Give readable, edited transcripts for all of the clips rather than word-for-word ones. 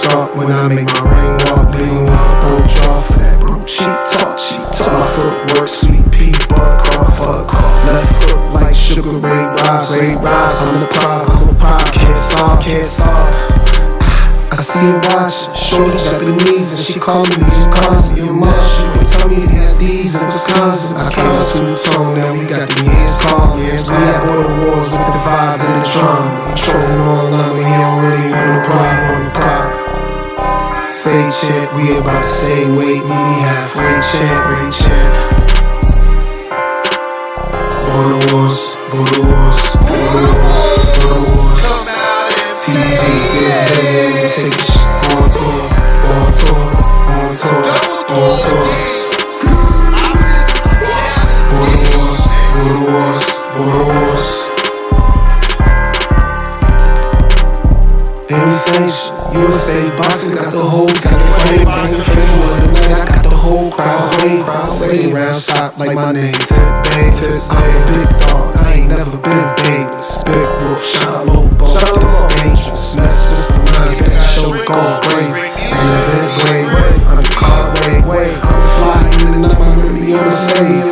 sharp when I make my ring walk. Lean one approach off for that bro. Cheap talk. My footwork, sweet pea, butt craw. Left hook like sugar Ray Robs. I'm the prop. Can't solve. I see her watching, shorty Japanese, and she call me your much. You can tell me they had these in Wisconsin. I came out two-tone, now we got the hands called. We had border wars with the vibes and the drama. He trolling online, but he don't really want the pride. Say chant, we about the same weight, meet me halfway chant. Border wars. TV, good, take the shit on tour. Border wars. Any sanction, USA boxing got the whole fame. I got the whole crowd waiting around, stop like my name. I'm a big dog, I ain't never been babies. Big wolf, shine low ball, this dangerous. Mess with the minds, got that show gone crazy. I'm the car way. I'm flying and I'm really on the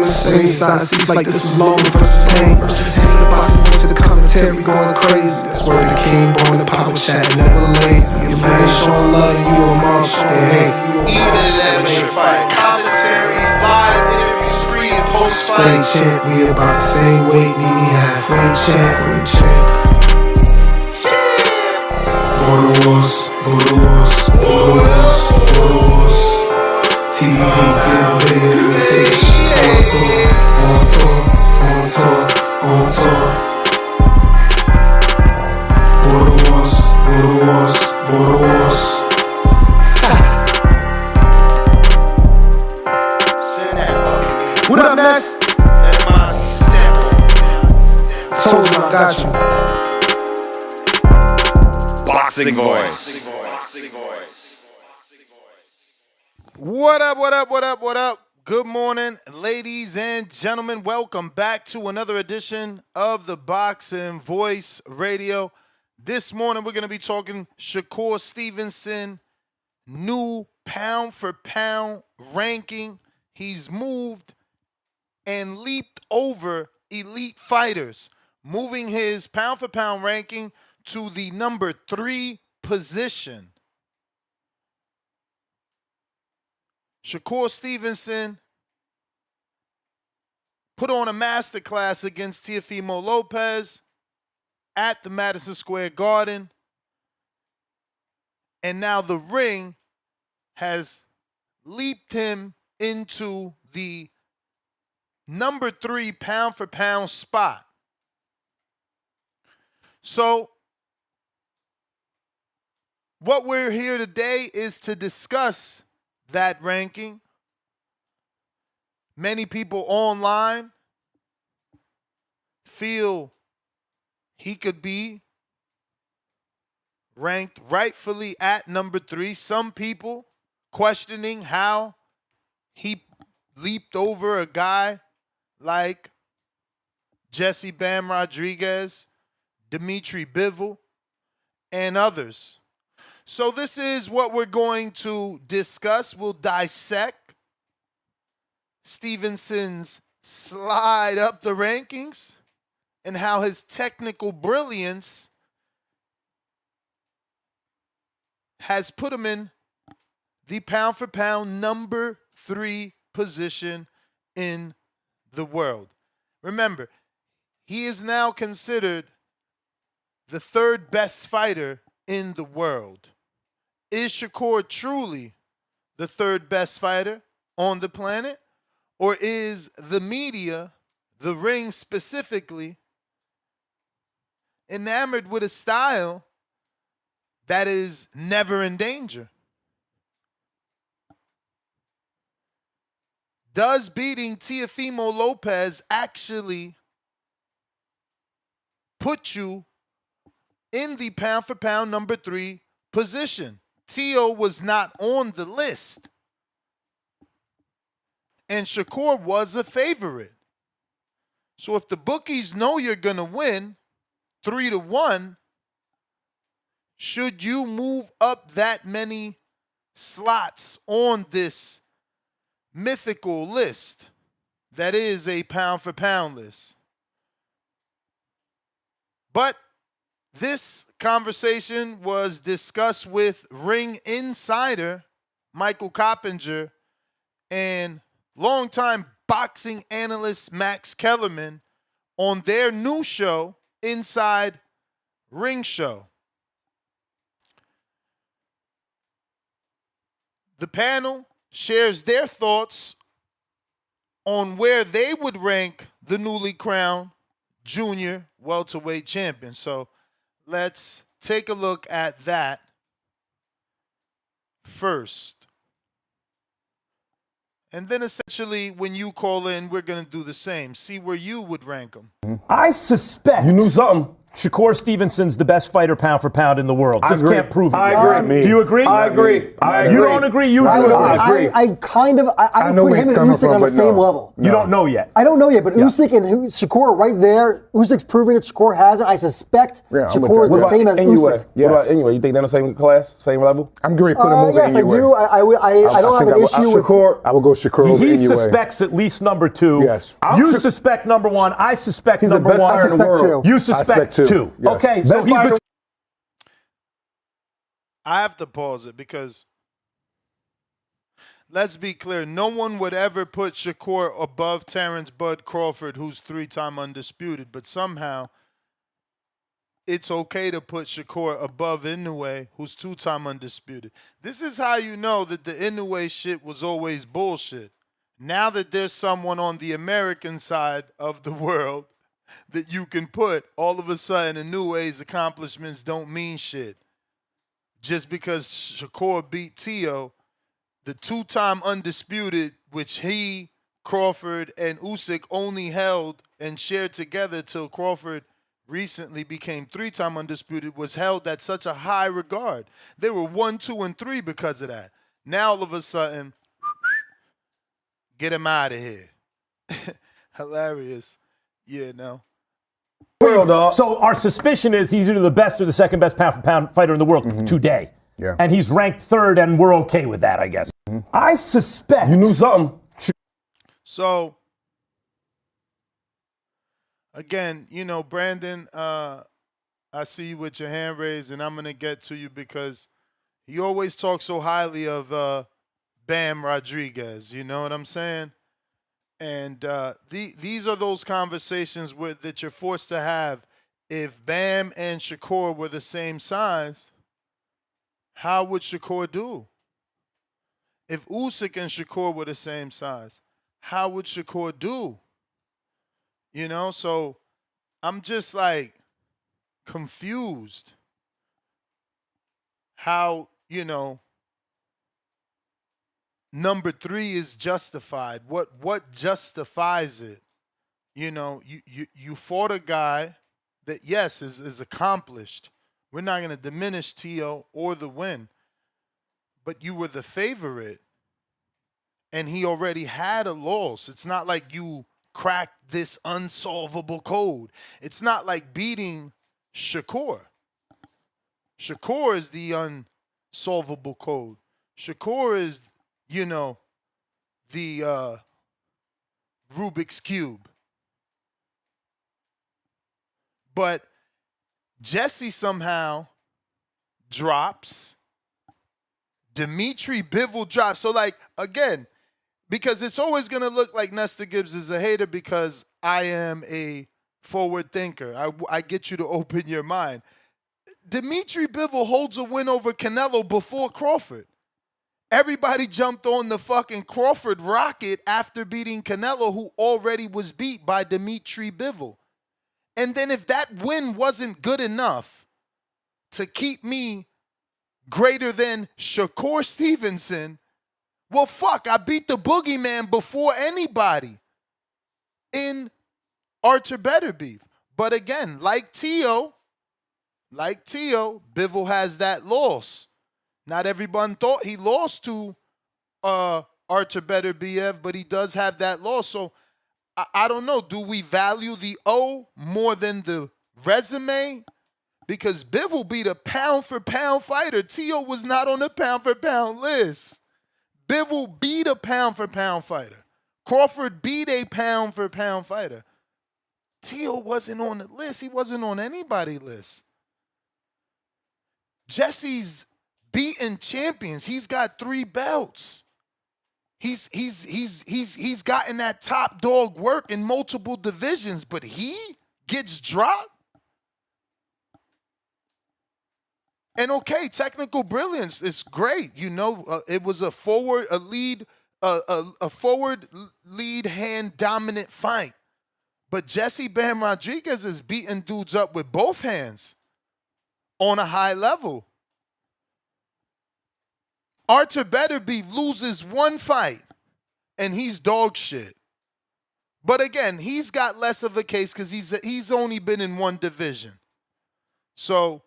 same side. Seems like this was Logan versus Haney. The boxing went to the commentary going crazy. That's where the king born, the power chat, never lazy. If you ain't showing love to you, I'm off. Hey, even in that extra fight, commentary, live interviews, pre and post fight. Say chant, we about the same weight, meet me halfway chant. Border wars. TV, get big, take shit on tour. Border wars. What up, Ness? Told you I got you. Boxing voice. What up? Good morning, ladies and gentlemen. Welcome back to another edition of the Boxing Voice Radio. This morning, we're going to be talking Shakur Stevenson, new pound-for-pound ranking. He's moved and leaped over elite fighters, moving his pound-for-pound ranking to the number 3 position. Shakur Stevenson put on a masterclass against Teofimo Lopez at the Madison Square Garden. And now the Ring has leaped him into the number 3 pound-for-pound spot. So, what we're here today is to discuss that ranking. Many people online feel he could be ranked rightfully at number 3. Some people questioning how he leaped over a guy like Jesse Bam Rodriguez, Dimitri Bivol, and others. So this is what we're going to discuss. We'll dissect Stevenson's slide up the rankings and how his technical brilliance has put him in the pound-for-pound number 3 position in the world. Remember, he is now considered the 3rd best fighter in the world. Is Shakur truly the 3rd best fighter on the planet? Or is the media, the Ring specifically, enamored with a style that is never in danger? Does beating Teofimo Lopez actually put you in the pound-for-pound number 3 position? Tio was not on the list, and Shakur was a favorite. So if the bookies know you're going to win 3-1, should you move up that many slots on this mythical list that is a pound-for-pound list? But this conversation was discussed with Ring Insider Michael Coppinger and longtime boxing analyst Max Kellerman on their new show, Inside Ring Show. The panel shares their thoughts on where they would rank the newly crowned junior welterweight champion. So let's take a look at that first. And then essentially when you call in, we're going to do the same. See where you would rank them. I suspect. You knew something. Shakur Stevenson's the best fighter pound for pound in the world. Just can't prove it. I agree. Do you agree? I agree. You don't agree? You do agree. I agree. I would put him and Usyk on the same level. You don't know yet. I don't know yet, but Usyk and Shakur right there. Usyk's proving it. Shakur has it. I suspect Shakur is the same as Usyk. What about Inoue? You think they're in the same class, same level? I'm going to put him over Yes, I do. I don't have an issue with Shakur. I will go Shakur over He Inoue. suspects at least number 2. Yes. You suspect number 1. I suspect He's number the best 1. fighter in the world. You suspect 2. Yes. Okay, Best so he's fighter. I have to pause it because let's be clear. No one would ever put Shakur above Terrence Bud Crawford, who's 3-time undisputed, but somehow it's okay to put Shakur above Inoue, who's 2-time undisputed. This is how you know that the Inoue shit was always bullshit. Now that there's someone on the American side of the world that you can put, all of a sudden Inoue's accomplishments don't mean shit. Just because Shakur beat Tio, the 2-time undisputed, which he, Crawford, and Usyk only held and shared together till Crawford recently became 3-time undisputed, was held at such a high regard. They were 1, 2, and 3 because of that. Now all of a sudden, get him out of here. Hilarious. Yeah, no. So our suspicion is he's either the best or the second best pound for pound fighter in the world today. Yeah. And he's ranked 3rd, and we're okay with that, I guess. I suspect. You knew something. So, again, you know, Brandon, I see you with your hand raised, and I'm going to get to you because you always talk so highly of Bam Rodriguez. You know what I'm saying? And these are those conversations that you're forced to have. If Bam and Shakur were the same size, how would Shakur do? If Usyk and Shakur were the same size, how would Shakur do? You know, so I'm just like confused how, you know, number 3 is justified. What justifies it? You know, you fought a guy that, yes, is accomplished. We're not going to diminish Tio or the win. But you were the favorite, and he already had a loss. It's not like you cracked this unsolvable code. It's not like beating Shakur. Shakur is the unsolvable code. Shakur is, you know, the Rubik's Cube. But Jesse somehow drops. Dimitri Bivol drops. So, like, again, because it's always going to look like Nestor Gibbs is a hater because I am a forward thinker. I get you to open your mind. Dimitri Bivol holds a win over Canelo before Crawford. Everybody jumped on the fucking Crawford rocket after beating Canelo, who already was beat by Dimitri Bivol. And then if that win wasn't good enough to keep me greater than Shakur Stevenson, well, fuck, I beat the boogeyman before anybody in Archer Better Beef. But again, like Tio, Bivol has that loss. Not everyone thought he lost to Archer Better BF, but he does have that loss. So I don't know. Do we value the O more than the resume? because Bivol beat a pound-for-pound fighter. Tio was not on the pound-for-pound list. Bivol beat a pound-for-pound fighter. Crawford beat a pound-for-pound fighter. Tio wasn't on the list. He wasn't on anybody's list. Jesse's beaten champions. He's got 3 belts. He's gotten that top dog work in multiple divisions, but he gets dropped. And okay, technical brilliance is great. You know, it was a forward lead hand dominant fight. But Jesse Bam Rodriguez is beating dudes up with both hands on a high level. Artur Beterbiev loses 1 fight, and he's dog shit. But again, he's got less of a case because he's only been in 1 division. So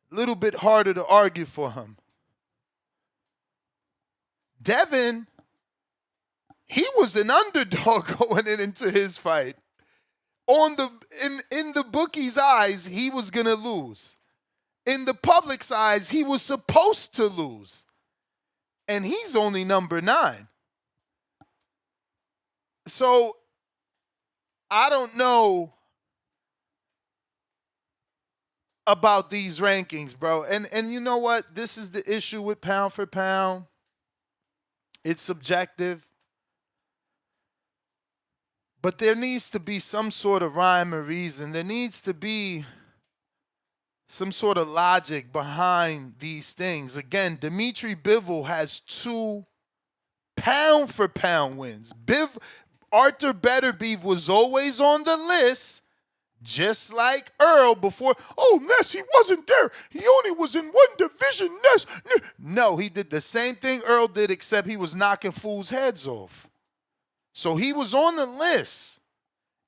a little bit harder to argue for him. Devin, he was an underdog going into his fight. In the bookie's eyes, he was going to lose. In the public's eyes, he was supposed to lose. And he's only number 9. So I don't know about these rankings, bro. And you know what? This is the issue with pound for pound. It's subjective. But there needs to be some sort of rhyme or reason. There needs to be some sort of logic behind these things. Again, Dimitri Bivol has 2 pound-for-pound wins. Artur Beterbiev was always on the list, just like Earl before. Oh, Ness, he wasn't there. He only was in 1 division, Ness. No, he did the same thing Earl did, except he was knocking fools' heads off. So he was on the list.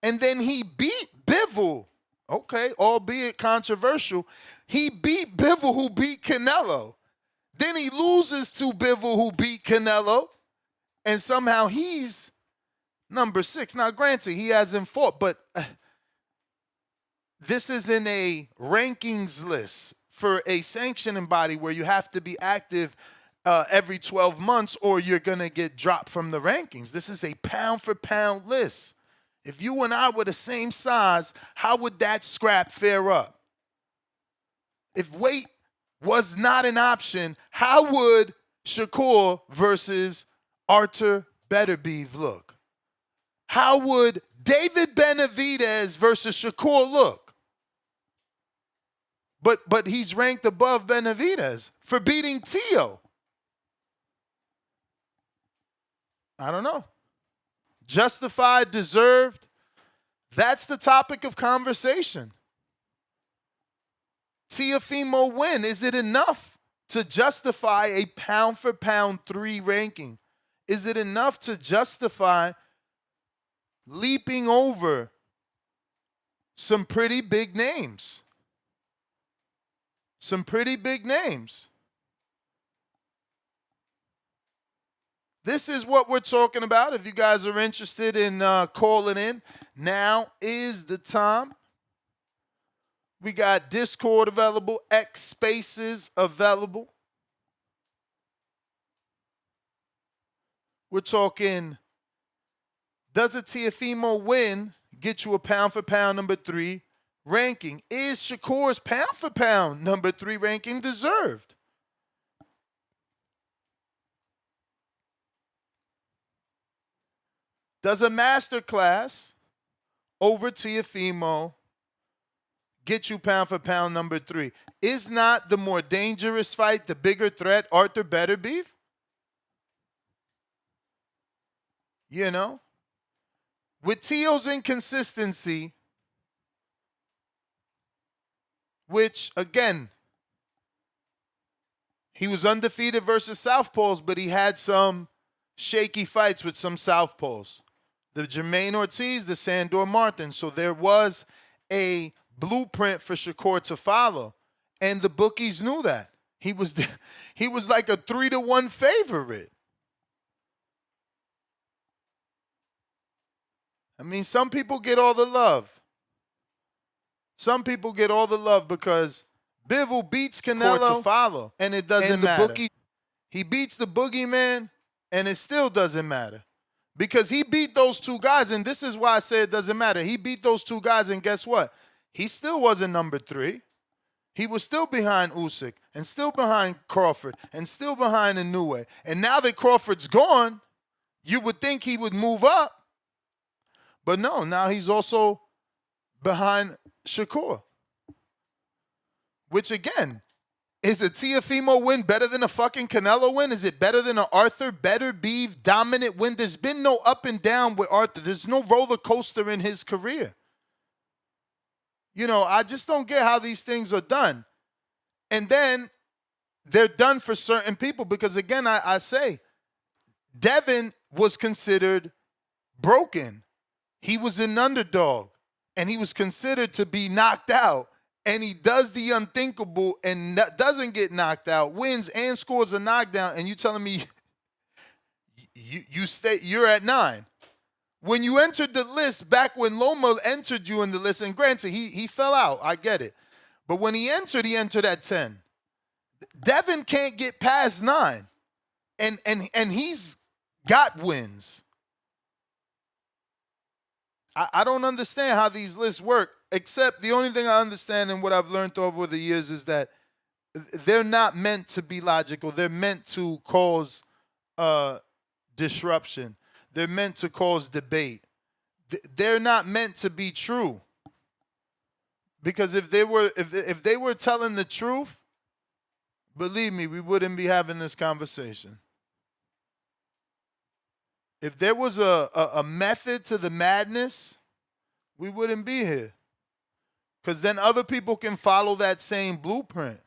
And then he beat Bivol. Okay, albeit controversial. He beat Bivol, who beat Canelo. Then he loses to Bivol, who beat Canelo. And somehow he's number 6. Now, granted, he hasn't fought, but this isn't a rankings list for a sanctioning body where you have to be active every 12 months or you're going to get dropped from the rankings. This is a pound-for-pound list. If you and I were the same size, how would that scrap fare up? If weight was not an option, how would Shakur versus Artur Beterbiev look? How would David Benavidez versus Shakur look? But he's ranked above Benavidez for beating Tio. I don't know. Justified, deserved. That's the topic of conversation. Teofimo win. Is it enough to justify a pound-for-pound 3 ranking? Is it enough to justify leaping over some pretty big names? Some pretty big names. This is what we're talking about. If you guys are interested in calling in, now is the time. We got Discord available, X Spaces available. We're talking, does a Teofimo win get you a pound-for-pound number 3 ranking? Is Shakur's pound-for-pound number 3 ranking deserved? Does a masterclass over Teofimo get you pound-for-pound number 3? Is not the more dangerous fight, the bigger threat, Artur Beterbiev? You know? With Tio's inconsistency, which, again, he was undefeated versus Southpaws, but he had some shaky fights with some Southpaws. The Jermaine Ortiz, the Sandor Martin. So there was a blueprint for Shakur to follow. And the bookies knew that. He was like a 3-1 favorite. I mean, some people get all the love. Some people get all the love because Bivol beats Canelo to follow, and it doesn't matter. He beats the boogeyman, and it still doesn't matter. Because he beat those two guys, and this is why I say it doesn't matter. He beat those two guys, and guess what? He still wasn't number 3. He was still behind Usyk, and still behind Crawford, and still behind Inoue. And now that Crawford's gone, you would think he would move up. But no, now he's also behind Shakur. Which, again, is a Teofimo win better than a fucking Canelo win? Is it better than an Arthur Better Beef dominant win? There's been no up and down with Arthur. There's no roller coaster in his career. You know, I just don't get how these things are done. And then they're done for certain people because, again, I say, Devin was considered broken. He was an underdog, and he was considered to be knocked out. And he does the unthinkable and doesn't get knocked out, wins and scores a knockdown, and you telling me you're at 9. When you entered the list, back when Loma entered you in the list, and granted, he fell out, I get it. But when he entered at 10. Devin can't get past 9. And he's got wins. I don't understand how these lists work, except the only thing I understand and what I've learned over the years is that they're not meant to be logical. They're meant to cause disruption. They're meant to cause debate. They're not meant to be true. Because if they were telling the truth, believe me, we wouldn't be having this conversation. If there was a method to the madness, we wouldn't be here. Because then other people can follow that same blueprint.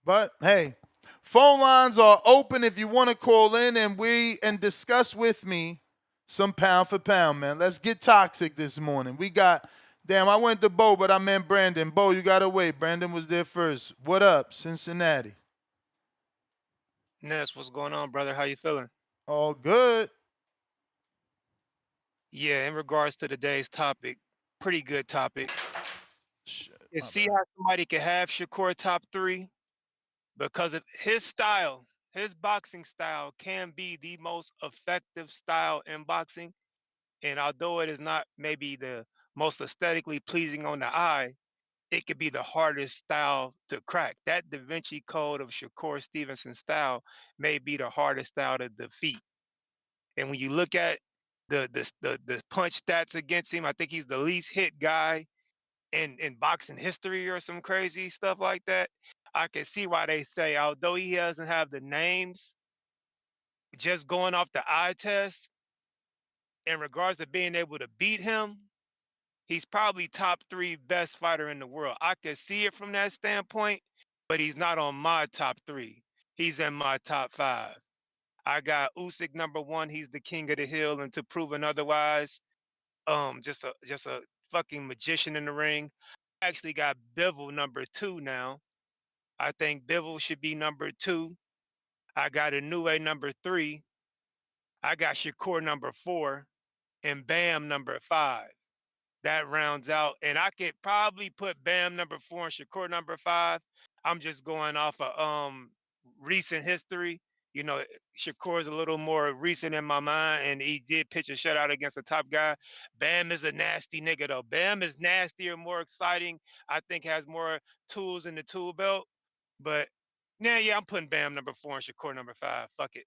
But, hey, phone lines are open if you want to call in and discuss with me some pound for pound, man. Let's get toxic this morning. We got, I went to Bo, but I meant Brandon. Bo, you got to wait. Brandon was there first. What up, Cincinnati? Ness, what's going on, brother? How you feeling? All good. Yeah, in regards to today's topic, pretty good topic. And see how somebody can have Shakur top 3? Because of his style, his boxing style can be the most effective style in boxing. And although it is not maybe the most aesthetically pleasing on the eye, it could be the hardest style to crack. That Da Vinci Code of Shakur Stevenson style may be the hardest style to defeat. And when you look at the punch stats against him, I think he's the least hit guy in boxing history or some crazy stuff like that. I can see why they say, although he doesn't have the names, just going off the eye test, in regards to being able to beat him, he's probably top 3 best fighter in the world. I could see it from that standpoint, but he's not on my top 3. He's in my top 5. I got Usyk number 1. He's the king of the hill, and to proven otherwise, just a fucking magician in the ring. I actually got Bivol number 2 now. I think Bivol should be number 2. I got Inoue number 3. I got Shakur number 4, and Bam number 5. That rounds out, and I could probably put Bam number 4 and Shakur number 5. I'm just going off of recent history. You know, Shakur's a little more recent in my mind, and he did pitch a shutout against a top guy. Bam is a nasty nigga though. Bam is nastier, more exciting. I think has more tools in the tool belt. But yeah, I'm putting Bam number 4 and Shakur number 5. Fuck it.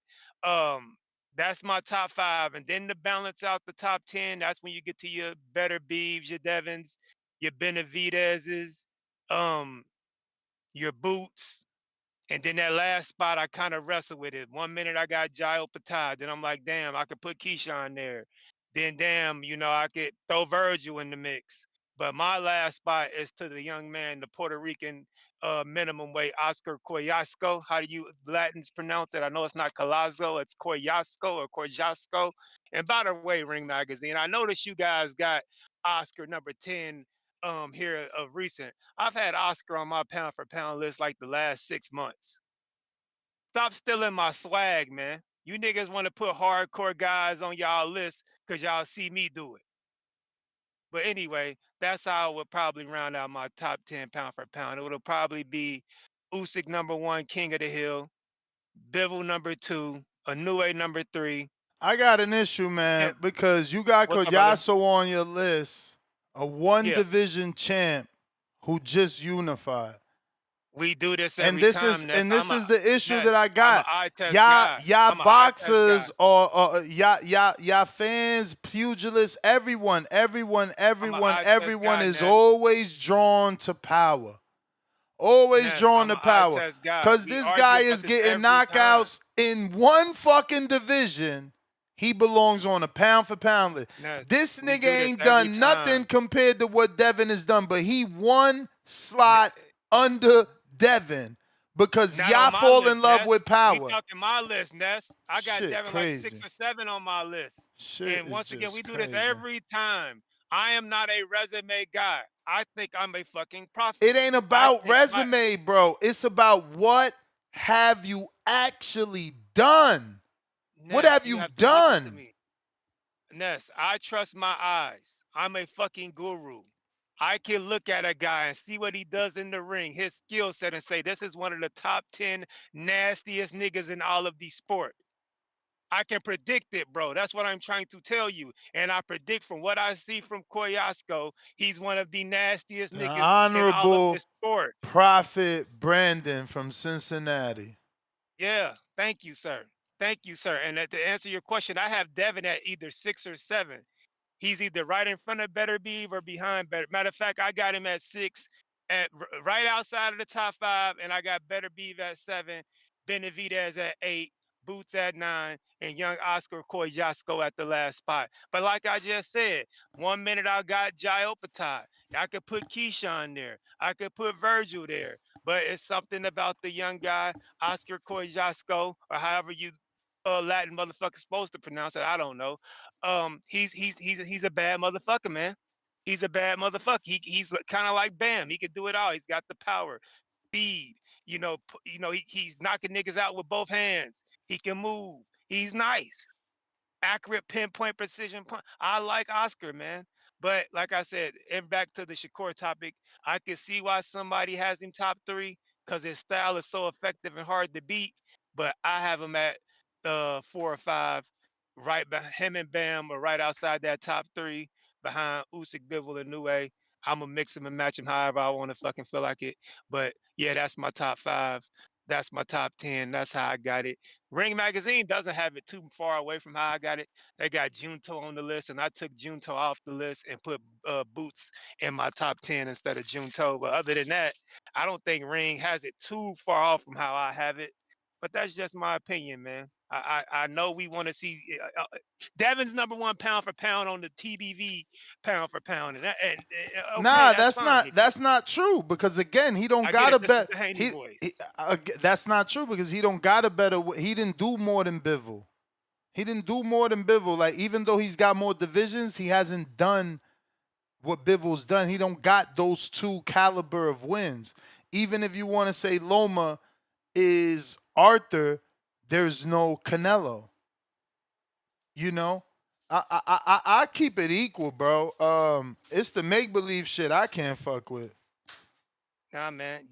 That's my top 5. And then to balance out the top 10, that's when you get to your better Beeves, your Devins, your Benavidez's, your Boots. And then that last spot, I kind of wrestle with it. 1 minute I got Jail Patai. Then I'm like, damn, I could put Keyshawn there. Then damn, I could throw Virgil in the mix. But my last spot is to the young man, the Puerto Rican minimum weight, Oscar Coyasco. How do you Latins pronounce it? I know it's not Colazo, it's Coyasco or Coyasco. And by the way, Ring Magazine, I noticed you guys got Oscar number 10 here of recent. I've had Oscar on my pound for pound list like the last 6 months. Stop stealing my swag, man. You niggas want to put hardcore guys on y'all list because y'all see me do it. But anyway, that's how I would probably round out my top 10 pound for pound. It would probably be Usyk #1, King of the Hill, Bivol #2, Inoue #3. I got an issue, And man, because you got what's up, brother? Koyaso on your list, a one Yeah, division champ who just unified. we do this And every this is time. Ness. the issue that I I'm an got. eye test Y'all, guy. y'all I'm an eye test guy. boxers or y'all fans, pugilists, everyone guy, is Ness. always drawn to power. Always Ness, drawn I'm to an eye power. test guy. Cause We this argue guy about is this getting every time. knockouts in one fucking division. He belongs on a pound for pound list. Ness, This we nigga do this ain't every done nothing time. compared to what Devin has done, but he one slot under Devin because Not y'all on my fall list, in love Ness. with We power. talking my list, Ness. I got Shit Devin like 6 crazy. or 7 on my list. Shit And is once again, we just do this crazy. every time. I am not a resume guy. I think I'm a fucking prophet. It ain't about resume, bro. It's about what have you actually done? What Ness, have you you have to listen to done? me. Ness, I trust my eyes. I'm a fucking guru. I can look at a guy and see what he does in the ring, his skill set, and say, this is one of the top 10 nastiest niggas in all of the sport. I can predict it, bro. That's what I'm trying to tell you. And I predict from what I see from Koyasko, he's one of the nastiest The niggas in all of Honorable this sport. Prophet Brandon from Cincinnati. Yeah. Thank you, sir. Thank you, sir. And to answer your question, I have Devin at either 6 or 7. He's either right in front of Better Beeve or behind Better. Matter of fact, I got him at 6, at right outside of the top 5, and I got Better Beeve at 7, Benavidez at 8, Boots at 9, and young Oscar Koyasko at the last spot. But like I just said, 1 minute I got Jai Opatai. I could put Keyshawn there. I could put Virgil there. But it's something about the young guy, Oscar Koyasko, or however you Latin motherfucker supposed to pronounce it. I don't know. He's a bad motherfucker, man. He's a bad motherfucker. He's kind of like Bam. He can do it all. He's got the power, speed. He's knocking niggas out with both hands. He can move. He's nice, accurate, pinpoint, precision. I like Oscar, man. But like I said, and back to the Shakur topic, I can see why somebody has him top 3 because his style is so effective and hard to beat. But I have him at 4 or 5, right behind him and Bam, or right outside that top 3, behind Usyk, Bivol, and Nue. I'm gonna mix him and match him however I want to fucking feel like it. But yeah, that's my top 5. That's my top 10. That's how I got it. Ring Magazine doesn't have it too far away from how I got it. They got Junto on the list, and I took Junto off the list and put Boots in my top 10 instead of Junto. But other than that, I don't think Ring has it too far off from how I have it. But that's just my opinion, man. I know we want to see Devin's #1 pound for pound on the TBV pound for pound, and okay, Nah, that's fine. that's not true because again, he don't I got get a it. This is bet. the Haney voice. That's not true because he don't got a better. He didn't do more than Bivol. He didn't do more than Bivol. Like even though he's got more divisions, he hasn't done what Bivol's done. He don't got those 2 caliber of wins. Even if you want to say Loma is Arthur, there's no Canelo. You know, I keep it equal, bro. It's the make believe shit I can't fuck with. Nah, man.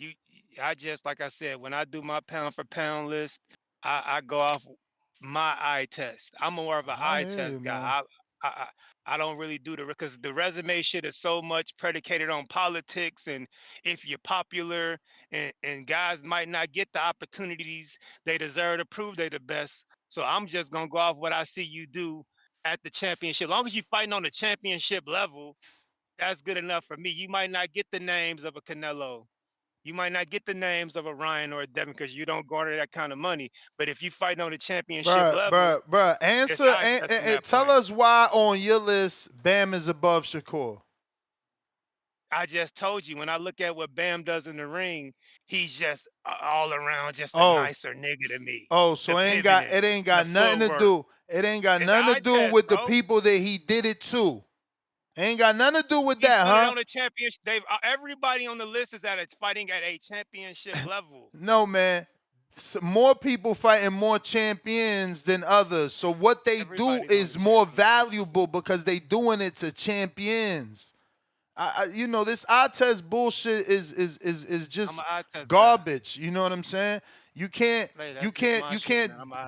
I just, like I said, when I do my pound for pound list, I go off my eye test. I'm more of an I eye hear you, test man. guy. I don't really do because the resume shit is so much predicated on politics and if you're popular, and guys might not get the opportunities they deserve to prove they're the best. So I'm just gonna go off what I see you do at the championship. As long as you're fighting on the championship level, that's good enough for me. You might not get the names of a Canelo. You might not get the names of a Ryan or a Devin because you don't garner that kind of money. But if you fighting on the championship level, Bruh. it's Answer eye test from and that tell point. us why on your list Bam is above Shakur. I just told you when I look at what Bam does in the ring, he's just all around just a Oh, nicer nigga to me. so The pivoting, it ain't the got nothing to footwork. do. It ain't got It's an nothing to eye do test, with the bro. people that he did it to. Ain't got nothing to do with He's that, done it huh? on a championship. Everybody on the list is fighting at a championship level. No, man. more people fighting more champions than others. So what they do is more valuable because they doing it to champions. You know, this eye test bullshit is just garbage. You know what I'm saying? You can't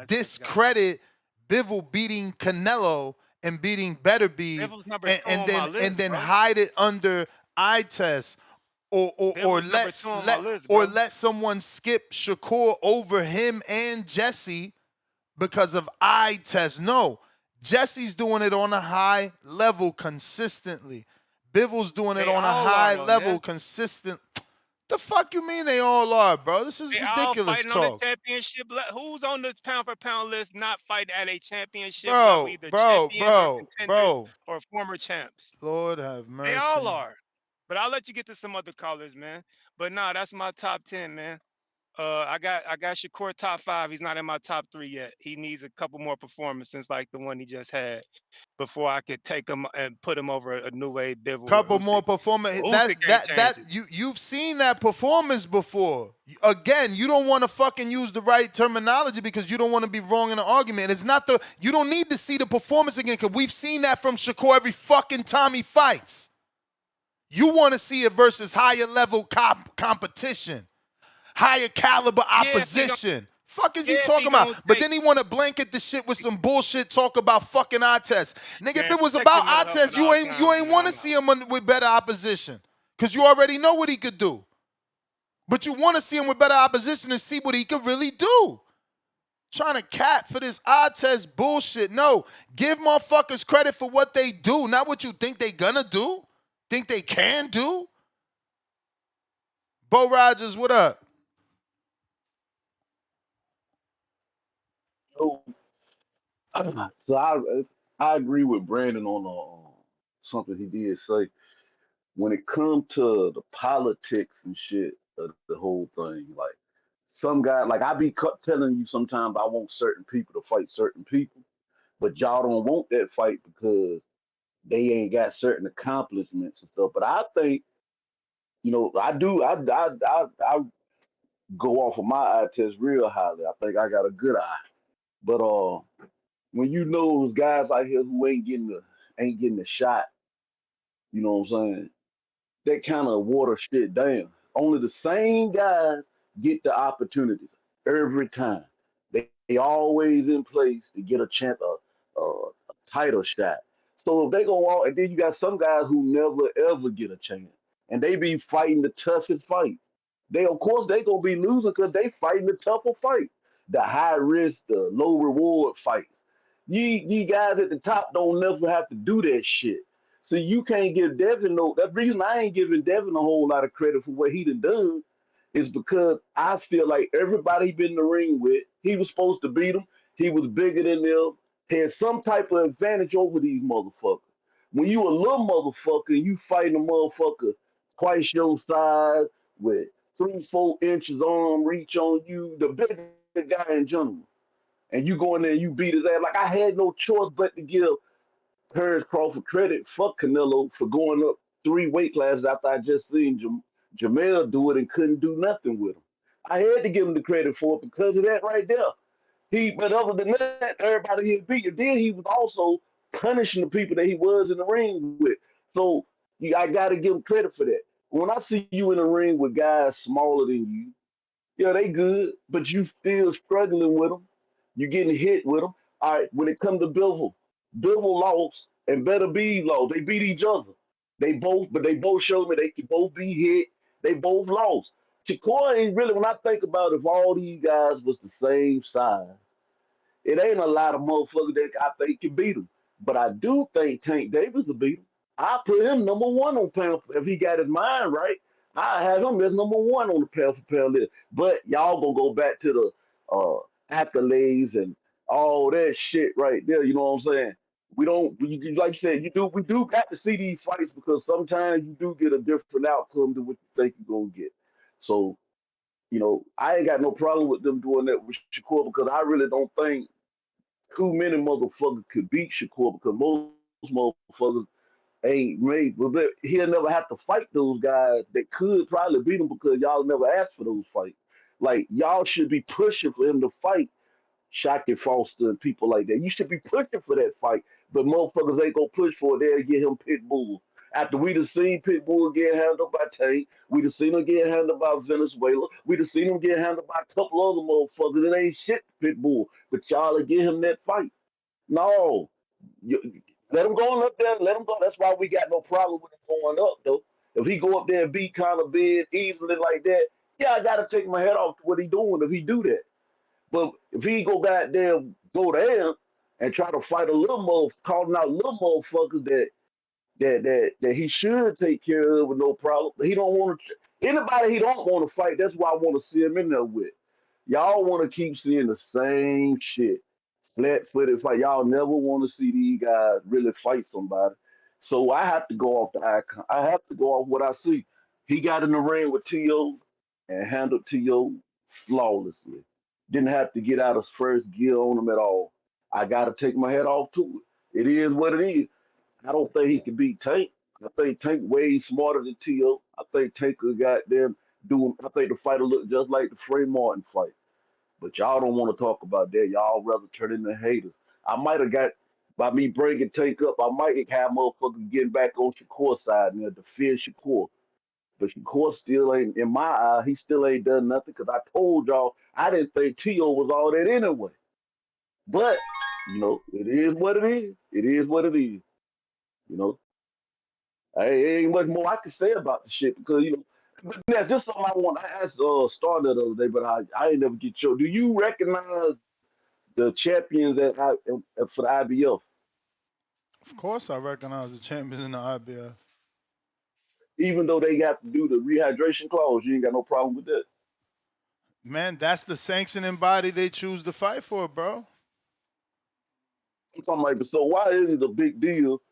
discredit Bivol beating Canelo and beating Better Be and then hide it under eye test. Or let someone skip Shakur over him and Jesse because of eye test. No, Jesse's doing it on a high level consistently. Bivol's doing it on a high level consistent. The fuck you mean they all are, bro? This is ridiculous talk. On the championship, who's on the pound for pound list not fighting at a championship level, either champions or former champs? Lord have mercy. They all are. But I'll let you get to some other callers, man. But nah, that's my top 10, man. I got Shakur top 5. He's not in my top 3 yet. He needs a couple more performances like the one he just had before I could take him and put him over a Inoue, Bivol. Couple more performance. You've seen that performance before. Again, you don't want to fucking use the right terminology because you don't want to be wrong in an argument. It's not you don't need to see the performance again because we've seen that from Shakur every fucking time he fights. You want to see it versus higher level competition, higher caliber opposition. Fuck is he talking about? But then he want to blanket the shit with some bullshit talk about fucking eye test. Nigga, if it was about eye test, you ain't want to see him with better opposition because you already know what he could do. But you want to see him with better opposition and see what he could really do. Trying to cat for this eye test bullshit. No, give motherfuckers credit for what they do, not what you think they gonna do. Think they can do? Bo Rogers, what up? So I agree with Brandon on something he did say. When it comes to the politics and shit of the whole thing, like some guy, like I be telling you sometimes I want certain people to fight certain people, but y'all don't want that fight because they ain't got certain accomplishments and stuff. But I think, you know, I go off of my eye test real highly. I think I got a good eye. But when you know those guys out here who ain't getting the shot, you know what I'm saying? That kind of water shit down. Only the same guys get the opportunities every time. They always in place to get a chance, a title shot. So if they go out, and then you got some guys who never ever get a chance, and they be fighting the toughest fight. Of course they gonna be losing because they fighting the tougher fight, the high risk, the low reward fight. You guys at the top don't never have to do that shit. So you can't give Devin no. That reason I ain't giving Devin a whole lot of credit for what he done is because I feel like everybody he been in the ring with, he was supposed to beat them. He was bigger than them, had some type of advantage over these motherfuckers. When you a little motherfucker, you fighting a motherfucker twice your size with 3-4 inches arm reach on you, the bigger guy in general. And you go in there and you beat his ass. Like I had no choice but to give Terrence Crawford credit for Canelo for going up 3 weight classes after I just seen Jamel do it and couldn't do nothing with him. I had to give him the credit for it because of that right there. But other than that, everybody he beat. And then he was also punishing the people that he was in the ring with. So I got to give him credit for that. When I see you in the ring with guys smaller than you, yeah, they good, but you still struggling with them. You getting hit with them. All right, when it comes to Bivol lost and Better Be lost. They beat each other. But they both showed me they could both be hit. They both lost. Shakur ain't really, when I think about it, if all these guys was the same size, it ain't a lot of motherfuckers that I think can beat him. But I do think Tank Davis will beat him. I put him number 1 on pound. If he got his mind right, I have him as number 1 on the pound for pound list. But y'all gonna go back to the accolades and all that shit right there. You know what I'm saying? Like you said, we do got to see these fights because sometimes you do get a different outcome than what you think you're gonna get. So, you know, I ain't got no problem with them doing that with Shakur because I really don't think too many motherfuckers could beat Shakur because most motherfuckers ain't made. But he'll never have to fight those guys that could probably beat him because y'all never asked for those fights. Like y'all should be pushing for him to fight Shockey Foster and people like that. You should be pushing for that fight, but motherfuckers ain't gonna push for it. They'll get him Pitbull. After we done seen Pitbull get handled by Tank, we done seen him get handled by Venezuela, we done seen him get handled by a couple other motherfuckers. It ain't shit Pitbull, but y'all will get him that fight. No, let him go on up there. Let him go. That's why we got no problem with him going up, though. If he go up there and beat Conor big easily like that, yeah, I gotta take my head off to what he doing if he do that. But if he go there and try to fight a little calling out little motherfuckers that he should take care of with no problem. He don't want to. Anybody he don't want to fight. That's why I want to see him in there with. Y'all want to keep seeing the same shit. Flat-footed fight. Y'all never want to see these guys really fight somebody. So I have to go off the icon. I have to go off what I see. He got in the ring with Tio and handled Tio flawlessly. Didn't have to get out of first gear on him at all. I got to take my head off to it. It is what it is. I don't think he can beat Tank. I think Tank way smarter than Tio. I think Tank could goddamn do him. I think the fight will look just like the Frey Martin fight. But y'all don't want to talk about that. Y'all rather turn into haters. I might have got, by me bringing Tank up, I might have motherfuckers getting back on Shakur's side and defend Shakur. But Shakur still ain't, in my eye, he still ain't done nothing because I told y'all I didn't think Tio was all that anyway. But, it is what it is. It is what it is. Ain't much more I can say about the shit because, but now just something I asked Star the other day, but I ain't never get your. Do you recognize the champions for the IBF? Of course, I recognize the champions in the IBF. Even though they got to do the rehydration clause, you ain't got no problem with that. Man, that's the sanctioning body they choose to fight for, bro. I'm talking like, so why is it a big deal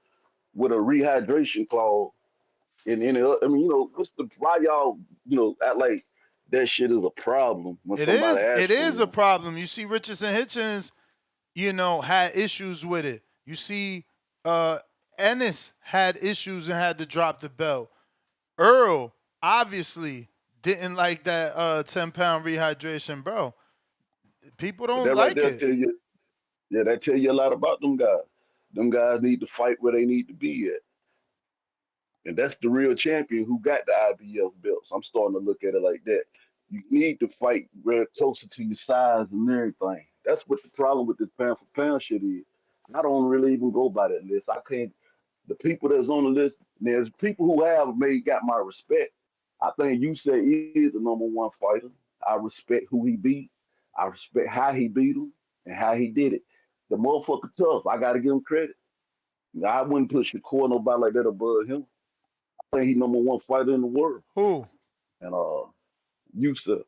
with a rehydration clause? I mean, why y'all, act like that shit is a problem when somebody asks It is for a problem. You see, Richardson Hitchens, had issues with it. You see, Ennis had issues and had to drop the belt. Earl obviously didn't like that 10-pound rehydration, bro. People don't that right like there it. that tell you a lot about them guys. Them guys need to fight where they need to be at. And that's the real champion who got the IBF belts. I'm starting to look at it like that. You need to fight where closer to your size and everything. That's what the problem with this pound for pound shit is. I don't really even go by that list. I can't. The people that's on the list, there's people who have got my respect. I think you said he is the number one fighter. I respect who he beat. I respect how he beat him and how he did it. The motherfucker tough. I gotta give him credit. I wouldn't put Shakur nobody like that above him. I think he's number one fighter in the world. Who? And you said.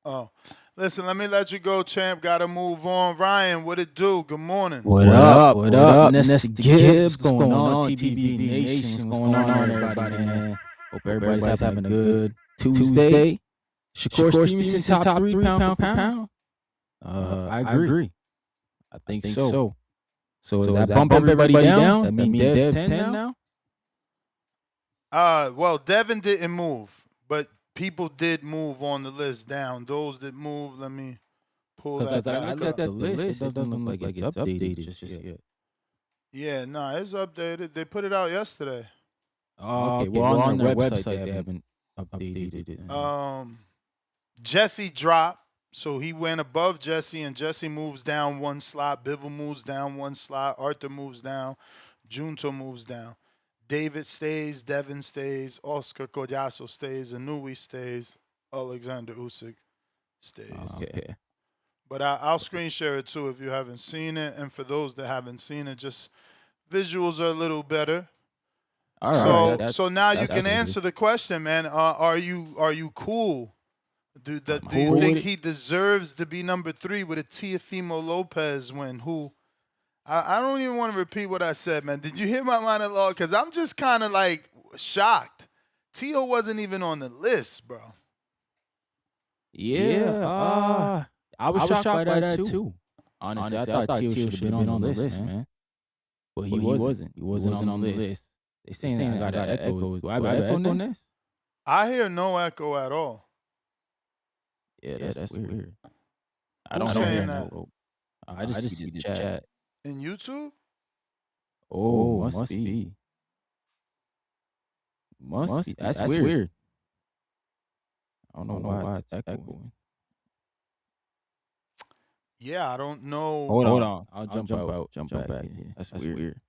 Oh, listen, let me let you go, champ. Got to move on. Ryan, what it do? Good morning. What up? What up? Nestor Gibbs, going on? TBB Nation, what's going on, everybody, man? Hope everybody's having a good Tuesday. Shakur Stevenson, top 3 pound for pound? I agree. I think so. So does that bump everybody down? That mean Dev's 10 now? Well, Devin didn't move, but people did move on the list down. Those that moved, let me pull that back I looked at the list. It doesn't look like it's updated just yet. Yeah, nah, it's updated. They put it out yesterday. Oh, okay. Well, on their website, they haven't updated it. Jesse dropped, so he went above Jesse, and Jesse moves down 1 slot. Bivol moves down 1 slot. Arthur moves down. Junto moves down. David stays. Devin stays. Oscar Collazo stays. Inoue stays. Alexander Usyk stays. Okay. But I'll screen share it too if you haven't seen it. And for those that haven't seen it, just visuals are a little better. All right. So now you can answer the question, man. Are you cool? Do you think he deserves to be number 3 with a Teofimo Lopez win? Who? I don't even want to repeat what I said, man. Did you hear my monologue? Because I'm just kind of like shocked. Tio wasn't even on the list, bro. Yeah. I was shocked by that too. Honestly, I thought Tio should have been on the list, man. But he wasn't. He wasn't on the list. They saying I got echoes. Do I have echo on this? I hear no echo at all. Yeah, that's weird. I Who's don't hear saying no that? rope. I just see the chat. In YouTube? Oh, must be. Must be. That's weird. I don't know why it's echoing. Yeah, I don't know. Hold on. I'll jump out. Jump back in. That's weird.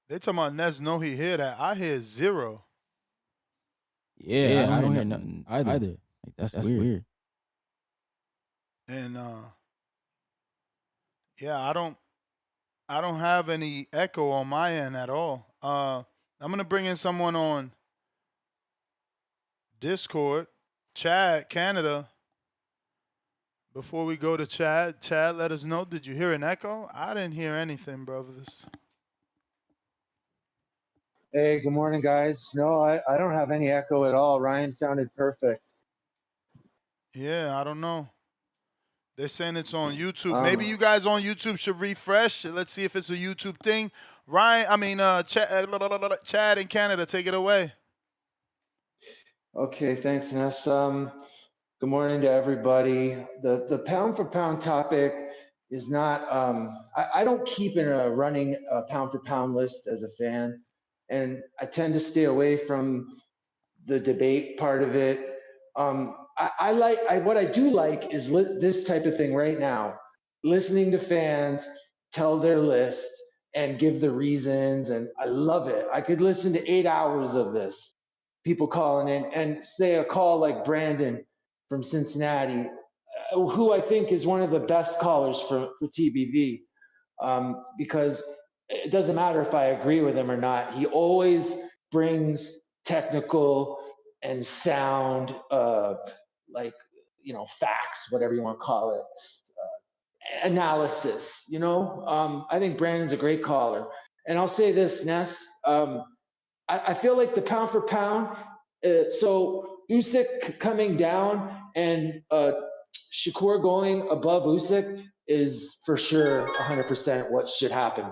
They talking about Ness know he hear that. I hear 0. Yeah, I don't hear nothing either. Like, that's weird. And yeah, I don't have any echo on my end at all. I'm gonna bring in someone on Discord, Chad, Canada. Before we go to Chad, let us know. Did you hear an echo? I didn't hear anything, brothers. Hey, good morning, guys. No, I don't have any echo at all. Ryan sounded perfect. Yeah, I don't know. They're saying it's on YouTube. Maybe you guys on YouTube should refresh. Let's see if it's a YouTube thing. Chad in Canada, take it away. Okay, thanks, Ness. Good morning to everybody. The pound for pound topic is not. I don't keep in a running pound for pound list as a fan, and I tend to stay away from the debate part of it. What I do like is this type of thing right now, listening to fans tell their list and give the reasons, and I love it. I could listen to 8 hours of this, people calling in, and say a call like Brandon from Cincinnati, who I think is one of the best callers for TBV, because it doesn't matter if I agree with him or not. He always brings technical and sound, facts, whatever you want to call it, analysis. I think Brandon's a great caller. And I'll say this, Ness, I feel like the pound for pound, so Usyk coming down and Shakur going above Usyk is for sure 100% what should happen.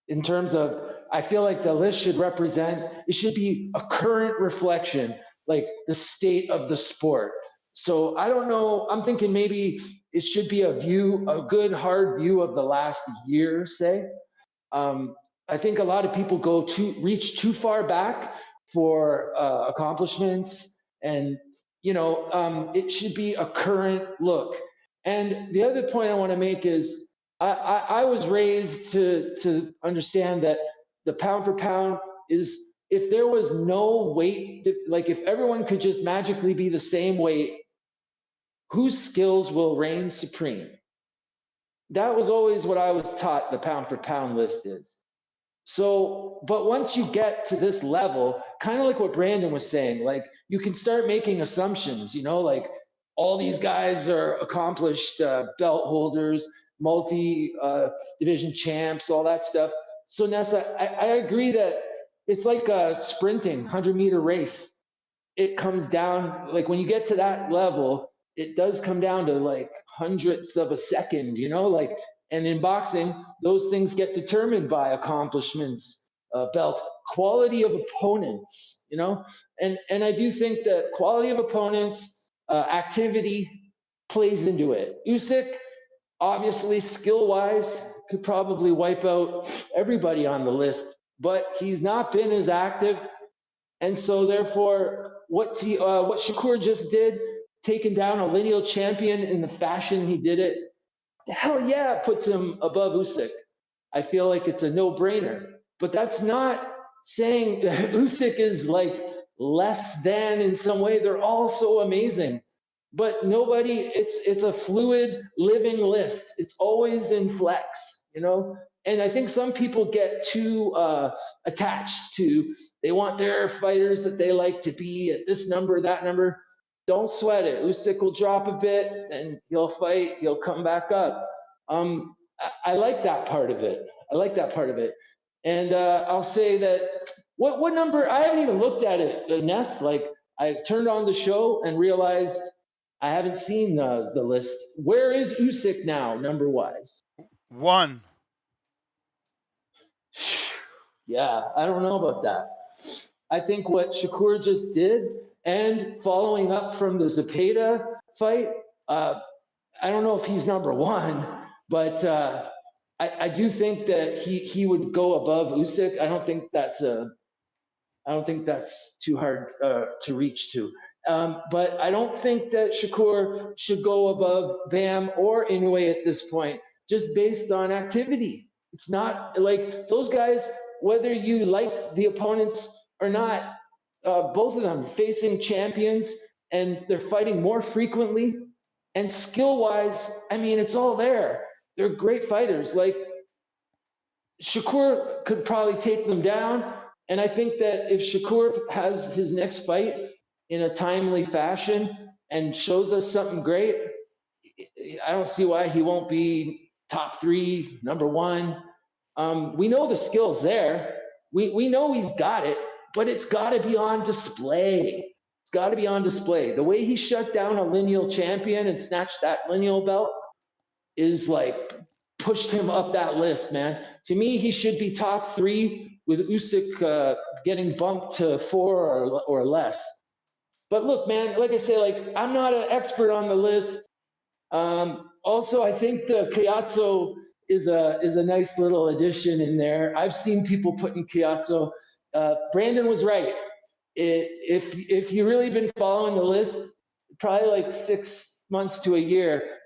In terms of, I feel like the list should it should be a current reflection, like the state of the sport. So I don't know, I'm thinking maybe it should be a good hard view of the last year, say. I think a lot of people reach too far back for accomplishments, and it should be a current look. And the other point I want to make is I was raised to understand that the pound for pound is, if there was no weight, like if everyone could just magically be the same weight, whose skills will reign supreme? That was always what I was taught the pound for pound list is. So, but once you get to this level, kind of like what Brandon was saying, like you can start making assumptions, like all these guys are accomplished belt holders, multi-division champs, all that stuff. So Nessa, I agree that it's like a sprinting 100-meter race. It comes down, like when you get to that level, it does come down to like hundredths of a second, and in boxing, those things get determined by accomplishments, belt, quality of opponents, and I do think that quality of opponents, activity plays into it. Usyk, obviously, skill-wise, could probably wipe out everybody on the list, but he's not been as active, and so therefore, what Shakur just did, taking down a lineal champion in the fashion he did it, hell yeah, puts him above Usyk. I feel like it's a no-brainer. But that's not saying that Usyk is like less than in some way. They're all so amazing. But it's a fluid, living list. It's always in flex, And I think some people get too attached to, they want their fighters that they like to be at this number, that number. Don't sweat it. Usyk will drop a bit, and he'll fight. He'll come back up. I like that part of it. And I'll say that what number? I haven't even looked at it, Ness. Like I turned on the show and realized I haven't seen the list. Where is Usyk now, number wise? 1. Yeah, I don't know about that. I think what Shakur just did And following up from the Zepeda fight, I don't know if he's number one, but I do think that he would go above Usyk. I don't think that's too hard to reach to. But I don't think that Shakur should go above Bam or Inoue at this point, just based on activity. It's not like those guys, whether you like the opponents or not, both of them facing champions, and they're fighting more frequently. And skill-wise, I mean, it's all there. They're great fighters. Like, Shakur could probably take them down. And I think that if Shakur has his next fight in a timely fashion and shows us something great, I don't see why he won't be top three, number one. We know the skill's there. We know he's got it, but it's got to be on display. It's got to be on display. The way he shut down a lineal champion and snatched that lineal belt is like pushed him up that list, man. To me, he should be top three with Usyk getting bumped to 4 or less. But look, man, like I say, like I'm not an expert on the list. Also, I think the Chiazzo is a nice little addition in there. I've seen people putting Chiazzo. Brandon was right. If you really been following the list, probably like 6 months to a year,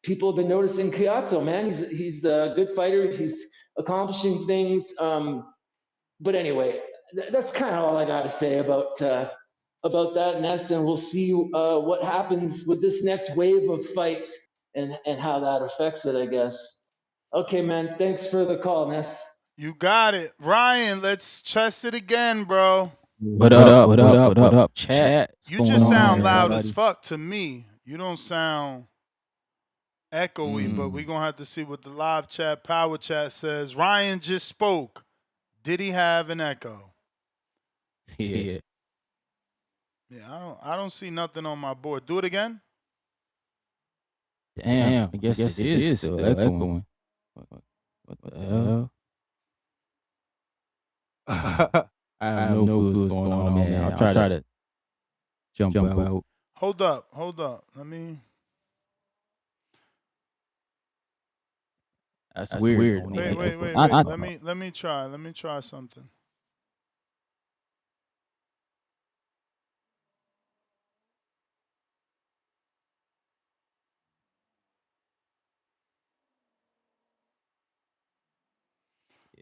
people have been noticing Chiazzo, man. He's a good fighter. He's accomplishing things. But anyway, that's kind of all I got to say about that, Ness. And we'll see what happens with this next wave of fights and how that affects it, I guess. Okay, man. Thanks for the call, Ness. You got it. Ryan, let's chess it again, bro. What up, chat? You just sound loud as fuck to me. You don't sound echoey, but we're going to have to see what the live chat, power chat says. Ryan just spoke. Did he have an echo? Yeah. Yeah, I don't see nothing on my board. Do it again. Damn, I guess it is still echoing. What the hell? I have no clue what's going on, man. I'll try to jump out. Hold up. Let me. That's weird. Wait. Let me try something.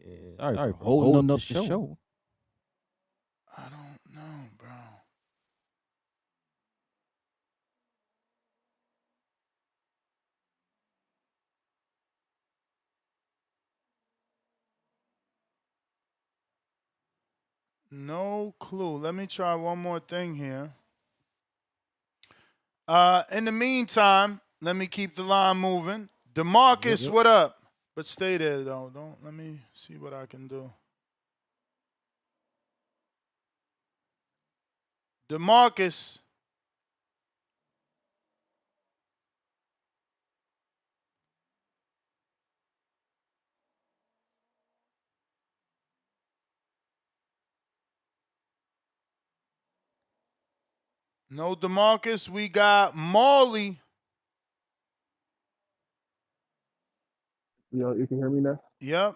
Yeah, sorry for holding up the show. I don't know, bro. No clue. Let me try one more thing here. In the meantime, let me keep the line moving. DeMarcus, what up? But stay there, though. Let me see what I can do. DeMarcus. No DeMarcus. We got Marley. Yo, you can hear me now? Yep.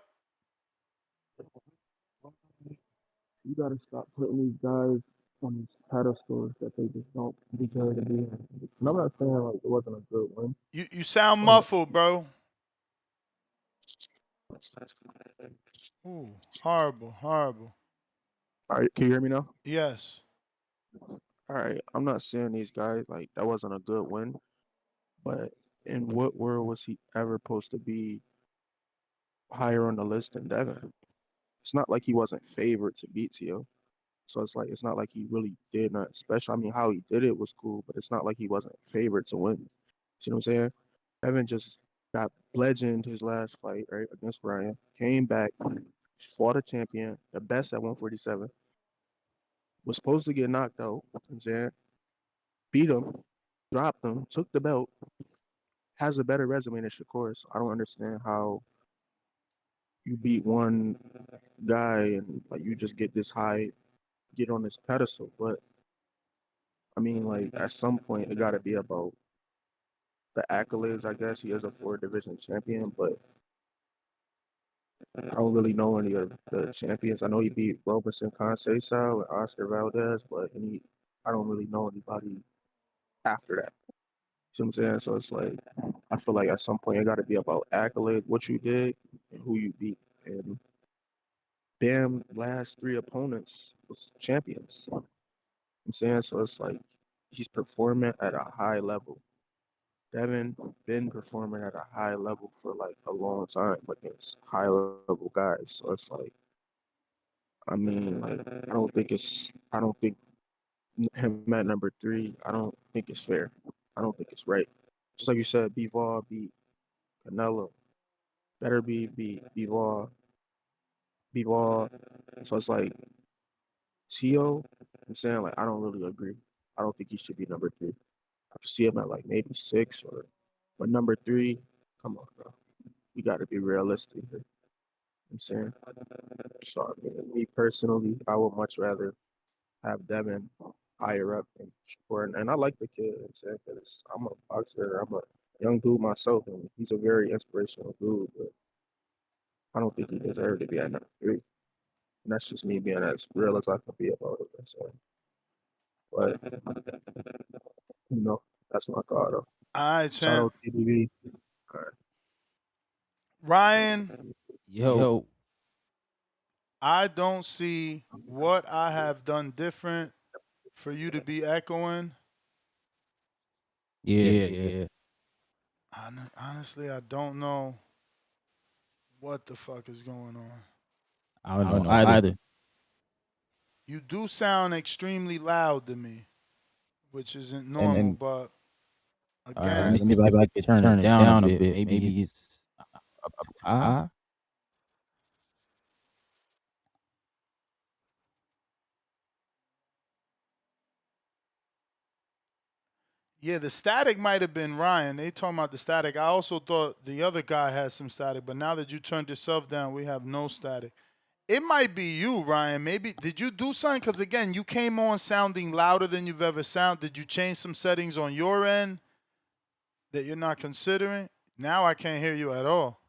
You gotta stop putting these guys on these pedestals that they just don't deserve to be in. And I'm not saying like it wasn't a good win. You sound muffled, bro. Ooh, horrible. All right, can you hear me now? Yes. All right, I'm not saying these guys like that wasn't a good win, but in what world was he ever supposed to be higher on the list than Devin? It's not like he wasn't favored to beat Tio. So it's like it's not like he really did not special. I mean, how he did it was cool, but it's not like he wasn't favored to win. See what I'm saying? Evan just got legend his last fight, right, against Ryan. Came back, fought a champion, the best at 147. Was supposed to get knocked out. You know what I'm saying? Beat him, dropped him, took the belt. Has a better resume than Shakur. So I don't understand how you beat one guy and like you just get this high, get on this pedestal. But I mean, like at some point it got to be about the accolades. I guess he is a 4 division champion, but I don't really know any of the champions. I know he beat Roberson Conceição and Oscar Valdez, but I don't really know anybody after that. See what I'm saying? So it's like I feel like at some point it got to be about accolade, what you did, and who you beat. And damn, last 3 opponents was champions. You know what I'm saying? So it's like he's performing at a high level. Devin been performing at a high level for like a long time against high level guys. So it's like, I mean, like I don't think him at number 3. I don't think it's fair. I don't think it's right. Just like you said, Bivol beat Canelo. Better be Bivol. So it's like Tio. I'm saying like I don't really agree. I don't think he should be number 3. I could see him at like maybe 6 but number 3. Come on, bro. You got to be realistic here. I'm saying. So I mean, me personally, I would much rather have Devin higher up than Shakur. And I like the kid. You know what I'm saying, because I'm a boxer. I'm a young dude myself, and he's a very inspirational dude. But I don't think he deserved to be at number 3. And that's just me being as real as I can be about it. So, but that's my thought. Though. All right, Shout champ. out TBV. All right. Ryan, Yo. I don't see what I have done different for you to be echoing. Yeah. Honestly, I don't know what the fuck is going on. I don't know either. You do sound extremely loud to me, which isn't normal, And but all right, again, let me see if I can turn it down a bit. Maybe it's up to high. yeah, the static might have been Ryan. They talking about the static. I also thought the other guy had some static, but now that you turned yourself down, we have no static. It might be you, Ryan. Maybe did you do something? Because again, you came on sounding louder than you've ever sounded. Did you change some settings on your end that you're not considering? Now I can't hear you at all.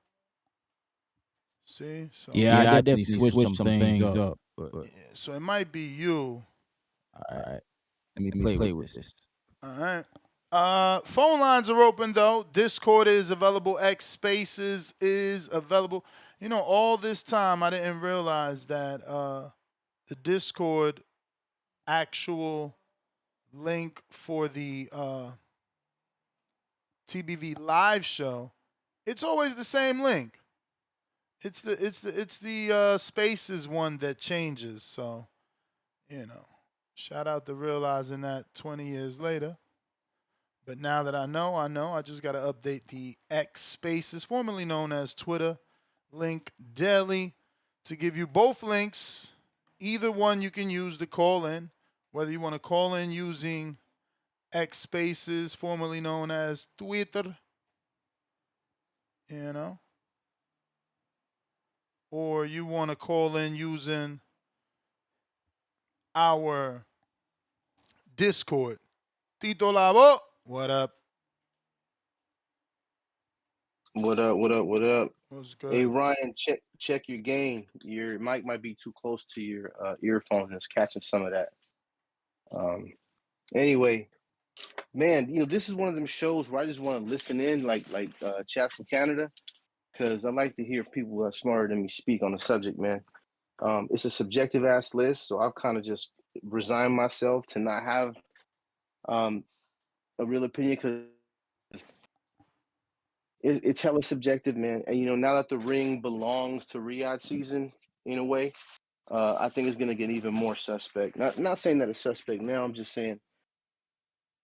See? So Yeah, I definitely switched some things up. But yeah, so it might be you. all right, let me play with this. All right. Phone lines are open though. Discord is available. X Spaces is available. You know, all this time I didn't realize that the Discord actual link for the TBV live show, it's always the same link. It's the Spaces one that changes. So, shout out to realizing that 20 years later. But now that I know. I just got to update the X Spaces, formerly known as Twitter, link daily to give you both links. Either one you can use to call in, whether you want to call in using X Spaces, formerly known as Twitter, or you want to call in using our Discord. Tito Lavo, what up? What up? What's Hey good? Ryan, check your game. Your mic might be too close to your earphones. It's catching some of that. Anyway, man, this is one of them shows where I just want to listen in, like chat from Canada, because I like to hear people who are smarter than me speak on the subject, man. It's a subjective ass list, so I've kind of just resigned myself to not have a real opinion because it's hella subjective, man. And now that the ring belongs to Riyadh season in a way, I think it's gonna get even more suspect. Not saying that it's suspect now. I'm just saying,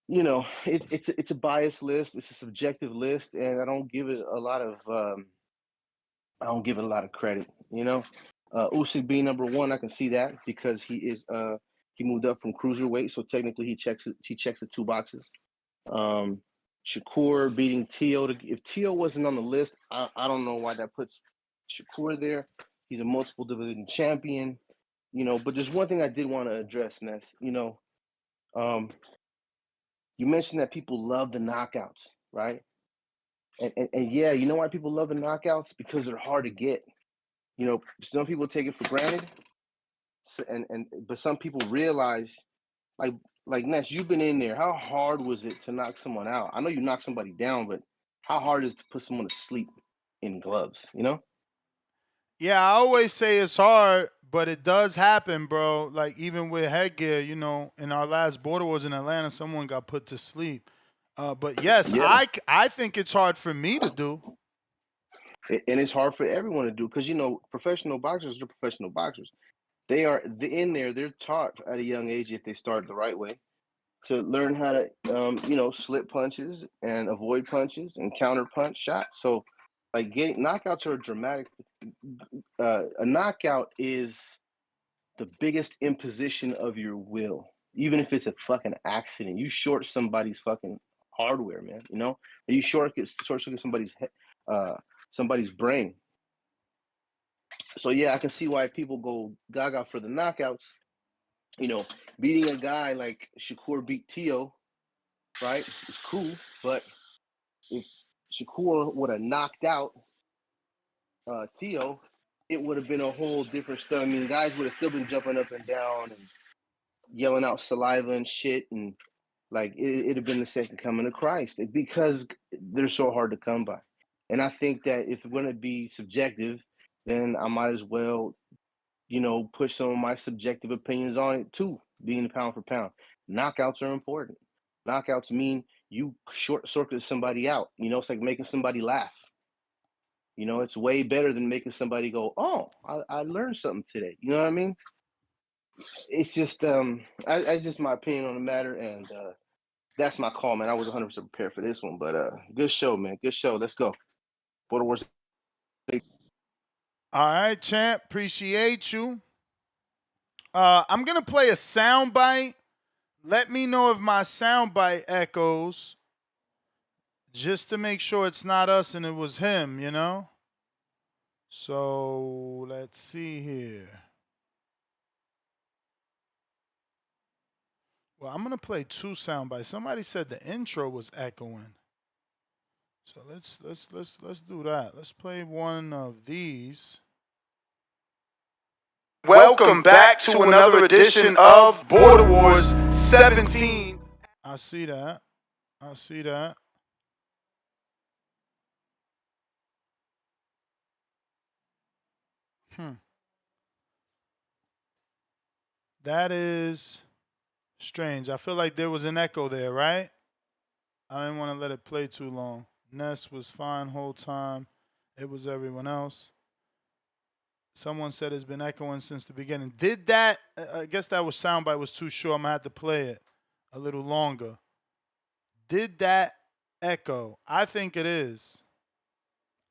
it's a biased list. It's a subjective list, and I don't give it a lot of credit. Usyk being number 1, I can see that because he moved up from cruiserweight, so technically he checks the 2 boxes. Shakur beating Tio. If Tio wasn't on the list, I don't know why that puts Shakur there. He's a multiple division champion, but there's one thing I did want to address, Ness. You mentioned that people love the knockouts, right? And yeah, you know why people love the knockouts? Because they're hard to get. You know, some people take it for granted, but some people realize, like Ness, you've been in there. How hard was it to knock someone out? I know you knocked somebody down, but how hard is it to put someone to sleep in gloves? You know? Yeah, I always say it's hard, but it does happen, bro. Like even with headgear, you know, in our last Border Wars in Atlanta, someone got put to sleep. But yes, Yeah. I think it's hard for me to do. And it's hard for everyone to do because, you know, professional boxers are professional boxers. They are in there. They're taught at a young age, if they start the right way, to learn how to, you know, slip punches and avoid punches and counter punch shots. So, like, getting knockouts are dramatic. A knockout is the biggest imposition of your will, even if it's a fucking accident. You short somebody's fucking hardware, man. You know, you short circuit somebody's brain. So yeah, I can see why people go gaga for the knockouts. You know, beating a guy like Shakur beat Tio, right? It's cool, but if Shakur would have knocked out Tio, it would have been a whole different stuff. I mean, guys would have still been jumping up and down and yelling out saliva and shit, and like it'd have been the second coming of Christ because they're so hard to come by. And I think that if we're going to be subjective, then I might as well, you know, push some of my subjective opinions on it too, being pound for pound. Knockouts are important. Knockouts mean you short circuit somebody out. You know, it's like making somebody laugh. You know, it's way better than making somebody go, "Oh, I learned something today." You know what I mean? It's just I just my opinion on the matter, and that's my call, man. I was 100% prepared for this one, but good show, man. Good show. Let's go. Border Wars. All right, champ. Appreciate you. I'm gonna play a soundbite. Let me know if my soundbite echoes, just to make sure it's not us and it was him, you know? So let's see here. Well, I'm gonna play two sound bites. Somebody said the intro was echoing. So let's do that. Let's play one of these. Welcome back to another edition of Border Wars 17. I see that. I see that. That is strange. I feel like there was an echo there, right? I didn't want to let it play too long. Ness was fine whole time. It was everyone else. Someone said it's been echoing since the beginning. Did that? I guess that was soundbite was too short. I'm going to have to play it a little longer. Did that echo? I think it is.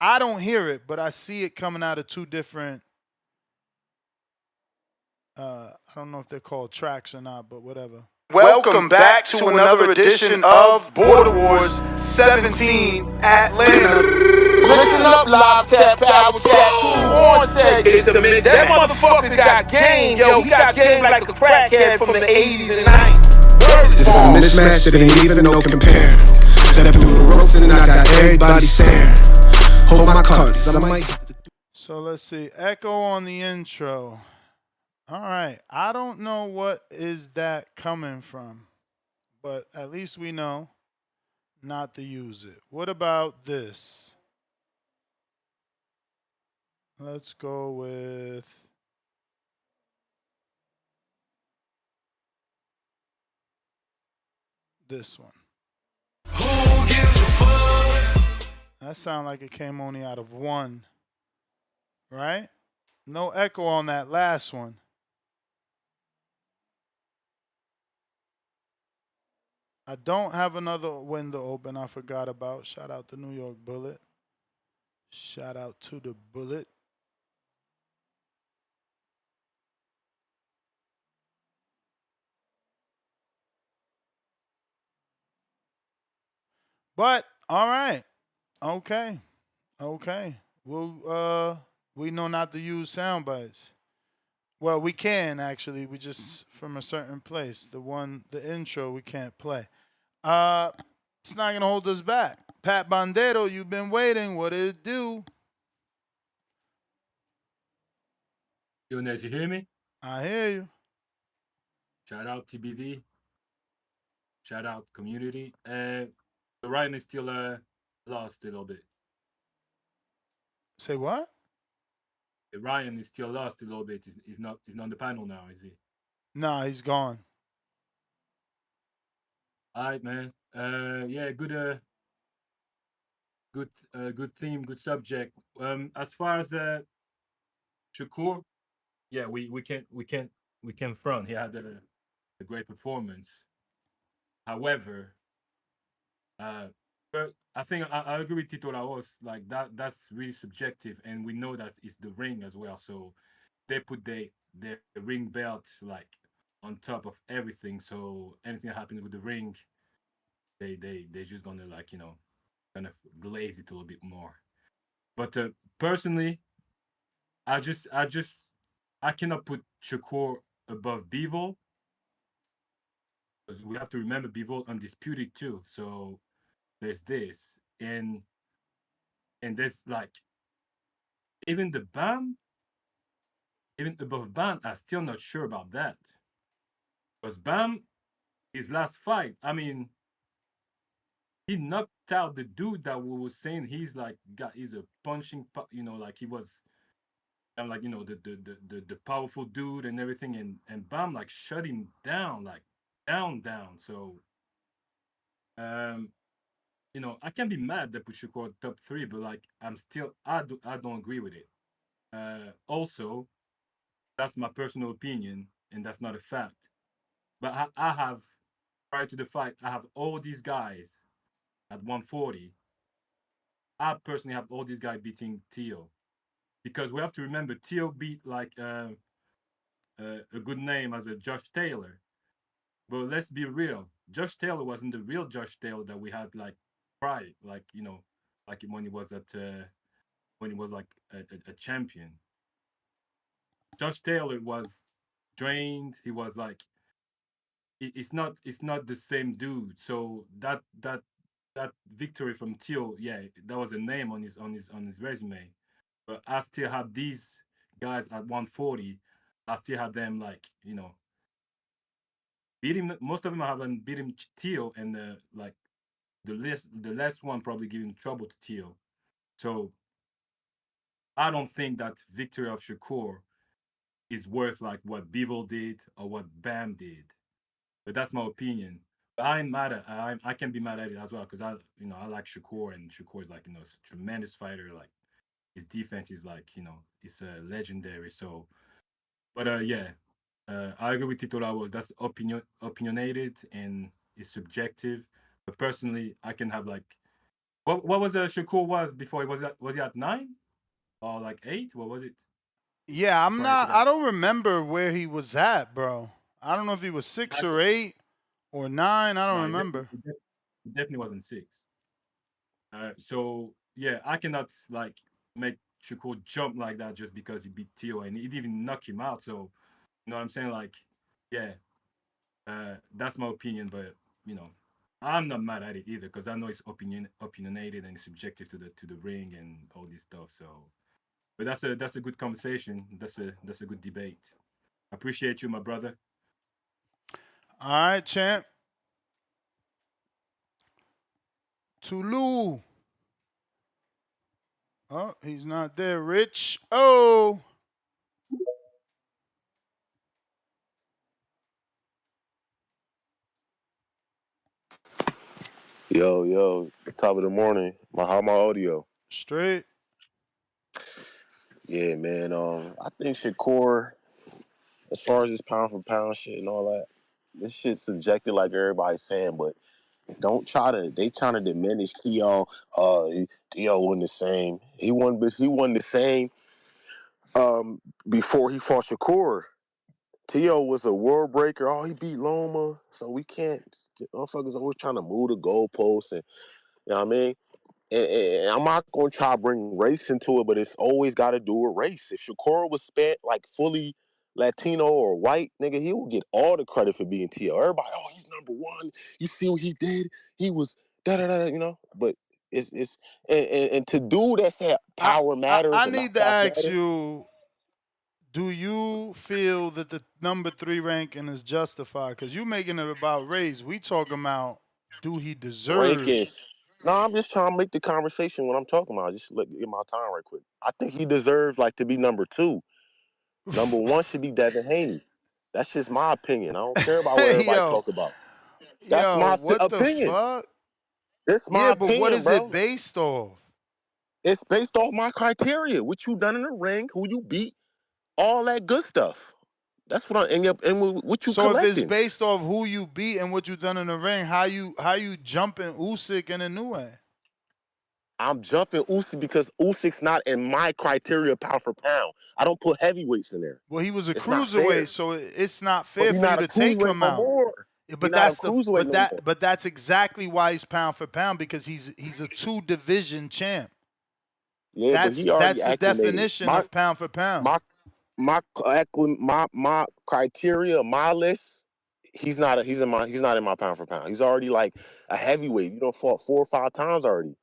I don't hear it, but I see it coming out of two different, I don't know if they're called tracks or not, but whatever. Welcome back to another edition of Border Wars 17 Atlanta. Listen up, live tap power chat. It's the mid. That motherfucker got game, yo. He got game like a crackhead from the 80s and 90s. This is a mismatch that ain't even no compare. Step through the ropes and I got everybody staring. Hold my cards, I might. So let's see. Echo on the intro. All right. I don't know what is that coming from, but at least we know not to use it. What about this? Let's go with this one. Who gives a fuck? That sounds like it came only out of one, right? No echo on that last one. I don't have another window open I forgot about. Shout out to New York Bullet. Shout out to the Bullet. But all right. Okay. We know not to use sound bites. Well, we can actually. We just from a certain place. The intro we can't play. It's not gonna hold us back. Pat Bandero, you've been waiting. What did it do? Yo, Nez, you hear me? I hear you. Shout out TBV. Shout out community. Ryan is still lost a little bit. Say what? Ryan is still lost a little bit. He's not on the panel now, is he? Nah, he's gone. All right, man. Yeah, good theme, good subject. As far as Shakur, yeah, we can't front. He had a great performance. However, but I think I agree with Tito Laos. Like that's really subjective, and we know that it's the ring as well. So they put their ring belt like on top of everything. So anything that happens with the ring, they just gonna like kind of glaze it a little bit more. But personally, I cannot put Shakur above Bivol because we have to remember Bivol undisputed too. So there's this and there's like even the ban, even above ban, I'm still not sure about that. Because Bam, his last fight, I mean, he knocked out the dude that we was saying he's a punching, like he was, and like the powerful dude and everything, and Bam like shut him down, like down. So, um, I can be mad that put Shakur top 3, but like I don't agree with it. Also, that's my personal opinion, and that's not a fact. But I have prior to the fight, I have all these guys at 140. I personally have all these guys beating Tio because we have to remember Tio beat like a good name as a Josh Taylor. But let's be real, Josh Taylor wasn't the real Josh Taylor that we had like prior, like like when he was when he was like a champion. Josh Taylor was drained. He was like it's not the same dude. So that victory from Tio, yeah, that was a name on his resume. But I still have these guys at 140. I still have them like beat him. Most of them haven't beat him Tio, and like the last one probably giving trouble to Tio. So I don't think that victory of Shakur is worth like what Bivol did or what Bam did. But that's my opinion. But I'm mad at I can be mad at it as well because I like Shakur and Shakur is like a tremendous fighter. Like his defense is like it's legendary. So, but yeah, I agree with Tito Lagos. That's opinionated and it's subjective. But personally, I can have like what was Shakur was before was he at 9 or like 8? What was it? Yeah, Prior to that? I don't remember where he was at, bro. I don't know if he was 6 or 8 or 9. I don't No, remember. he definitely wasn't 6. So yeah, I cannot like make Shakur jump like that just because he beat Tio and he didn't even knock him out. So you know what I'm saying? Like, yeah, that's my opinion, but I'm not mad at it either because I know it's opinionated and subjective to the ring and all this stuff. So, but that's a good conversation. That's a good debate. I appreciate you, my brother. All right, champ. Tulu. Oh, he's not there. Rich. Oh. Yo, top of the morning. How my audio? Straight. Yeah, man. I think Shakur, as far as this pound for pound shit and all that, this shit's subjective like everybody's saying, but they trying to diminish T.O. T.O. wasn't the same. He won the same before he fought Shakur. T.O. was a world breaker. Oh, he beat Loma. So we can't motherfuckers always trying to move the goalposts and you know what I mean? And I'm not going to try to bring race into it, but it's always got to do with race. If Shakur was spent like fully Latino or white, nigga, he will get all the credit for being Tio. Everybody, oh, he's #1. You see what he did? He was da da da, you know. But it's and to do that say power matters I and need to knockouts ask matter. you, do you feel that the #3 ranking is justified? Because you making it about race. We talking about, do he deserve? Rankings. No, I'm just trying to make the conversation what I'm talking about. Just let get my time right quick. I think he deserves like to be #2. #1 should be Devin Haney. That's just my opinion. I don't care about what Hey, everybody yo. talk about. That's Yo, my what the opinion. fuck? It's my Yeah, but what opinion, is it bro. based off? It's based off my criteria. What you done in the ring, who you beat, all that good stuff. That's what I and what you So if it's collecting. based off who you beat and what you done in the ring, how you jumping Usyk and Inoue? I'm jumping Usyk because Usyk's not in my criteria pound for pound. I don't put heavyweights in there. Well, he was a It's not fair. cruiserweight, so it's not But fair he's for you not a to take cruiserweight him no out. more. He's But not a that's the cruiserweight no more. but that's exactly why he's pound for pound, because he's a 2 division champ. Yeah, but he already That's the acclimated. definition of pound for pound. My criteria, my list. He's not in my pound for pound. He's already like a heavyweight. You don't fought 4 or 5 times already.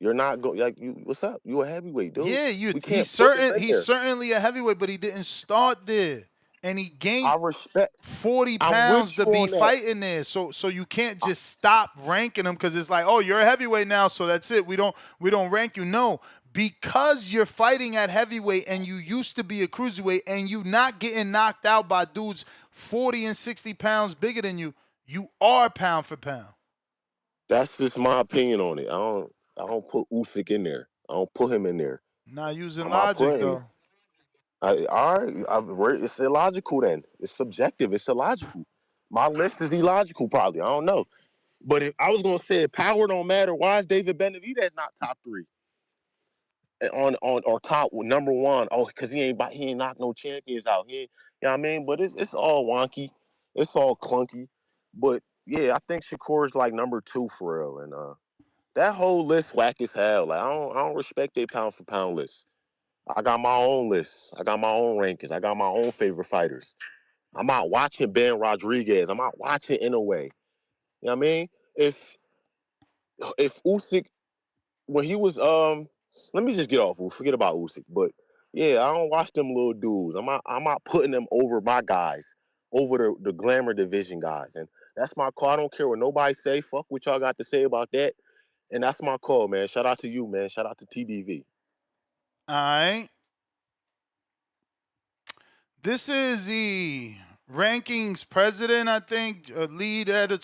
You're not going like you. What's up? You a heavyweight, dude. Yeah, We can't put him in he's there. certainly a heavyweight, but he didn't start there, and he gained I respect. 40 I'm pounds with to you be on that. fighting there. So you can't just stop ranking him because it's like, oh, you're a heavyweight now, so that's it. We don't rank you. No, because you're fighting at heavyweight and you used to be a cruiserweight and you not getting knocked out by dudes 40 and 60 pounds bigger than you, you are pound for pound. That's just my opinion on it. I don't put Usyk in there. I don't put him in there. Not using I'm not logic putting. though. All right, it's illogical then. It's subjective. It's illogical. My list is illogical, probably. I don't know. But if I was gonna say power don't matter, why is David Benavidez not top 3 on or top #1? Oh, because he ain't knocked no champions out. You know what I mean? But it's all wonky. It's all clunky. But yeah, I think Shakur's like #2 for real. And that whole list whack as hell. Like I don't respect their pound for pound list. I got my own list. I got my own rankings. I got my own favorite fighters. I'm not watching Ben Rodriguez. I'm not watching Inoue. You know what I mean? If Usyk, when he was let me just get off. Forget about Usyk. But yeah, I don't watch them little dudes. I'm not putting them over my guys, over the glamour division guys. And that's my call. I don't care what nobody say. Fuck what y'all got to say about that. And that's my call, man. Shout out to you, man. Shout out to TDV. All right. This is the rankings president, I think, lead editor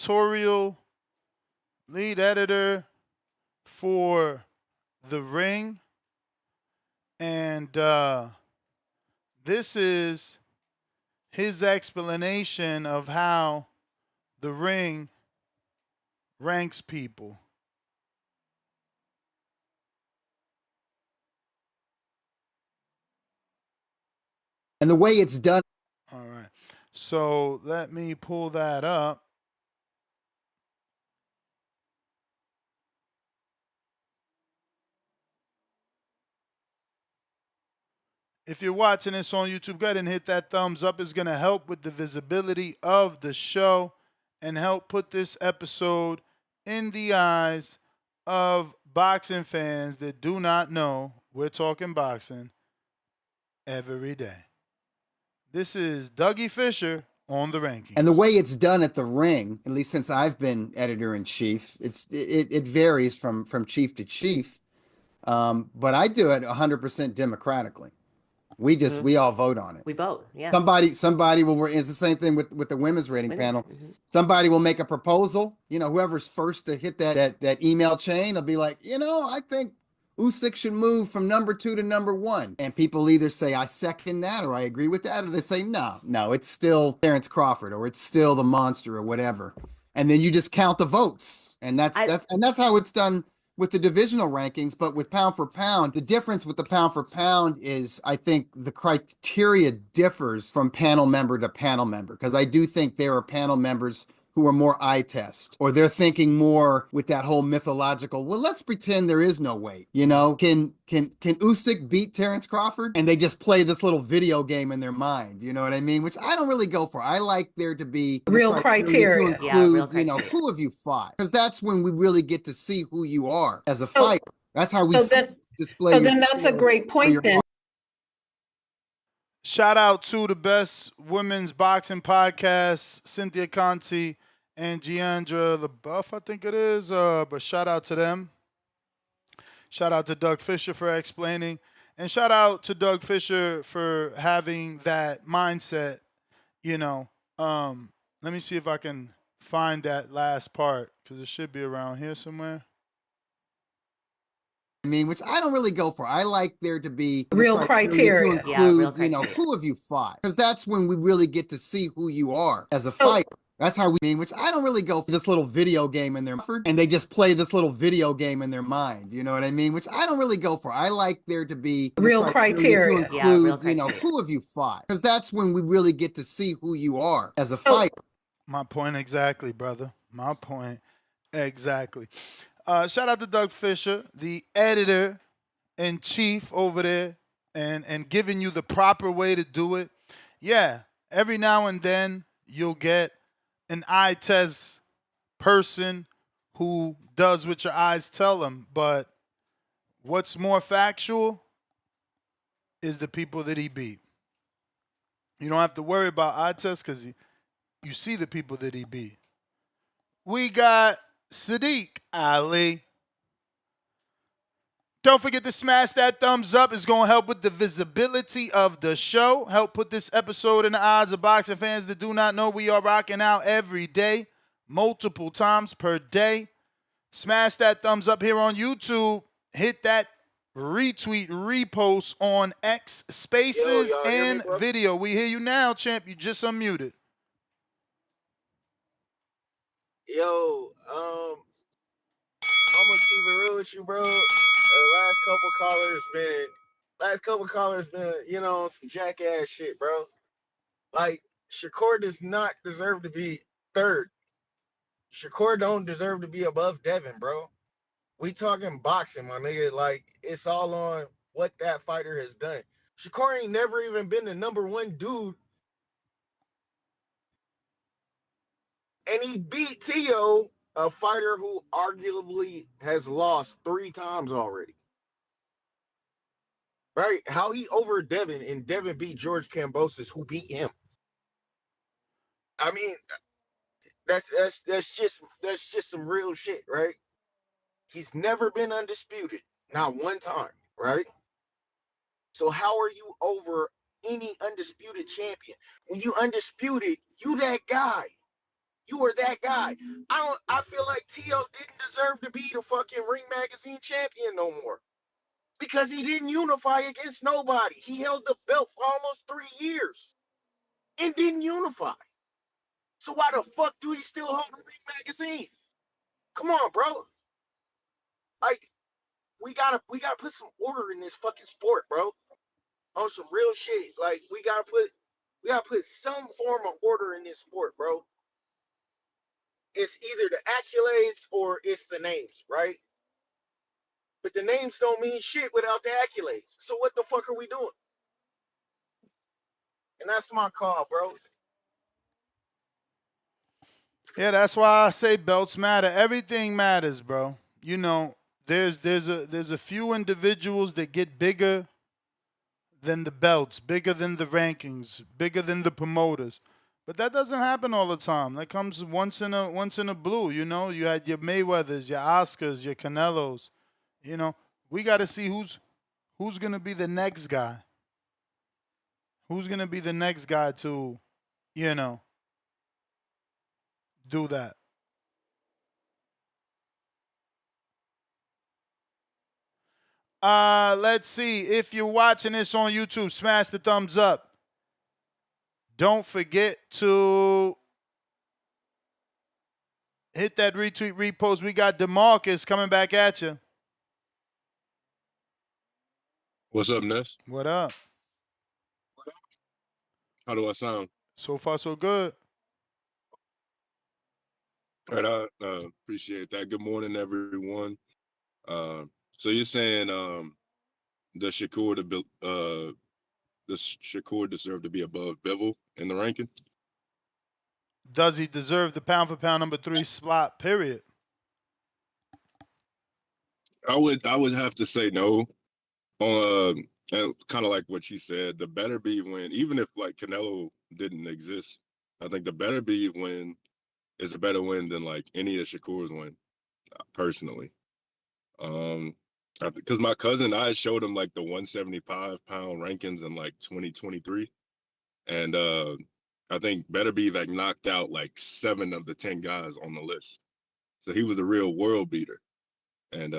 for The Ring. And this is his explanation of how The Ring ranks people. And the way it's done. All right. So let me pull that up. If you're watching this on YouTube, go ahead and hit that thumbs up. It's going to help with the visibility of the show and help put this episode in the eyes of boxing fans that do not know we're talking boxing every day. This is Dougie Fisher on The Rankings. And the way it's done at The Ring, at least since I've been editor-in-chief, it varies from chief to chief. But I do it 100% democratically. We all vote on it. We vote, yeah. Somebody will. It's the same thing with the women's rating panel. Somebody will make a proposal. You know, whoever's first to hit that email chain will be like, I think Usyk should move from #2 to #1. And people either say I second that or I agree with that, or they say no, it's still Terrence Crawford or it's still the monster or whatever. And then you just count the votes, and that's how it's done with the divisional rankings. But with pound for pound, the difference with the pound for pound is I think the criteria differs from panel member to panel member, because I do think there are panel members who are more eye test, or they're thinking more with that whole mythological, well, let's pretend there is no weight. You know, can Usyk beat Terrence Crawford? And they just play this little video game in their mind. You know what I mean? Which I don't really go for. I like there to be real criteria. to include, you know, who have you fought? Because that's when we really get to see who you are as a fighter. That's how we display. So then that's a great point then. Shout out to the best women's boxing podcast, Cynthia Conti and Giandra LaBeouf, I think it is. But shout out to them. Shout out to Doug Fisher for explaining. And shout out to Doug Fisher for having that mindset, you know. Let me see if I can find that last part, because it should be around here somewhere. I mean, which I don't really go for. I like there to be real criteria. To include, you know, who have you fought? Because that's when we really get to see who you are as a fighter. That's how we mean, which I don't really go for this little video game in their mind. And they just play this little video game in their mind. You know what I mean? Which I don't really go for. I like there to be real criteria. To include, you know, who have you fought? Because that's when we really get to see who you are as a fighter. My point exactly, brother. My point exactly. Shout out to Doug Fisher, the editor-in-chief over there, and giving you the proper way to do it. Yeah, every now and then you'll get an eye test person who does what your eyes tell them, but what's more factual is the people that he beat. You don't have to worry about eye tests because you see the people that he beat. We got Sadiq Ali. Don't forget to smash that thumbs up. It's going to help with the visibility of the show. Help put this episode in the eyes of boxing fans that do not know we are rocking out every day, multiple times per day. Smash that thumbs up here on YouTube. Hit that retweet, repost on X Spaces and video. We hear you now, champ. You just unmuted. Yo, I'm gonna keep it real with you, bro. Last couple callers been, you know, some jackass shit, bro. Like, Shakur does not deserve to be third. Shakur don't deserve to be above Devin, bro. We talking boxing, my nigga. Like, it's all on what that fighter has done. Shakur ain't never even been the number one dude. And he beat Tio, a fighter who arguably has lost 3 times already. Right? How he over Devin, and Devin beat George Kambosos, who beat him. I mean, that's just some real shit, right? He's never been undisputed, not one time, right? So how are you over any undisputed champion? When you undisputed, you that guy. You are that guy. I feel like Tio didn't deserve to be the fucking Ring Magazine champion no more. Because he didn't unify against nobody. He held the belt for almost 3 years and didn't unify. So why the fuck do he still hold the Ring Magazine? Come on, bro. Like, we gotta put some order in this fucking sport, bro. On some real shit. Like, we gotta put some form of order in this sport, bro. It's either the accolades or it's the names, right? But the names don't mean shit without the accolades. So what the fuck are we doing? And that's my call, bro. Yeah, that's why I say belts matter. Everything matters, bro. You know, there's a few individuals that get bigger than the belts, bigger than the rankings, bigger than the promoters. But that doesn't happen all the time. That comes once in a blue, you know. You had your Mayweathers, your Oscars, your Canelos. You know, we got to see who's going to be the next guy. Who's going to be the next guy to, you know, do that. Let's see. If you're watching this on YouTube, smash the thumbs up. Don't forget to hit that retweet, repost. We got DeMarcus coming back at you. What's up, Ness? What up? How do I sound? So far, so good. All right, I appreciate that. Good morning, everyone. So you're saying does Shakur deserve to be above Bivol in the ranking? Does he deserve the pound for pound number 3 slot? Period. I would have to say no. Kind of like what you said, the better be win, even if like Canelo didn't exist, I think the better be win is a better win than like any of Shakur's win, personally. Because my cousin, I showed him like the 175-pound rankings in like 2023, and I think better be like knocked out like 7 of the 10 guys on the list. So he was a real world beater, and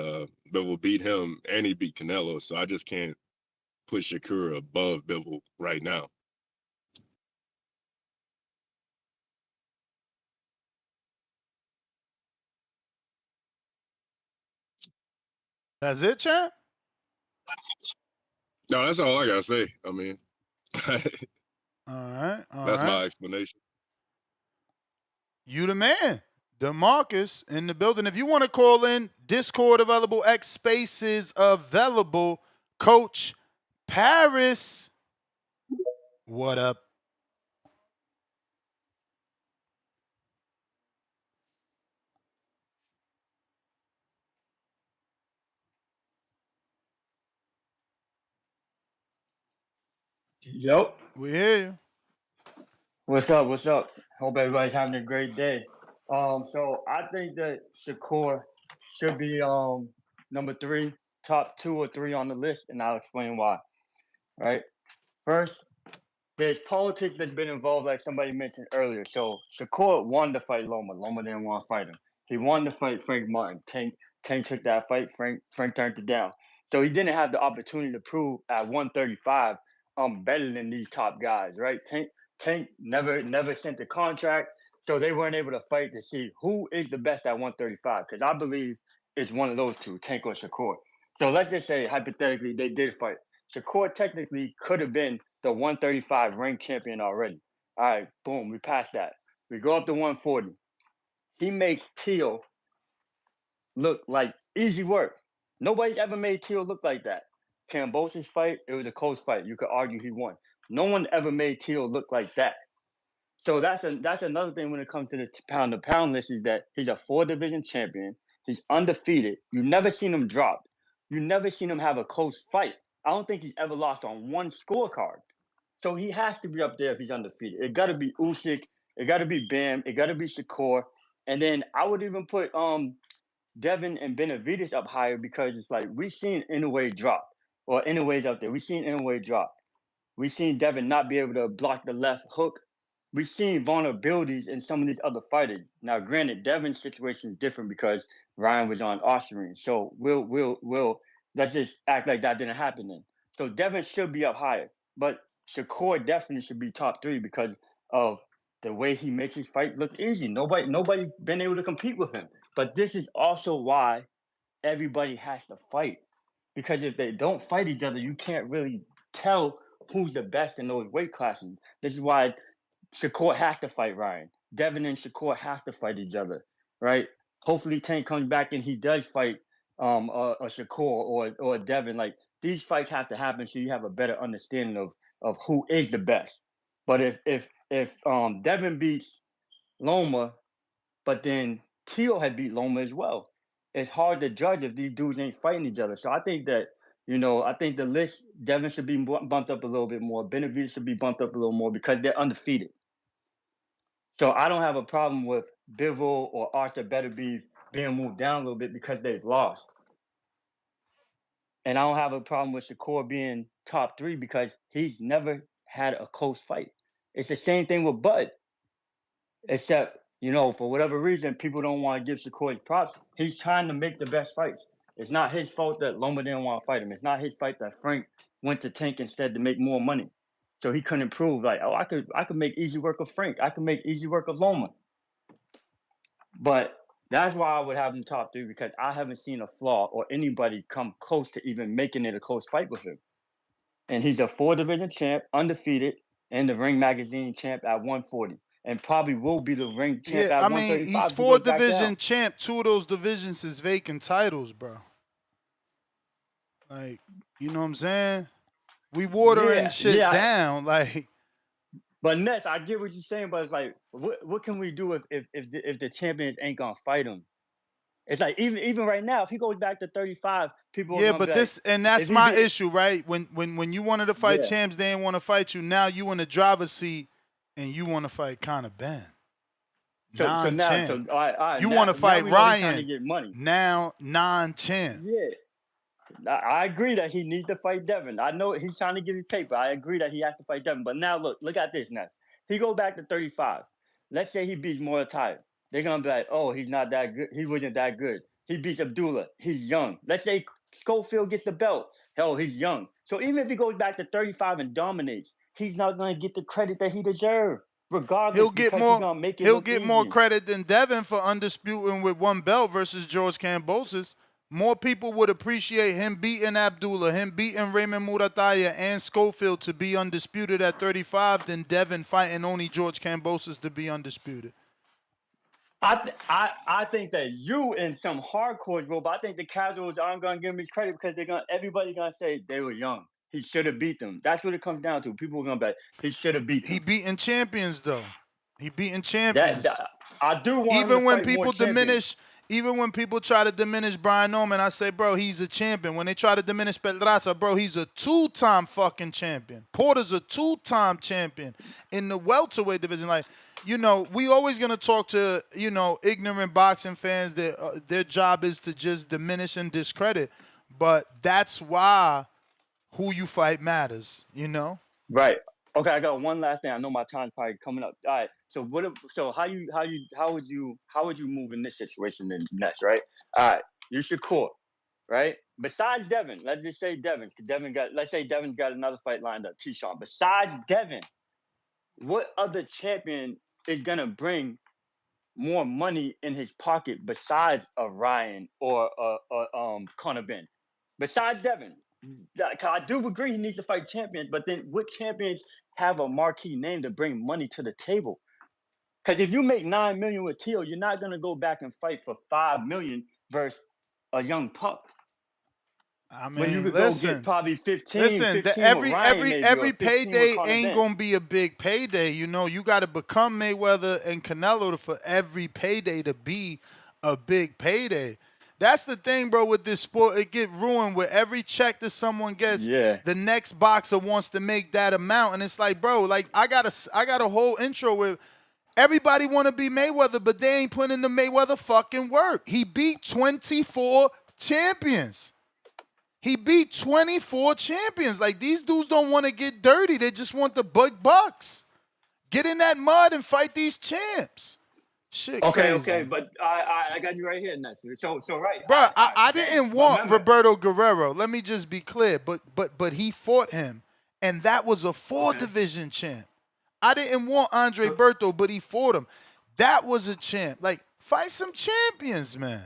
Bivol beat him and he beat Canelo. So I just can't put Shakur above Bivol right now. That's it, champ? No, that's all I gotta say. I mean, all right. That's my explanation. You the man. DeMarcus in the building. If you want to call in, Discord available, X Spaces available. Coach Paris, what up? Yep. We hear you. What's up? What's up? Hope everybody's having a great day. So I think that Shakur should be number 3, top 2 or 3 on the list, and I'll explain why. Right. First, there's politics that's been involved, like somebody mentioned earlier. So Shakur wanted to fight Loma. Loma didn't want to fight him. He wanted to fight Frank Martin. Tank took that fight. Frank turned it down. So he didn't have the opportunity to prove at 135, I'm better than these top guys, right? Tank never sent the contract, so they weren't able to fight to see who is the best at 135. Because I believe it's one of those two, Tank or Shakur. So let's just say hypothetically they did fight. Shakur technically could have been the 135 ranked champion already. All right, boom, we passed that. We go up to 140. He makes Tio look like easy work. Nobody's ever made Tio look like that. Cambose's fight, it was a close fight. You could argue he won. No one ever made Tio look like that. So that's another thing when it comes to the pound list is that he's a 4-division champion. He's undefeated. You've never seen him drop. You've never seen him have a close fight. I don't think he's ever lost on one scorecard. So he has to be up there if he's undefeated. It got to be Usyk. It got to be Bam. It got to be Shakur. And then I would even put Devin and Benavidez up higher because it's like we've seen Inoue drop, or Inoue's up there. We've seen Inoue drop. We've seen Devin not be able to block the left hook. We've seen vulnerabilities in some of these other fighters. Now, granted, Devin's situation is different because Ryan was on Austrian. So we'll let's just act like that didn't happen then. So Devin should be up higher, but Shakur definitely should be top 3 because of the way he makes his fight look easy. Nobody's been able to compete with him. But this is also why everybody has to fight. Because if they don't fight each other, you can't really tell who's the best in those weight classes. This is why Shakur has to fight Ryan. Devin and Shakur have to fight each other, right? Hopefully Tank comes back and he does fight a Shakur or a Devin. Like these fights have to happen so you have a better understanding of who is the best. But if Devin beats Loma, but then Tio had beat Loma as well, it's hard to judge if these dudes ain't fighting each other. So I think that, I think the list, Devin should be bumped up a little bit more. Benavidez should be bumped up a little more because they're undefeated. So I don't have a problem with Bivol or Arthur Beterbiev being moved down a little bit because they've lost. And I don't have a problem with Shakur being top 3 because he's never had a close fight. It's the same thing with Bud. Except, for whatever reason, people don't want to give Shakur his props. He's trying to make the best fights. It's not his fault that Loma didn't want to fight him. It's not his fight that Frank went to Tank instead to make more money. So he couldn't prove like, I could make easy work of Frank. I could make easy work of Loma. But that's why I would have him top 3 because I haven't seen a flaw or anybody come close to even making it a close fight with him. And he's a 4-division champ, undefeated, and the Ring Magazine champ at 140. and probably will be the ring champ Yeah, at I mean, 135. he's if he 4 goes back down. division champ. 2 of those divisions is vacant titles, bro. Like, you know what I'm saying? We watering shit down, like. But Ness, I get what you're saying, but it's like, what can we do if the champions ain't gonna fight him? It's like even right now, if he goes back to 35, people are Yeah, gonna but be this like, and that's if he my be- issue, right? When you wanted to fight champs, they didn't want to fight you. Now you in the driver's seat and you want to fight Conor Ben. So now, Non-champ. all right, You now, want to fight now we know he's trying to Ryan. get money. Now non-champ. Yeah, I agree that he needs to fight Devin. I know he's trying to get his paper. I agree that he has to fight Devin. But now look at this, Ness. He go back to 35. Let's say he beats Muay. They're gonna be like, oh, he's not that good. He wasn't that good. He beats Abdullah. He's young. Let's say Schofield gets the belt. Hell, he's young. So even if he goes back to 35 and dominates, he's not gonna get the credit that he deserves. Regardless, He'll get because more. he's gonna make it He'll look get easy. more credit than Devin for undisputing with 1 belt versus George Kambosos. More people would appreciate him beating Abdullah, him beating Raymond Murataya and Schofield to be undisputed at 35 than Devin fighting only George Kambosos to be undisputed. I think that you and some hardcores will, but I think the casuals aren't gonna give him his credit because everybody's gonna say they were young. He should have beat them. That's what it comes down to. People are gonna be like, he should have beat them. He beating champions though. He beating champions. I do want even him to when fight people more diminish, even when people try to diminish Brian Norman, I say, bro, he's a champion. When they try to diminish Pedraza, bro, he's a 2-time fucking champion. Porter's a 2-time champion in the welterweight division. Like, you know, we always gonna talk to, you know, ignorant boxing fans that their job is to just diminish and discredit. But that's why who you fight matters, you know? Right. Okay, I got one last thing. I know my time's probably coming up. All right. So how would you move in this situation then next, right? All right. You Shakur, right? Besides Devin, let's just say Devin, because let's say Devin's got another fight lined up, Keyshawn. Besides Devin, what other champion is gonna bring more money in his pocket besides a Ryan or Conor Ben? Besides Devin. I do agree he needs to fight champions, but then what champions have a marquee name to bring money to the table? Because if you make $9 million with Tio, you're not gonna go back and fight for $5 million versus a young pup. I mean, when you could listen, go get probably 15. Listen, 15 every with Ryan maybe, every or 15 payday with Conor ain't Ben. gonna be a big payday. You know, you got to become Mayweather and Canelo for every payday to be a big payday. That's the thing, bro, with this sport. It get ruined with every check that someone gets. Yeah. The next boxer wants to make that amount. And it's like, bro, like I got a whole intro with everybody want to be Mayweather, but they ain't putting in the Mayweather fucking work. He beat 24 champions. He beat 24 champions. Like, these dudes don't want to get dirty. They just want the big bucks. Get in that mud and fight these champs. Shit, Okay, crazy. but I got you right here, Ness. So right. Bro, I didn't want remember- Roberto Guerrero. Let me just be clear. But he fought him, and that was a 4-division champ. I didn't want Andre Berto, but he fought him. That was a champ. Like, fight some champions, man.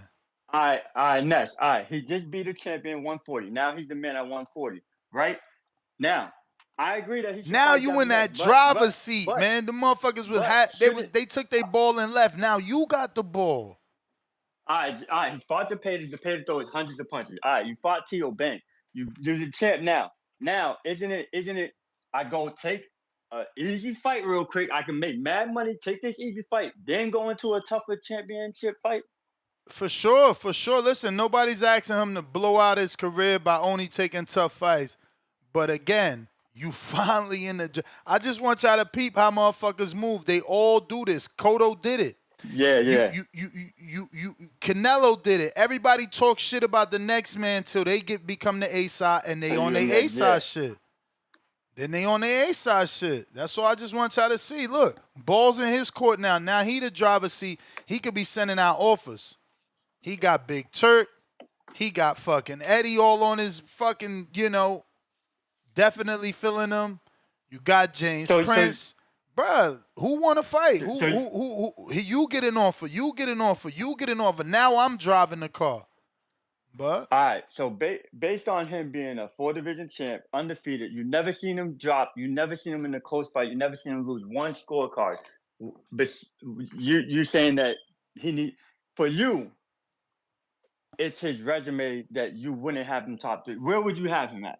All right, Ness. All right, he just beat a champion 140. Now he's the man at 140, right? Now, I agree that he should Now fight you Devin in that next, driver's seat, man. The motherfuckers was they took their ball and left. Now you got the ball. All right. He fought the Pater. The Pater throws hundreds of punches. All right, you fought Tio Bang. You're the champ now. Now, isn't it? I go take an easy fight real quick. I can make mad money. Take this easy fight, then go into a tougher championship fight. For sure. Listen, nobody's asking him to blow out his career by only taking tough fights. But again, you finally in the. I just want y'all to peep how motherfuckers move. They all do this. Cotto did it. Yeah. You Canelo did it. Everybody talks shit about the next man till they become the A side and they on their A side shit. Then they on their A side shit. That's all I just want y'all to see. Look, ball's in his court now. Now he the driver's seat. He could be sending out offers. He got Big Turk. He got fucking Eddie all on his fucking, definitely feeling him. You got James Prince. Bruh, who want to fight? Who you get an offer. You get an offer. Now I'm driving the car. But all right, so based on him being a 4-division champ, undefeated, you never seen him drop. You never seen him in a close fight. You never seen him lose one scorecard. But you saying that for you, it's his resume that you wouldn't have him top 3. Where would you have him at?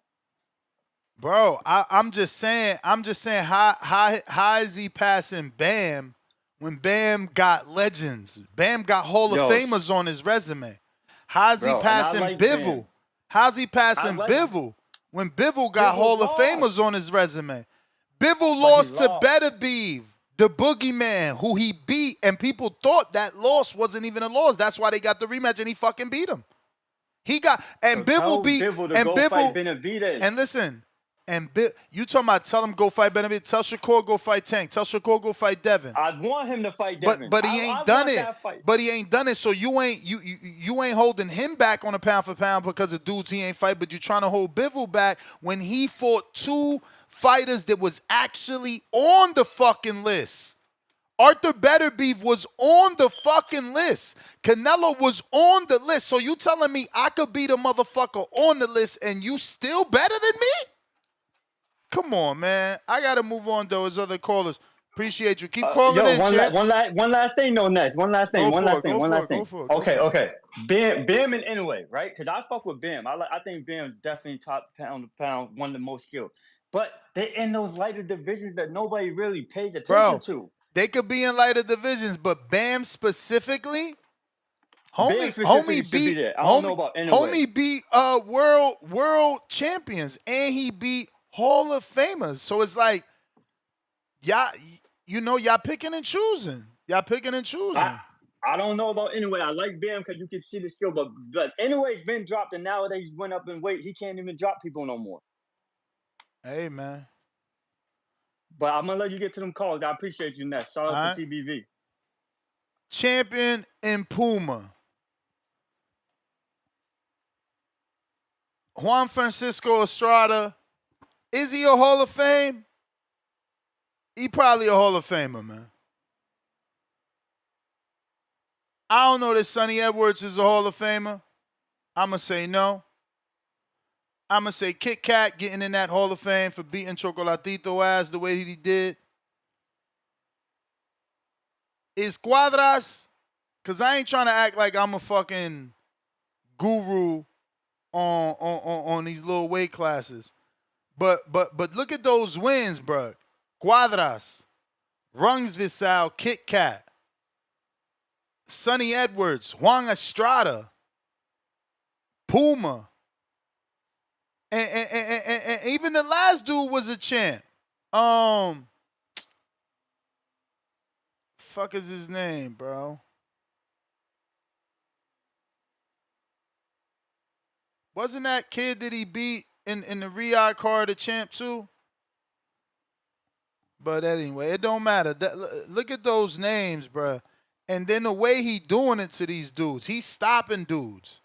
Bro, I'm just saying how is he passing Bam when Bam got legends? Bam got Hall of Famers on his resume. How's he passing Bivol? How's he passing Bivol when Bivol got Hall of Famers on his resume? Bivol lost to Better Beef, the boogeyman, who he beat, and people thought that loss wasn't even a loss. That's why they got the rematch, and he fucking beat him. He got and Bivol beat and Bivol. And listen, you talking about tell him go fight Benavidez? Tell Shakur go fight Tank. Tell Shakur go fight Devin. I want him to fight Devin, but he ain't done it. But he ain't done it. So you ain't holding him back on a pound for pound because of dudes he ain't fight. But you trying to hold Bivol back when he fought 2 fighters that was actually on the fucking list. Arthur Betterbeef was on the fucking list. Canelo was on the list. So you telling me I could beat a motherfucker on the list and you still better than me? Come on, man. I got to move on, though, as other callers. Appreciate you. Keep calling in, champ. One last thing, no next. One last thing. Go for it. Okay. Bam and Inoue, right? Because I fuck with Bam. I think Bam's definitely top pound to pound, one of the most skilled. But they're in those lighter divisions that nobody really pays attention to. They could be in lighter divisions, but Bam specifically, homie beat. I don't know about Inoue. Homie beat world champions, and he beat Hall of Famers. So it's like, y'all picking and choosing. I don't know about Inoue. I like Bam because you can see the skill, but Inoue's been dropped, and nowadays he went up in weight. He can't even drop people no more. Hey, man. But I'm going to let you get to them calls. I appreciate you, Ness. Shout out to TBV. Champion in Puma. Juan Francisco Estrada. Is he a Hall of Fame? He probably a Hall of Famer, man. I don't know that Sonny Edwards is a Hall of Famer. I'm going to say no. I'm going to say Kit Kat getting in that Hall of Fame for beating Chocolatito ass the way he did. Is Cuadras, because I ain't trying to act like I'm a fucking guru on these little weight classes. But look at those wins, bro. Cuadras, Rungsvisal, Kit Kat, Sonny Edwards, Juan Estrada, Puma. And even the last dude was a champ. Fuck is his name, bro? Wasn't that kid that he beat in the Riyadh card a champ too? But anyway, it don't matter. Look at those names, bro. And then the way he doing it to these dudes, he's stopping dudes.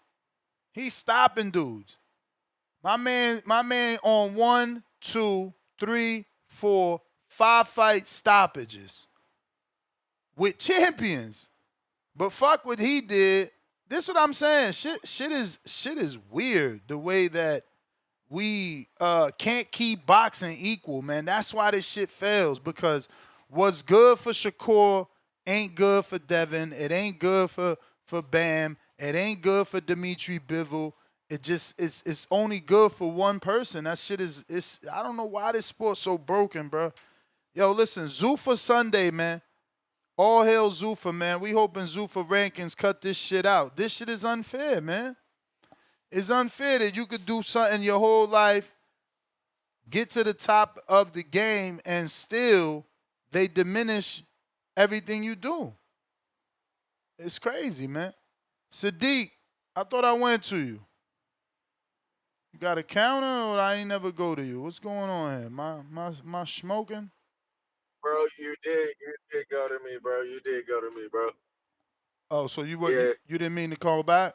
My man on 1, 2, 3, 4, 5 fight stoppages with champions. But fuck what he did. This is what I'm saying. Shit is weird the way that we can't keep boxing equal, man. That's why this shit fails, because what's good for Shakur ain't good for Devin. It ain't good for Bam. It ain't good for Dimitri Bivol. It's only good for one person. That shit is I don't know why this sport's so broken, bro. Yo, listen, Zuffa Sunday, man. All hail Zuffa, man. We hoping Zuffa rankings cut this shit out. This shit is unfair, man. It's unfair that you could do something your whole life, get to the top of the game, and still they diminish everything you do. It's crazy, man. Sadiq, I thought I went to you. You got a counter, or I ain't never go to you? What's going on here? My smoking? Bro, you did go to me, bro. You did go to me, bro. Oh, so you didn't mean to call back?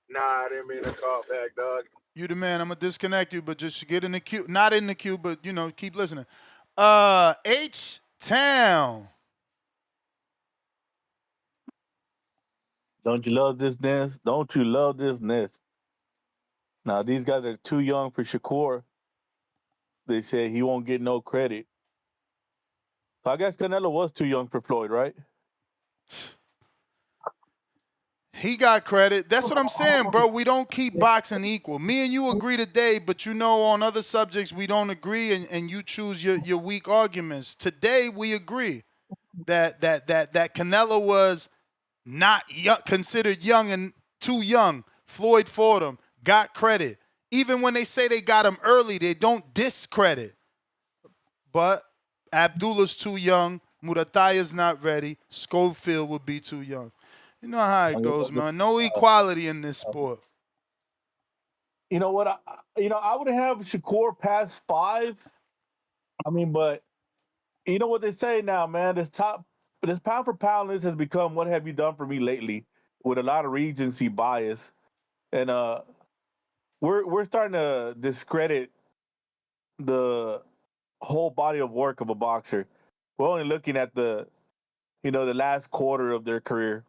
Nah, I didn't mean to call back, dog. You the man. I'm gonna disconnect you, but just get in the queue. Not in the queue, but keep listening. H-Town. Don't you love this nest? Don't you love this nest? Now, these guys are too young for Shakur. They say he won't get no credit. So I guess Canelo was too young for Floyd, right? He got credit. That's what I'm saying, bro. We don't keep boxing equal. Me and you agree today, but you know on other subjects we don't agree, and you choose your weak arguments. Today we agree that Canelo was not young, considered young and too young. Floyd fought him, got credit. Even when they say they got him early, they don't discredit. But Abdullah's too young. Murataya's not ready. Schofield would be too young. You know how it goes, man. No equality in this sport. You know what? I would have Shakur past 5. I mean, but you know what they say now, man. This pound for pound list has become what have you done for me lately, with a lot of Regency bias, and we're starting to discredit the whole body of work of a boxer. We're only looking at the last quarter of their career.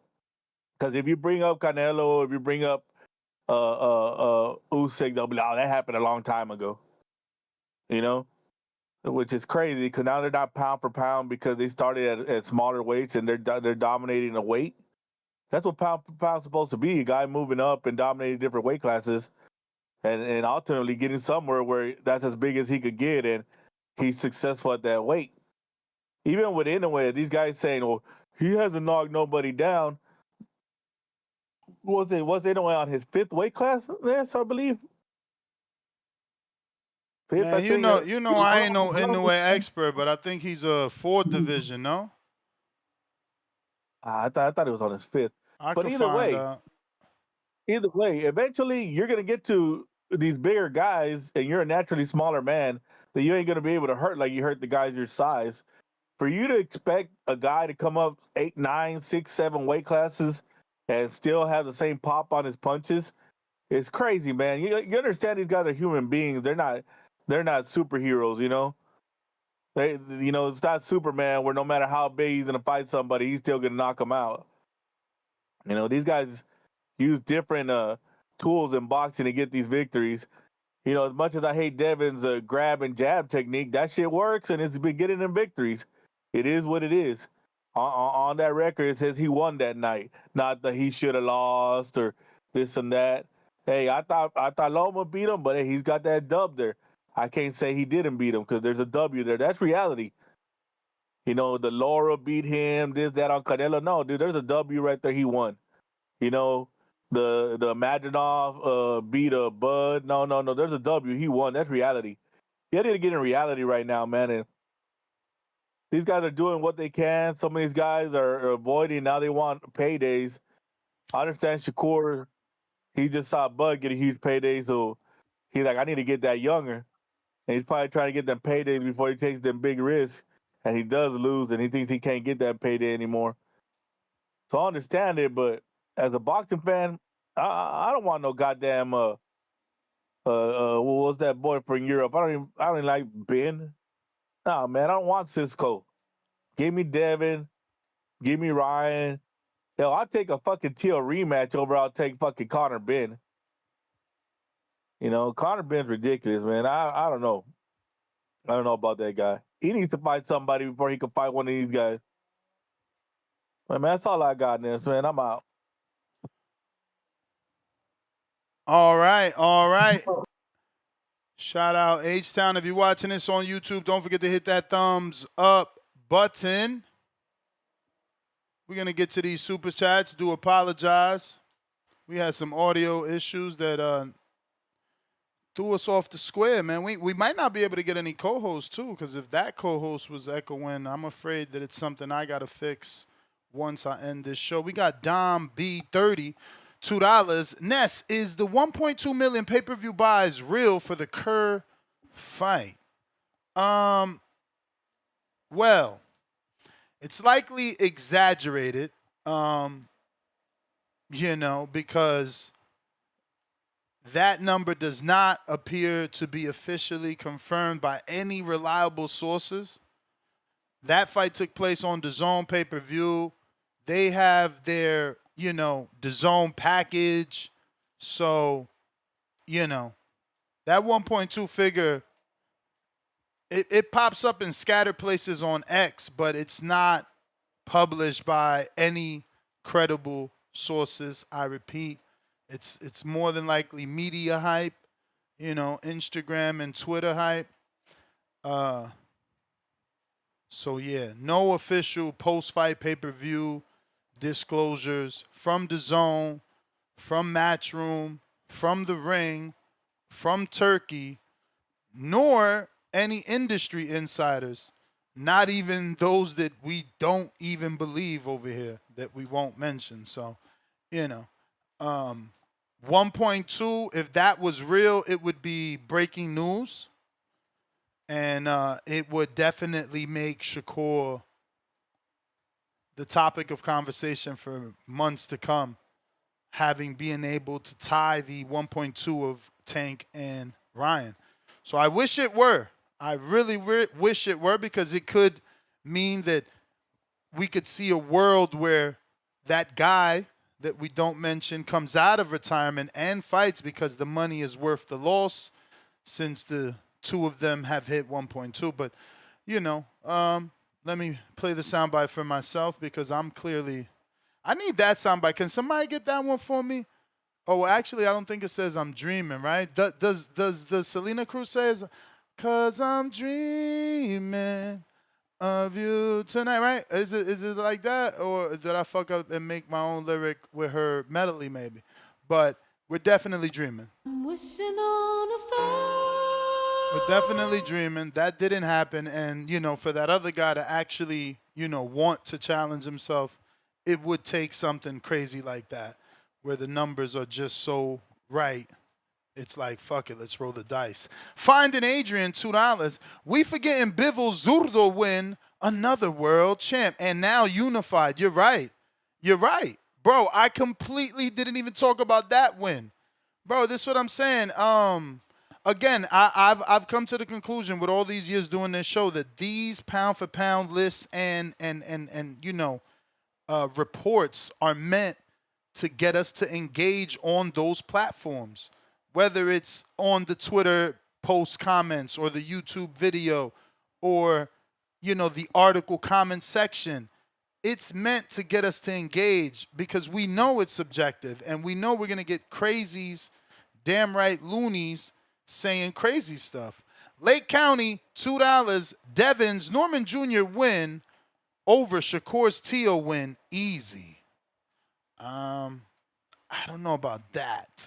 Because if you bring up Canelo, if you bring up Usyk, they'll be like, oh, that happened a long time ago. Which is crazy because now they're not pound for pound because they started at smaller weights and they're dominating the weight. That's what pound for pound is supposed to be: a guy moving up and dominating different weight classes, and ultimately getting somewhere where that's as big as he could get, and he's successful at that weight. Even with Inoue, these guys saying, "Oh, he hasn't knocked nobody down." Was Inoue on his 5th weight class? Yes, I believe. 5th, Man, I think. I ain't no Inoue expert, but I think he's a 4th division, no? I thought it was on his 5th. I But could find out. either way, eventually you're gonna get to these bigger guys, and you're a naturally smaller man, that you ain't gonna be able to hurt like you hurt the guys your size. For you to expect a guy to come up 8, 9, 6, 7 weight classes and still have the same pop on his punches, it's crazy, man. You understand these guys are human beings. They're not superheroes, it's not Superman where no matter how big he's gonna fight somebody, he's still gonna knock him out. These guys use different tools in boxing to get these victories. As much as I hate Devin's grab and jab technique, that shit works and it's been getting him victories. It is what it is. On that record, it says he won that night, not that he should have lost or this and that. Hey, I thought Loma beat him, but hey, he's got that dub there. I can't say he didn't beat him because there's a W there. That's reality. The Laura beat him, this, that on Canelo. No, dude, there's a W right there. He won. The Maginov beat a Bud. No. There's a W. He won. That's reality. You need to get in reality right now, man. And these guys are doing what they can. Some of these guys are avoiding. Now they want paydays. I understand Shakur. He just saw Bud get a huge payday, so he's like, I need to get that younger. And he's probably trying to get them paydays before he takes them big risks. And he does lose, and he thinks he can't get that payday anymore. So I understand it, but as a boxing fan, I don't want no goddamn what was that boy from Europe? I don't even like Ben. Nah, man, I don't want Cisco. Give me Devin. Give me Ryan. Hell, I'll take a fucking Tio rematch over. I'll take fucking Connor Ben. Connor Ben's ridiculous, man. I don't know. I don't know about that guy. He needs to fight somebody before he can fight one of these guys. Man, that's all I got in this, man. I'm out. All right. Shout out H-Town. If you're watching this on YouTube, don't forget to hit that thumbs up button. We're going to get to these super chats. Do apologize. We had some audio issues that threw us off the square, man. We might not be able to get any co-hosts, too, because if that co-host was echoing, I'm afraid that it's something I got to fix once I end this show. We got Dom B30. $2. Ness, is the 1.2 million pay-per-view buys real for the Kerr fight? Well, it's likely exaggerated, because that number does not appear to be officially confirmed by any reliable sources. That fight took place on DAZN pay-per-view. They have their DAZN package. So, that 1.2 figure it pops up in scattered places on X, but it's not published by any credible sources. I repeat, it's more than likely media hype, Instagram and Twitter hype. So yeah, no official post-fight pay-per-view disclosures from DAZN, from Matchroom, from The Ring, from Turkey, nor any industry insiders, not even those that we don't even believe over here that we won't mention. So, 1.2, if that was real, it would be breaking news. And it would definitely make Shakur the topic of conversation for months to come, having been able to tie the 1.2 of Tank and Ryan. So I wish it were. I really wish it were, because it could mean that we could see a world where that guy that we don't mention comes out of retirement and fights because the money is worth the loss, since the two of them have hit 1.2. But, let me play the soundbite for myself, because I need that soundbite. Can somebody get that one for me? Oh, actually, I don't think it says I'm dreaming, right? Does the Selena Cruz says, "'Cause I'm dreaming of you tonight," right? Is it like that? Or did I fuck up and make my own lyric with her medley maybe? But we're definitely dreaming. I'm wishing on a star. We're definitely dreaming. That didn't happen. And, for that other guy to actually, want to challenge himself, it would take something crazy like that, where the numbers are just so right. It's like, fuck it, let's roll the dice. Finding Adrian, $2. We forgetting Bivol Zurdo win, another world champ, and now unified. You're right. Bro, I completely didn't even talk about that win. Bro, this is what I'm saying. Again, I've come to the conclusion with all these years doing this show that these pound for pound lists and reports are meant to get us to engage on those platforms, whether it's on the Twitter post comments or the YouTube video or, the article comment section. It's meant to get us to engage, because we know it's subjective and we know we're going to get crazies, damn right loonies, saying crazy stuff. Lake County, $2. Devin's Norman Jr. win over Shakur's Tio win, easy. I don't know about that.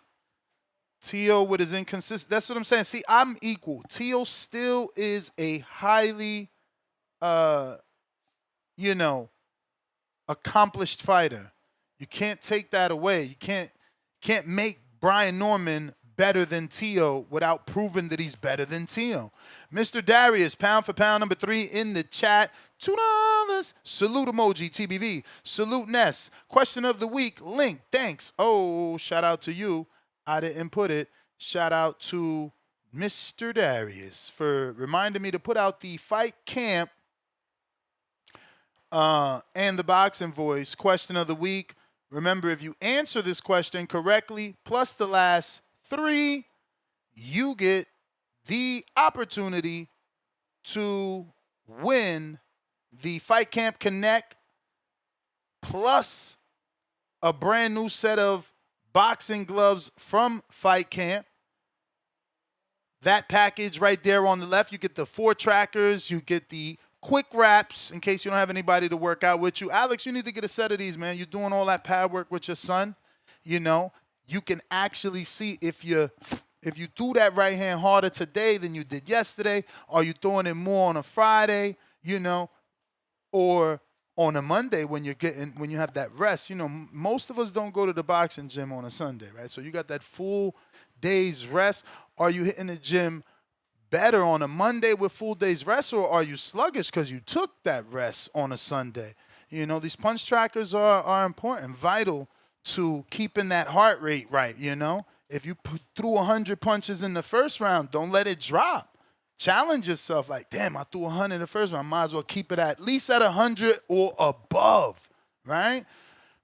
Tio with his inconsistent. That's what I'm saying. See, I'm equal. Tio still is a highly, accomplished fighter. You can't take that away. You can't make Brian Norman better than Tio without proving that he's better than Tio. Mr. Darius, pound for pound number 3 in the chat. $2. Salute emoji, TBV. Salute Ness. Question of the week, link. Thanks. Oh, shout out to you. I didn't put it. Shout out to Mr. Darius for reminding me to put out the Fight Camp and the Boxing Voice question of the week. Remember, if you answer this question correctly, plus the last 3, you get the opportunity to win the Fight Camp Connect plus a brand new set of boxing gloves from Fight Camp. That package right there on the left, you get the 4 trackers, you get the quick wraps in case you don't have anybody to work out with you. Alex, you need to get a set of these, man. You're doing all that pad work with your son. You can actually see if you threw that right hand harder today than you did yesterday. Are you throwing it more on a Friday, or on a Monday when you have that rest? Most of us don't go to the boxing gym on a Sunday, right? So you got that full day's rest. Are you hitting the gym better on a Monday with full day's rest, or are you sluggish because you took that rest on a Sunday? These punch trackers are important, vital to keeping that heart rate right. If you threw 100 punches in the first round, don't let it drop. Challenge yourself like, damn, I threw 100 in the first round. Might as well keep it at least at 100 or above, right?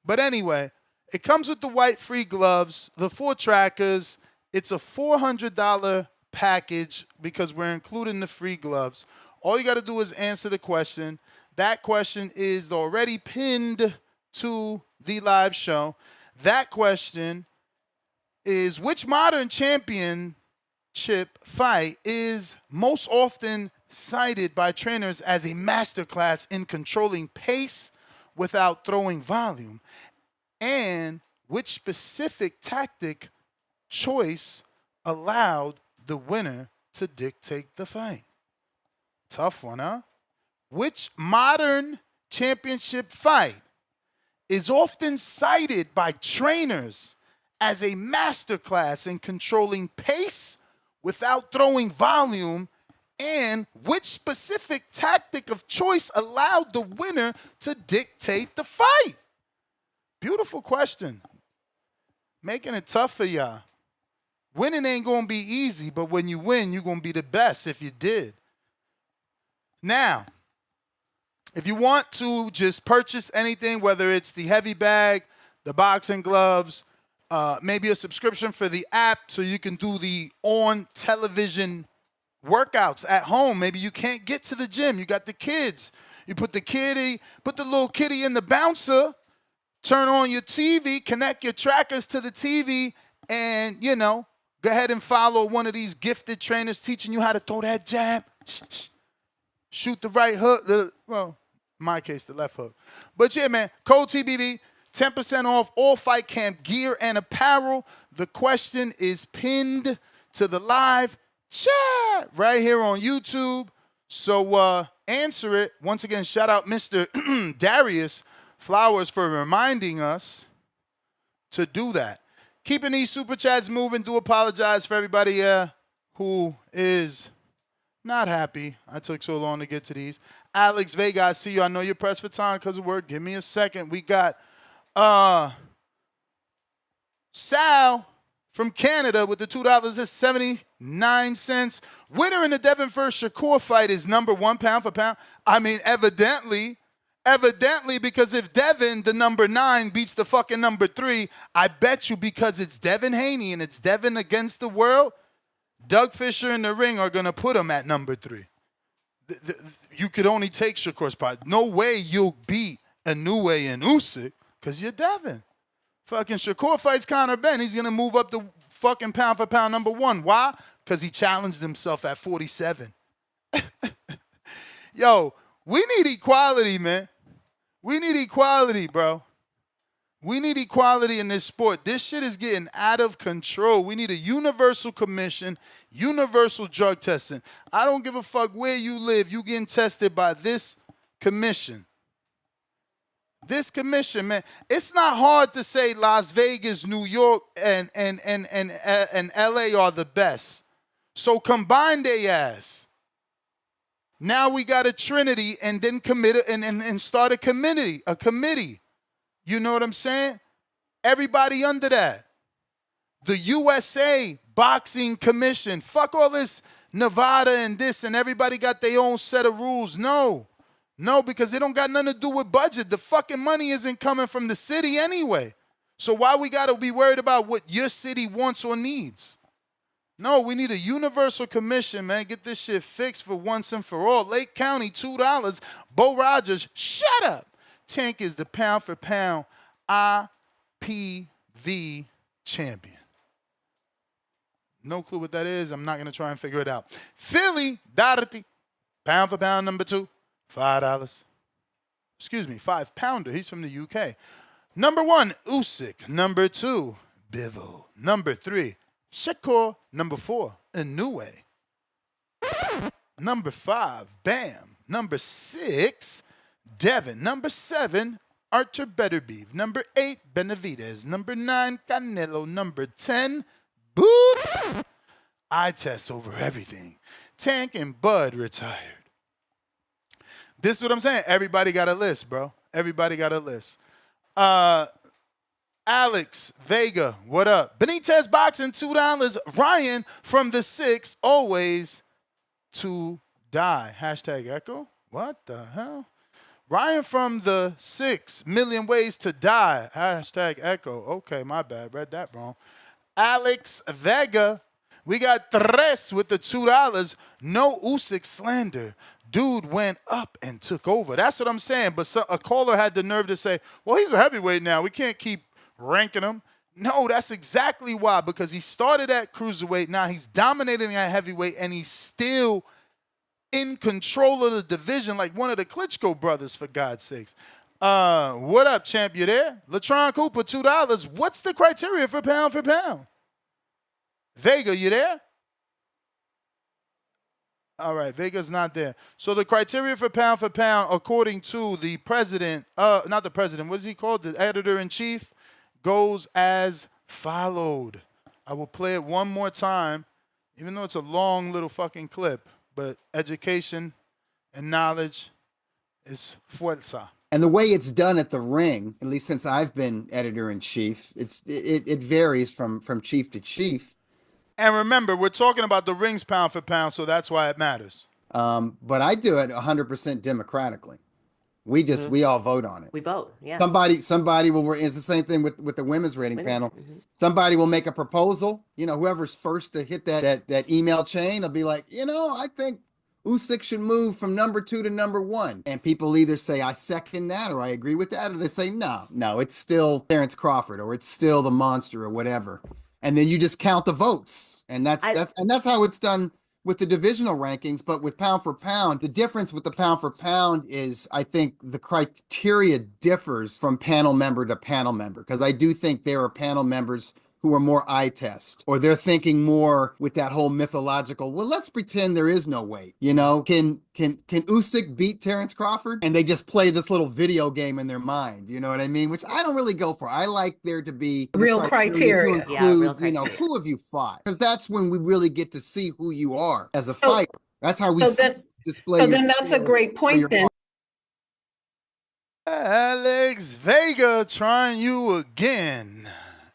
But anyway, it comes with the white free gloves, the 4 trackers. It's a $400 package because we're including the free gloves. All you got to do is answer the question. That question is already pinned to the live show. That question is, which modern championship fight is most often cited by trainers as a masterclass in controlling pace without throwing volume? And which specific tactic choice allowed the winner to dictate the fight? Tough one, huh? Which modern championship fight is often cited by trainers as a masterclass in controlling pace without throwing volume? And which specific tactic of choice allowed the winner to dictate the fight? Beautiful question. Making it tough for y'all. Winning ain't going to be easy, but when you win, you're going to be the best if you did. Now, if you want to just purchase anything, whether it's the heavy bag, the boxing gloves, maybe a subscription for the app so you can do the on-television workouts at home. Maybe you can't get to the gym. You got the kids. You put the little kitty in the bouncer, turn on your TV, connect your trackers to the TV, and, go ahead and follow one of these gifted trainers teaching you how to throw that jab. Shoot the right hook. In my case, the left hook. But yeah, man, code TBV, 10% off all fight camp gear and apparel. The question is pinned to the live chat right here on YouTube. So answer it. Once again, shout out Mr. Darius Flowers for reminding us to do that. Keeping these super chats moving. Do apologize for everybody who is not happy I took so long to get to these. Alex Vega, I see you. I know you're pressed for time because of work. Give me a second. We got Sal from Canada with the $2.79. Winner in the Devin versus Shakur fight is number 1 pound for pound. I mean, evidently, because if Devin, the number 9, beats the fucking number 3, I bet you because it's Devin Haney and it's Devin against the world, Doug Fisher and the Ring are going to put him at number 3. You could only take Shakur's spot. No way you'll beat Inoue and Usyk because you're Devin. Fucking Shakur fights Conor Ben. He's going to move up the fucking pound for pound number 1. Why? Because he challenged himself at 47. Yo, we need equality, man. We need equality, bro. We need equality in this sport. This shit is getting out of control. We need a universal commission, universal drug testing. I don't give a fuck where you live. You getting tested by this commission. This commission, man. It's not hard to say Las Vegas, New York, and LA are the best. So combine their ass. Now we got a trinity and then and start a committee. You know what I'm saying? Everybody under that. The USA Boxing Commission. Fuck all this Nevada and this and everybody got their own set of rules. No, because it don't got nothing to do with budget. The fucking money isn't coming from the city anyway. So why we got to be worried about what your city wants or needs? No, we need a universal commission, man. Get this shit fixed for once and for all. Lake County, $2. Bo Rogers, shut up. Tank is the pound for pound IPV champion. No clue what that is. I'm not going to try and figure it out. Philly, Doherty, pound for pound number 2, $5. Excuse me, 5-pounder. He's from the UK. Number 1, Usyk. Number 2, Bivol. Number 3, Shakur. Number 4, Inoue. Number 5, Bam. Number 6, Devin. Number 7, Archer Beterbiev. Number 8, Benavidez. Number 9, Canelo. Number 10, Boots. Eye test over everything. Tank and Bud retired. This is what I'm saying. Everybody got a list, bro. Everybody got a list. Alex Vega, what up? Benitez Boxing, $2. Ryan from the 6, always to die. Hashtag echo. What the hell? Ryan from the 6, million ways to die. Hashtag echo. Okay, my bad. Read that wrong. Alex Vega, We got Tres with the $2. No Usyk slander. Dude went up and took over. That's what I'm saying. But a caller had the nerve to say, well, he's a heavyweight now. We can't keep ranking him. No, that's exactly why. Because he started at cruiserweight. Now he's dominating at heavyweight, and he's still in control of the division like one of the Klitschko brothers, for God's sakes. What up, champ? You there? Latron Cooper, $2. What's the criteria for pound? Vega, you there? All right, Vega's not there. So the criteria for pound, according to the president, not the president, what is he called? The editor-in-chief, goes as followed. I will play it one more time, even though it's a long little fucking clip, but education and knowledge is fuerza. And the way it's done at the ring, at least since I've been editor-in-chief, it varies from chief to chief. And remember, we're talking about the rings pound for pound, so that's why it matters. But I do it 100% democratically. We all vote on it. We vote, yeah. Somebody will. It's the same thing with the women's rating panel. Somebody will make a proposal. Whoever's first to hit that email chain will be like, I think Usyk should move from number 2 to number 1. And people either say, I second that, or I agree with that, or they say, no, it's still Terrence Crawford, or it's still the monster, or whatever. And then you just count the votes. And that's how it's done with the divisional rankings. But with pound for pound, the difference with the pound for pound is, I think the criteria differs from panel member to panel member. Because I do think there are panel members who are more eye test, or they're thinking more with that whole mythological, well, let's pretend there is no weight. Can Usyk beat Terrence Crawford? And they just play this little video game in their mind. You know what I mean? Which I don't really go for. I like there to be real criteria. To include, who have you fought? Because that's when we really get to see who you are as a fighter. That's how we display. So then that's a great point then. Alex Vega trying you again.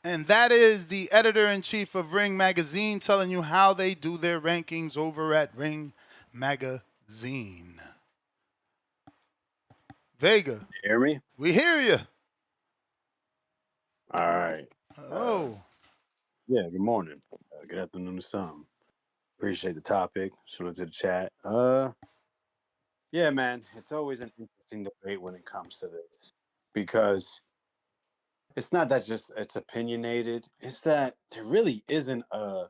And that is the editor-in-chief of Ring Magazine telling you how they do their rankings over at Ring Magazine. Vega. You hear me? We hear you. All right. Hello. Yeah, good morning. Good afternoon to some. Appreciate the topic. Shout out to the chat. Yeah, man, it's always an interesting debate when it comes to this, because it's not that just it's opinionated. It's that there really isn't a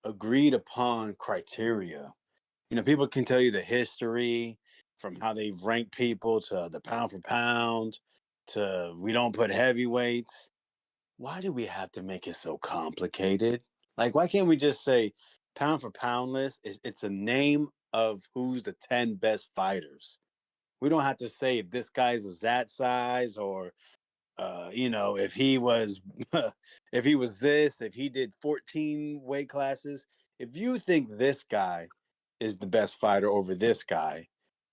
agreed upon criteria. People can tell you the history from how they've ranked people to the pound for pound to we don't put heavyweights. Why do we have to make it so complicated? Like, why can't we just say pound for pound list? It's a name of who's the 10 best fighters. We don't have to say if this guy was that size, or if he was if he did 14 weight classes. If you think this guy is the best fighter over this guy,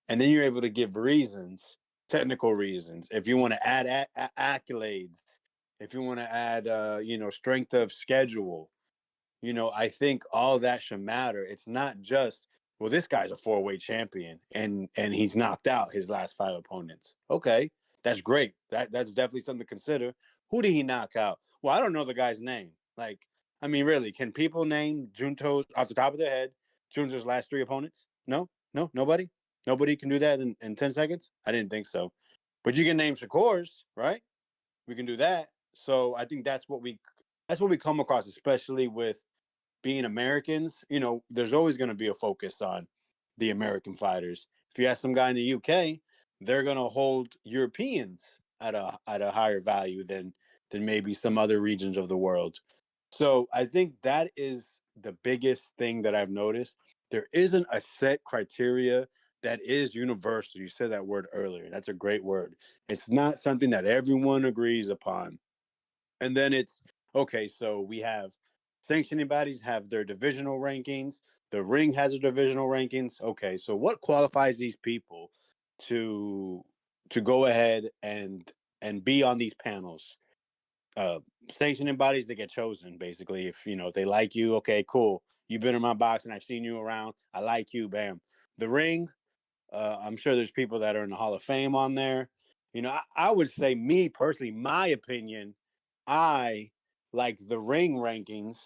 and then you're able to give reasons, technical reasons, if you want to add accolades, if you want to add strength of schedule, I think all that should matter. It's not just, well, this guy's a 4-weight champion and he's knocked out his last 5 opponents. Okay, that's great. That's definitely something to consider. Who did he knock out? Well, I don't know the guy's name. Like, I mean, really, can people name Junto's off the top of their head, Junto's last 3 opponents? No, nobody? Nobody can do that in 10 seconds? I didn't think so. But you can name Shakur's, right? We can do that. So I think that's what we come across, especially with being Americans. There's always going to be a focus on the American fighters. If you ask some guy in the UK, they're going to hold Europeans at a higher value than maybe some other regions of the world. So I think that is the biggest thing that I've noticed. There isn't a set criteria that is universal. You said that word earlier. That's a great word. It's not something that everyone agrees upon. And then it's, okay, so we have sanctioning bodies have their divisional rankings. The ring has their divisional rankings. Okay, so what qualifies these people to go ahead and be on these panels? Sanctioning bodies, they get chosen, basically. If they like you, okay, cool. You've been in my box and I've seen you around. I like you, bam. The ring, I'm sure there's people that are in the Hall of Fame on there. I would say, me personally, my opinion, I like the ring rankings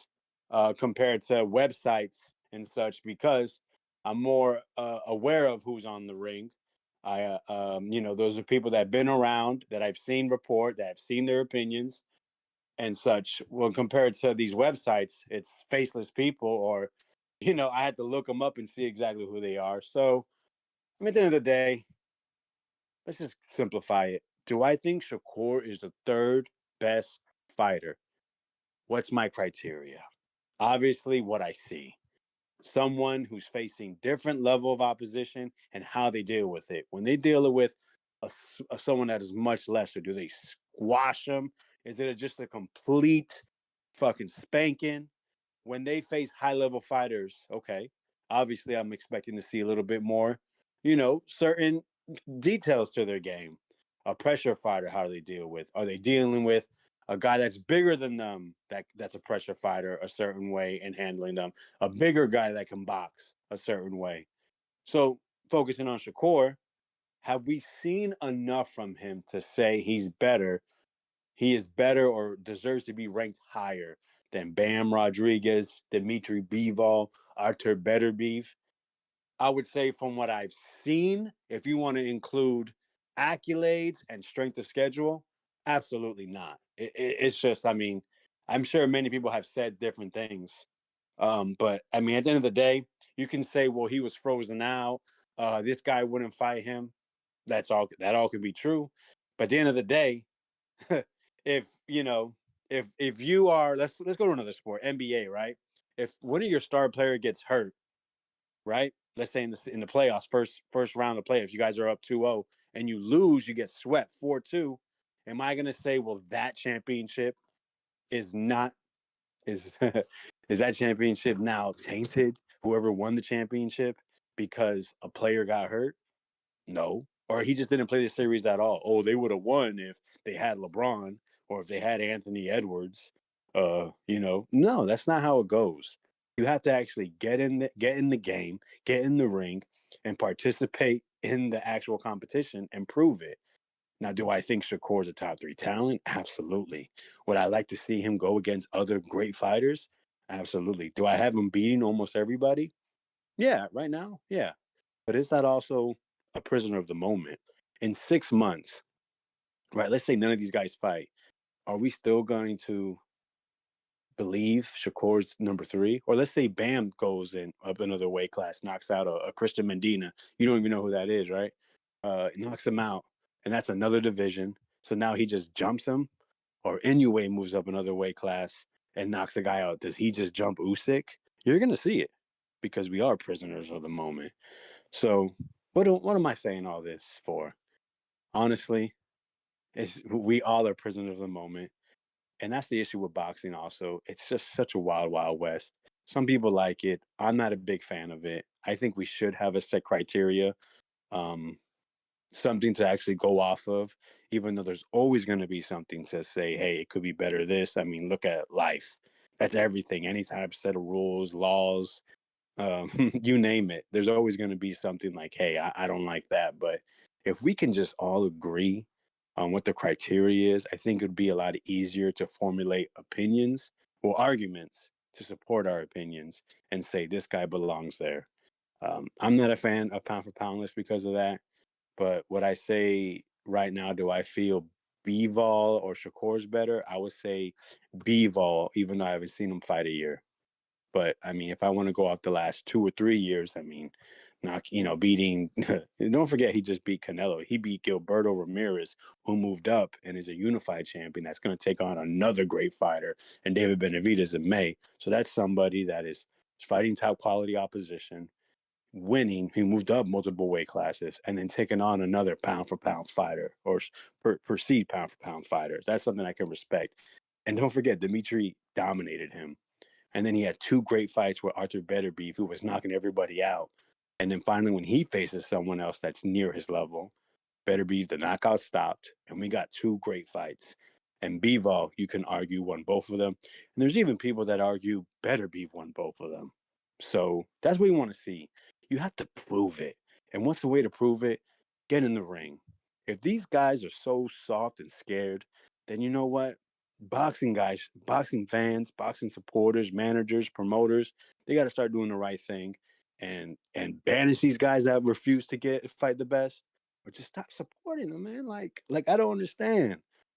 compared to websites and such, because I'm more aware of who's on the ring. Those are people that have been around, that I've seen report, that I've seen their opinions and such. Well, compared to these websites, it's faceless people, or, I had to look them up and see exactly who they are. So, at the end of the day, let's just simplify it. Do I think Shakur is the third best fighter? What's my criteria? Obviously, what I see. Someone who's facing different level of opposition and how they deal with it. When they deal with someone that is much lesser, do they squash them? Is it just a complete fucking spanking? When they face high level fighters, okay, obviously I'm expecting to see a little bit more, certain details to their game. A pressure fighter, how do they deal with? Are they dealing with a guy that's bigger than them, that's a pressure fighter a certain way and handling them? A bigger guy that can box a certain way. So focusing on Shakur, have we seen enough from him to say he's better? He is better or deserves to be ranked higher than Bam Rodriguez, Dimitri Bivol, Artur Beterbiev? I would say from what I've seen, if you want to include accolades and strength of schedule, absolutely not. It's just, I'm sure many people have said different things. But at the end of the day, you can say, well, he was frozen out. This guy wouldn't fight him. That all could be true. But at the end of the day, if you are, let's go to another sport, NBA, right? If one of your star player gets hurt, right? Let's say in the playoffs, first round of playoffs, you guys are up 2-0 and you lose, you get swept 4-2. Am I going to say, well, that championship is not is is that championship now tainted? Whoever won the championship because a player got hurt? No. Or he just didn't play the series at all. Oh, they would have won if they had LeBron or if they had Anthony Edwards. No, that's not how it goes. You have to actually get in the game, get in the ring, and participate in the actual competition and prove it. Now, do I think Shakur's a top 3 talent? Absolutely. Would I like to see him go against other great fighters? Absolutely. Do I have him beating almost everybody? Yeah, right now, yeah. But is that also a prisoner of the moment? In 6 months, right? Let's say none of these guys fight. Are we still going to believe Shakur's number 3? Or let's say Bam goes in up another weight class, knocks out a Christian Medina. You don't even know who that is, right? Knocks him out, and that's another division. So now he just jumps him. Or Inoue moves up another weight class and knocks the guy out. Does he just jump Usyk? You're going to see it because we are prisoners of the moment. So what am I saying all this for? Honestly, we all are prisoners of the moment. And that's the issue with boxing also. It's just such a wild, wild west. Some people like it. I'm not a big fan of it. I think we should have a set criteria, um, something to actually go off of, even though there's always going to be something to say, hey, it could be better this. Look at life. That's everything. Any type of set of rules, laws, you name it. There's always going to be something like, hey, I don't like that. But if we can just all agree on what the criteria is, I think it would be a lot easier to formulate opinions or arguments to support our opinions and say this guy belongs there. I'm not a fan of pound for pound list because of that. But what I say right now, do I feel Bivol or Shakur's better? I would say Bivol, even though I haven't seen him fight a year. But if I want to go off the last 2 or 3 years, beating. Don't forget, he just beat Canelo. He beat Gilberto Ramirez, who moved up and is a unified champion. That's going to take on another great fighter, and David Benavidez in May. So that's somebody that is fighting top quality opposition, winning. He moved up multiple weight classes, and then taking on another pound for pound fighter or perceived pound for pound fighter. That's something I can respect. And don't forget, Dimitri dominated him. And then he had 2 great fights with Artur Beterbiev, who was knocking everybody out. And then finally, when he faces someone else that's near his level, Beterbiev, the knockout stopped, and we got 2 great fights. And Bivol, you can argue, won both of them. And there's even people that argue Beterbiev won both of them. So that's what we want to see. You have to prove it. And what's the way to prove it? Get in the ring. If these guys are so soft and scared, then you know what? boxing guys, boxing fans, boxing supporters, managers, promoters, they got to start doing the right thing and banish these guys that refuse to fight the best, or just stop supporting them, man. Like I don't understand.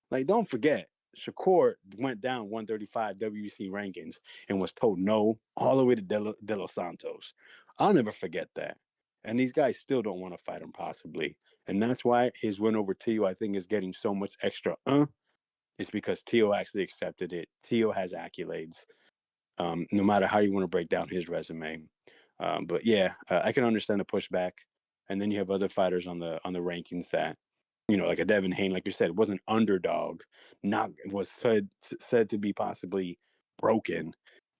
Like, don't forget, Shakur went down 135 WC rankings and was told no all the way to De Los Santos. I'll never forget that. And these guys still don't want to fight him, possibly. And that's why his win over Tio, I think, is getting so much extra. It's because Tio actually accepted it. Tio has accolades, no matter how you want to break down his resume. But yeah, I can understand the pushback. And then you have other fighters on the rankings that, like a Devin Haney, like you said, was an underdog, was said to be possibly broken,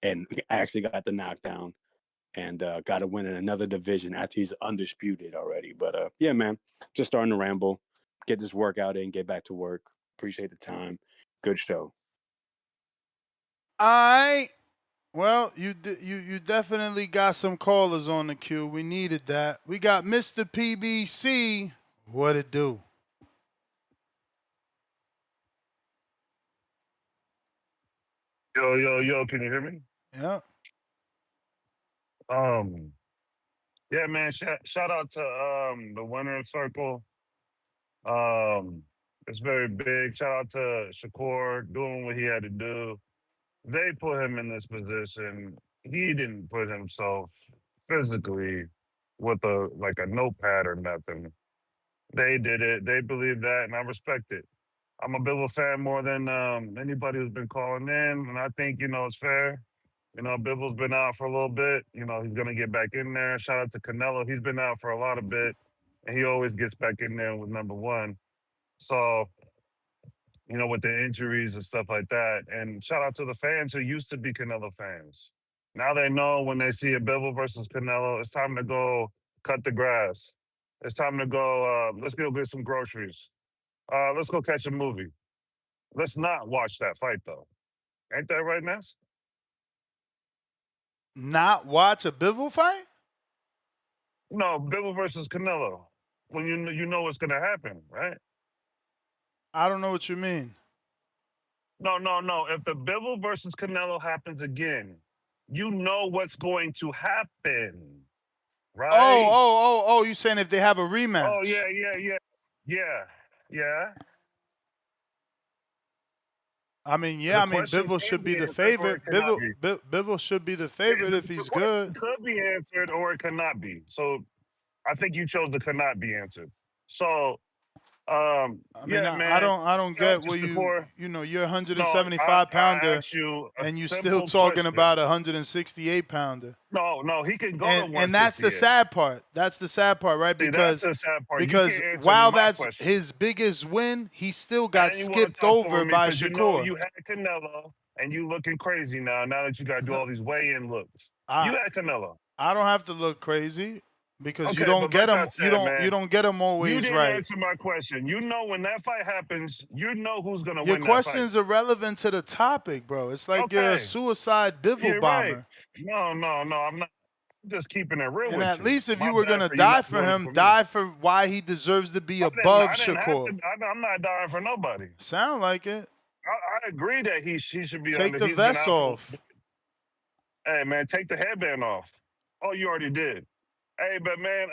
and actually got the knockdown and got to win in another division after he's undisputed already. But yeah, man, just starting to ramble. Get this workout in, get back to work. Appreciate the time. Good show. All right. Well, you definitely got some callers on the queue. We needed that. We got Mr. PBC. What it do? Yo, can you hear me? Yeah. Yeah, man, shout out to the winner's circle. It's very big. Shout out to Shakur doing what he had to do. They put him in this position. He didn't put himself physically with a notepad or nothing. They did it. They believe that, and I respect it. I'm a Bibble fan more than anybody who's been calling in, and I think it's fair. Bibble's been out for a little bit. He's gonna get back in there. Shout out to Canelo. He's been out for a lot of bit, and he always gets back in there with number one. So, with the injuries and stuff like that. And shout out to the fans who used to be Canelo fans. Now they know when they see a Bivol versus Canelo, it's time to go cut the grass. It's time to go, let's go get some groceries. Let's go catch a movie. Let's not watch that fight, though. Ain't that right, Ness? Not watch a Bivol fight? No, Bivol versus Canelo. When you know what's going to happen, right? I don't know what you mean. No. If the Bivol versus Canelo happens again, you know what's going to happen, right? Oh, you saying if they have a Oh, rematch? Yeah. I mean, The question Bivol can should be be the answered or it favorite. cannot be. Bivol should be the favorite if The he's question good. could be answered or it cannot be. So I think you chose the cannot be answered. So, I mean, yeah, I man. don't Shout out get to what Shakur. you're a No, I 175 pounder asked you a and you still simple talking question. about a 168 pounder. No, he can go to And that's the 168. sad part. That's the sad part, right? See, that's the sad part. You Because can't answer while my that's question. his biggest win, he still got And you want to skipped talk over over me by because Shakur. you had Canelo and you looking crazy now that you got to do all these weigh-in looks. I, You had Canelo. I don't have to look crazy because you Okay, don't but get like I him. You said, man, don't get him you always didn't right. answer my question. When that fight happens, you know who's going to Your win that fight. question's irrelevant to the topic, bro. It's like you're a Okay, suicide Bivol you're right. bomber. No, I'm not. I'm just keeping it real And with at you. least if My you were bad gonna for you die not for doing it him, for me. die for why he deserves to be above I didn't have Shakur. to. I'm not dying for nobody. Sound like it. I agree that he should be Take under. the He's been vest out for. off. Hey man, take the headband off. Oh, you already did. Hey, but man,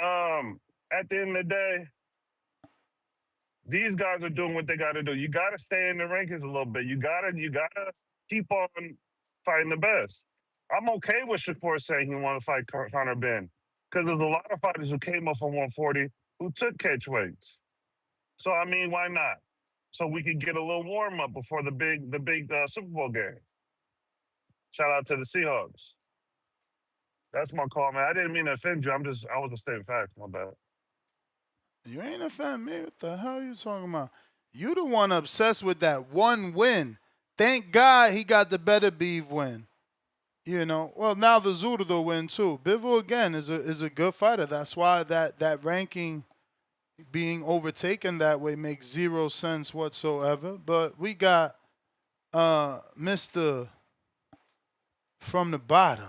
at the end of the day, these guys are doing what they got to do. You got to stay in the rankings a little bit. You gotta keep on fighting the best. I'm okay with Shakur saying he want to fight Conor Ben because there's a lot of fighters who came up from 140 who took catch weights. So I mean, why not? So we could get a little warm up before the big Super Bowl game. Shout out to the Seahawks. That's my call, man. I didn't mean to offend you. I was just stating facts. My bad. You ain't offend me. What the hell are you talking about? You the one obsessed with that one win. Thank God he got the better beef win. Well, now the Zurdo win too. Bivol again is a good fighter. That's why that ranking being overtaken that way makes zero sense whatsoever. But we got Mr. from the bottom.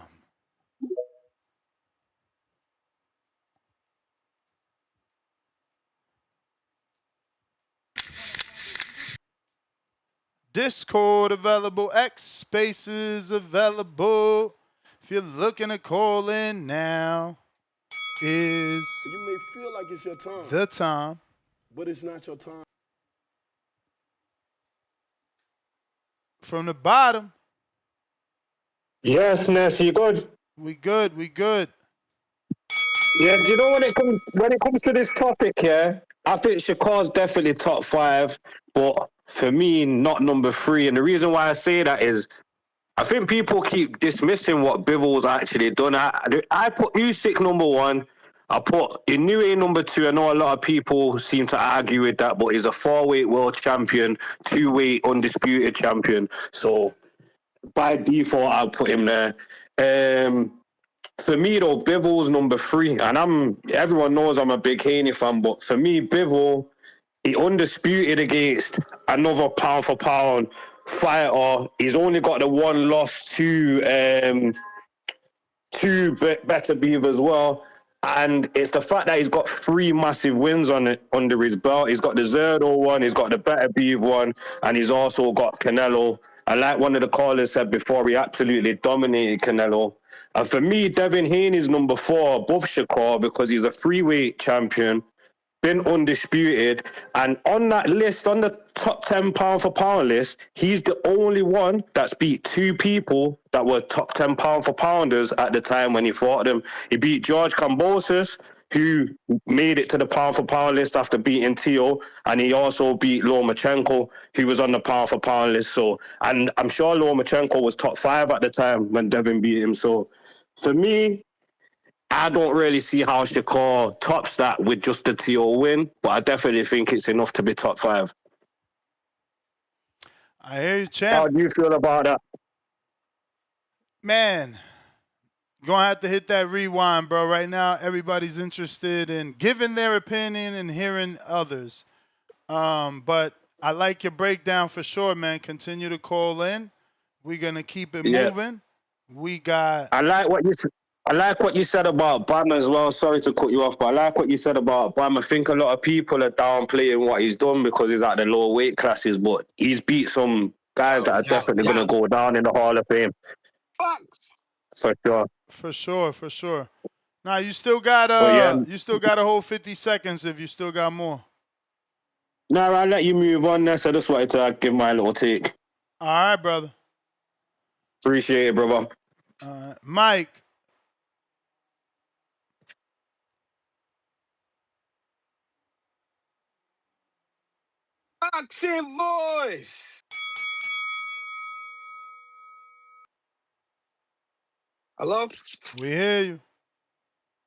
Discord available, X Spaces available. If you're looking to call in now, is You may feel like it's your time, the time. but it's not your time. From the bottom, Yes, Ness, you good? we good, we good. Yeah, do you know when it comes to this topic, yeah, I think Shakur's definitely top 5, but for me, not number 3. And the reason why I say that is I think people keep dismissing what Bivol's actually done. I put Usyk number 1. I put Inoue number 2. I know a lot of people seem to argue with that, but he's a 4-weight world champion, 2-weight undisputed champion. So by default, I'll put him there. For me though, Bivol's number 3, and everyone knows I'm a big Haney fan, but for me, Bivol, he undisputed against another pound for pound fighter. He's only got the one loss to Better Beav as well. And it's the fact that he's got 3 massive wins under his belt. He's got the Zerdo one, he's got the Better Beav one, and he's also got Canelo. And like one of the callers said before, he absolutely dominated Canelo. And for me, Devin Haney is number 4 above Shakur because he's a 3-weight champion, been undisputed, and on that list, on the top 10 pound for pound list, he's the only one that's beat 2 people that were top 10 pound for pounders at the time when he fought them. He beat George Kambosos, who made it to the pound for pound list after beating Tio, and he also beat Lomachenko, who was on the pound for pound list. So, and I'm sure Lomachenko was top 5 at the time when Devin beat him. So, for me, I don't really see how Shakur tops that with just the TO win, but I definitely think it's enough to be top 5. I hear you, champ. How do you feel about that? Man, gonna have to hit that rewind, bro. Right now, everybody's interested in giving their opinion and hearing others. But I like your breakdown for sure, man. Continue to call in. We're gonna keep it moving. We got. I like what you said about Bam as well. Sorry to cut you off, but I like what you said about Bam. I think a lot of people are downplaying what he's done because he's at the lower weight classes, but he's beat some guys that are definitely going to go down in the Hall of Fame. For sure. For sure, for sure. Now you still got you still got a whole 50 seconds if you still got more. No, I'll let you move on, Ness. I just wanted to give my little take. All right, brother. Appreciate it, brother. Mike. Boxing Voice. Hello? We hear you.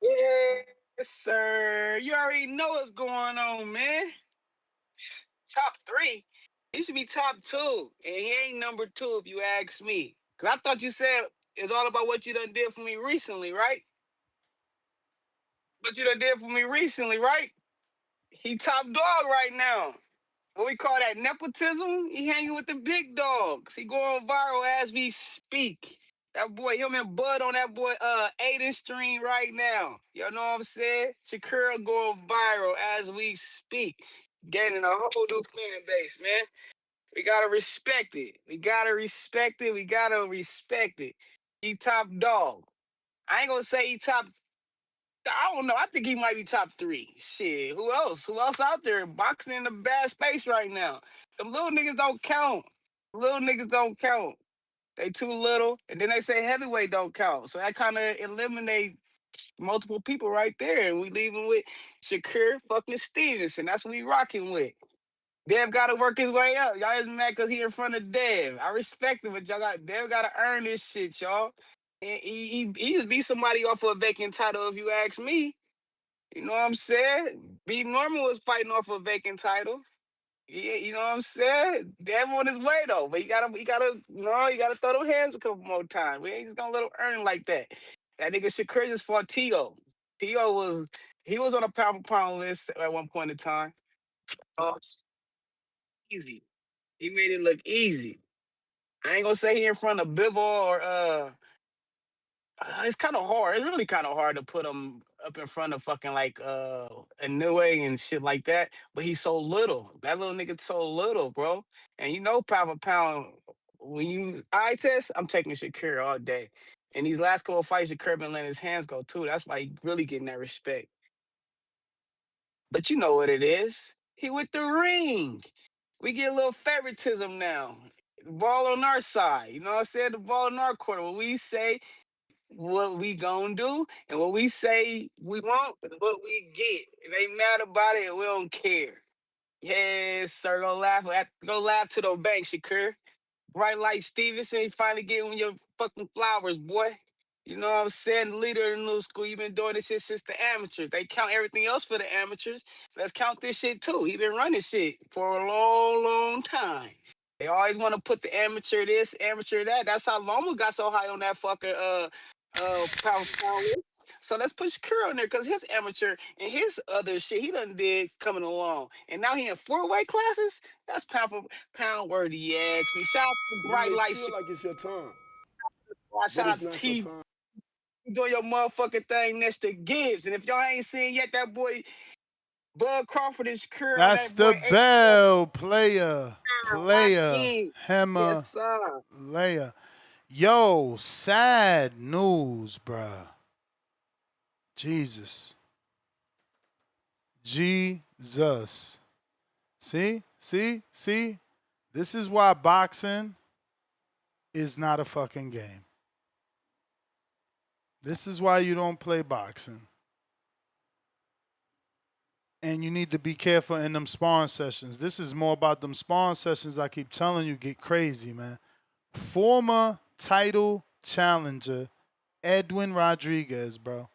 Yes, sir. You already know what's going on, man. Top 3. He should be top 2. And he ain't number 2 if you ask me. Because I thought you said it's all about what you done did for me recently, right? What you done did for me recently, right? He top dog right now. What we call that, nepotism? He hanging with the big dogs. He going viral as we speak. That boy, him and Bud on that boy Aiden stream right now. You know what I'm saying? Shakur going viral as we speak. Gaining a whole new fan base, man. We gotta respect it. We gotta respect it. We gotta respect it. He top dog. I ain't gonna say he top. I don't know. I think he might be top 3. Shit. Who else? Who else out there boxing in a bad space right now? Them little niggas don't count. Little niggas don't count. They too little. And then they say heavyweight don't count. So that kind of eliminate multiple people right there. And we leaving with Shakur fucking Stevenson. That's what we rocking with. Dev got to work his way up. Y'all is mad because he in front of Dev. I respect him, but Dev got to earn this shit, y'all. And he just beat somebody off of a vacant title, if you ask me. You know what I'm saying? B Norman was fighting off a vacant title. Yeah, you know what I'm saying? Dev on his way though, but you gotta throw them hands a couple more times. We ain't just gonna let him earn like that. That nigga Shakur just fought Tio. Tio was on a pound for pound list at one point in time. Oh, easy. He made it look easy. I ain't gonna say he in front of Bivol or it's kind of hard. It's really kind of hard to put him up in front of fucking like Inoue and shit like that. But he's so little. That little nigga so little, bro. And you know, pound for pound, when you eye test, I'm taking Shakur all day. And these last couple of fights, Shakur been letting his hands go too. That's why he really getting that respect. But you know what it is. He with the ring. We get a little favoritism now. The ball on our side. You know what I'm saying? The ball in our court. What we say, what we gonna do, and what we say we want, is what we get. It ain't mad about it, and we don't care. Yes, sir. Go laugh to the bank, Shakur. Bright Light Stevenson, you finally getting your fucking flowers, boy. You know what I'm saying? The leader of the new school, you've been doing this shit since the amateurs. They count everything else for the amateurs. Let's count this shit too. He been running shit for a long, long time. They always want to put the amateur this, amateur that. That's how Loma got so high on that fucking pound list. So let's push Kerr on there because his amateur and his other shit he done did coming along. And now he in 4-weight classes? That's pound for pound worthy, you ask me. Shout out to You Bright may Light feel shit. like it's your time, Shout but out it's to not your T. time. You doing your motherfucking thing next to Gibbs. And if y'all ain't seen yet, that boy Bud Crawford is Kerr on That's that the boy bell, player, King. Yes, hammer, sir. layer. Yo, sad news, bruh. Jesus. Jesus. See? This is why boxing is not a fucking game. This is why you don't play boxing. And you need to be careful in them sparring sessions. This is more about them sparring sessions I keep telling you get crazy, man. Former title challenger Edwin Rodriguez, bro.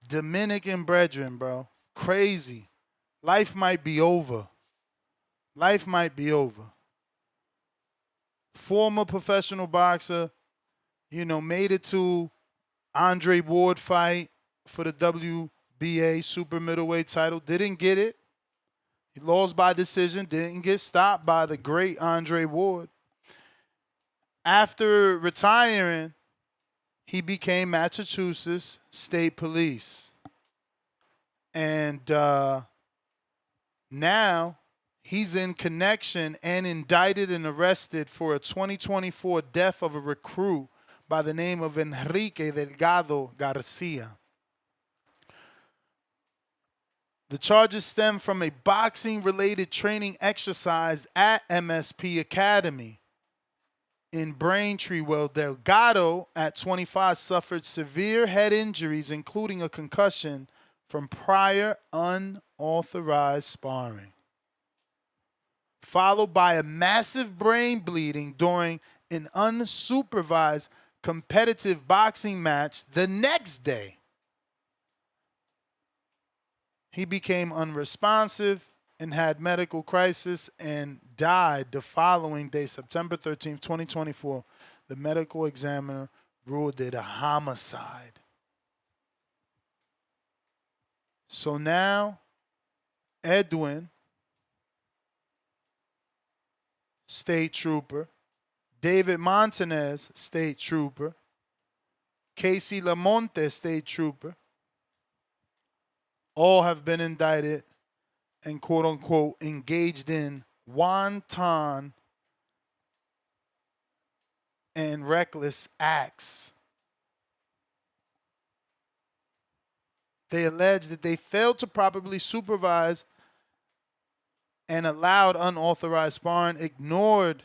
Dominican brethren, bro. Crazy. Life might be over. Life might be over. Former professional boxer, made it to Andre Ward fight for the WBA super middleweight title. Didn't get it. He lost by decision. Didn't get stopped by the great Andre Ward. After retiring, he became Massachusetts State Police. And now he's in connection and indicted and arrested for a 2024 death of a recruit by the name of Enrique Delgado Garcia. The charges stem from a boxing-related training exercise at MSP Academy in Braintree. Well, Delgado, at 25, suffered severe head injuries, including a concussion from prior unauthorized sparring, followed by a massive brain bleeding during an unsupervised competitive boxing match the next day. He became unresponsive and had medical crisis and died the following day, September 13th, 2024. The medical examiner ruled it a homicide. So now, Edwin, state trooper, David Montanez, state trooper, Casey Lamonte, state trooper, all have been indicted and quote-unquote engaged in wanton and reckless acts. They allege that they failed to properly supervise and allowed unauthorized sparring, ignored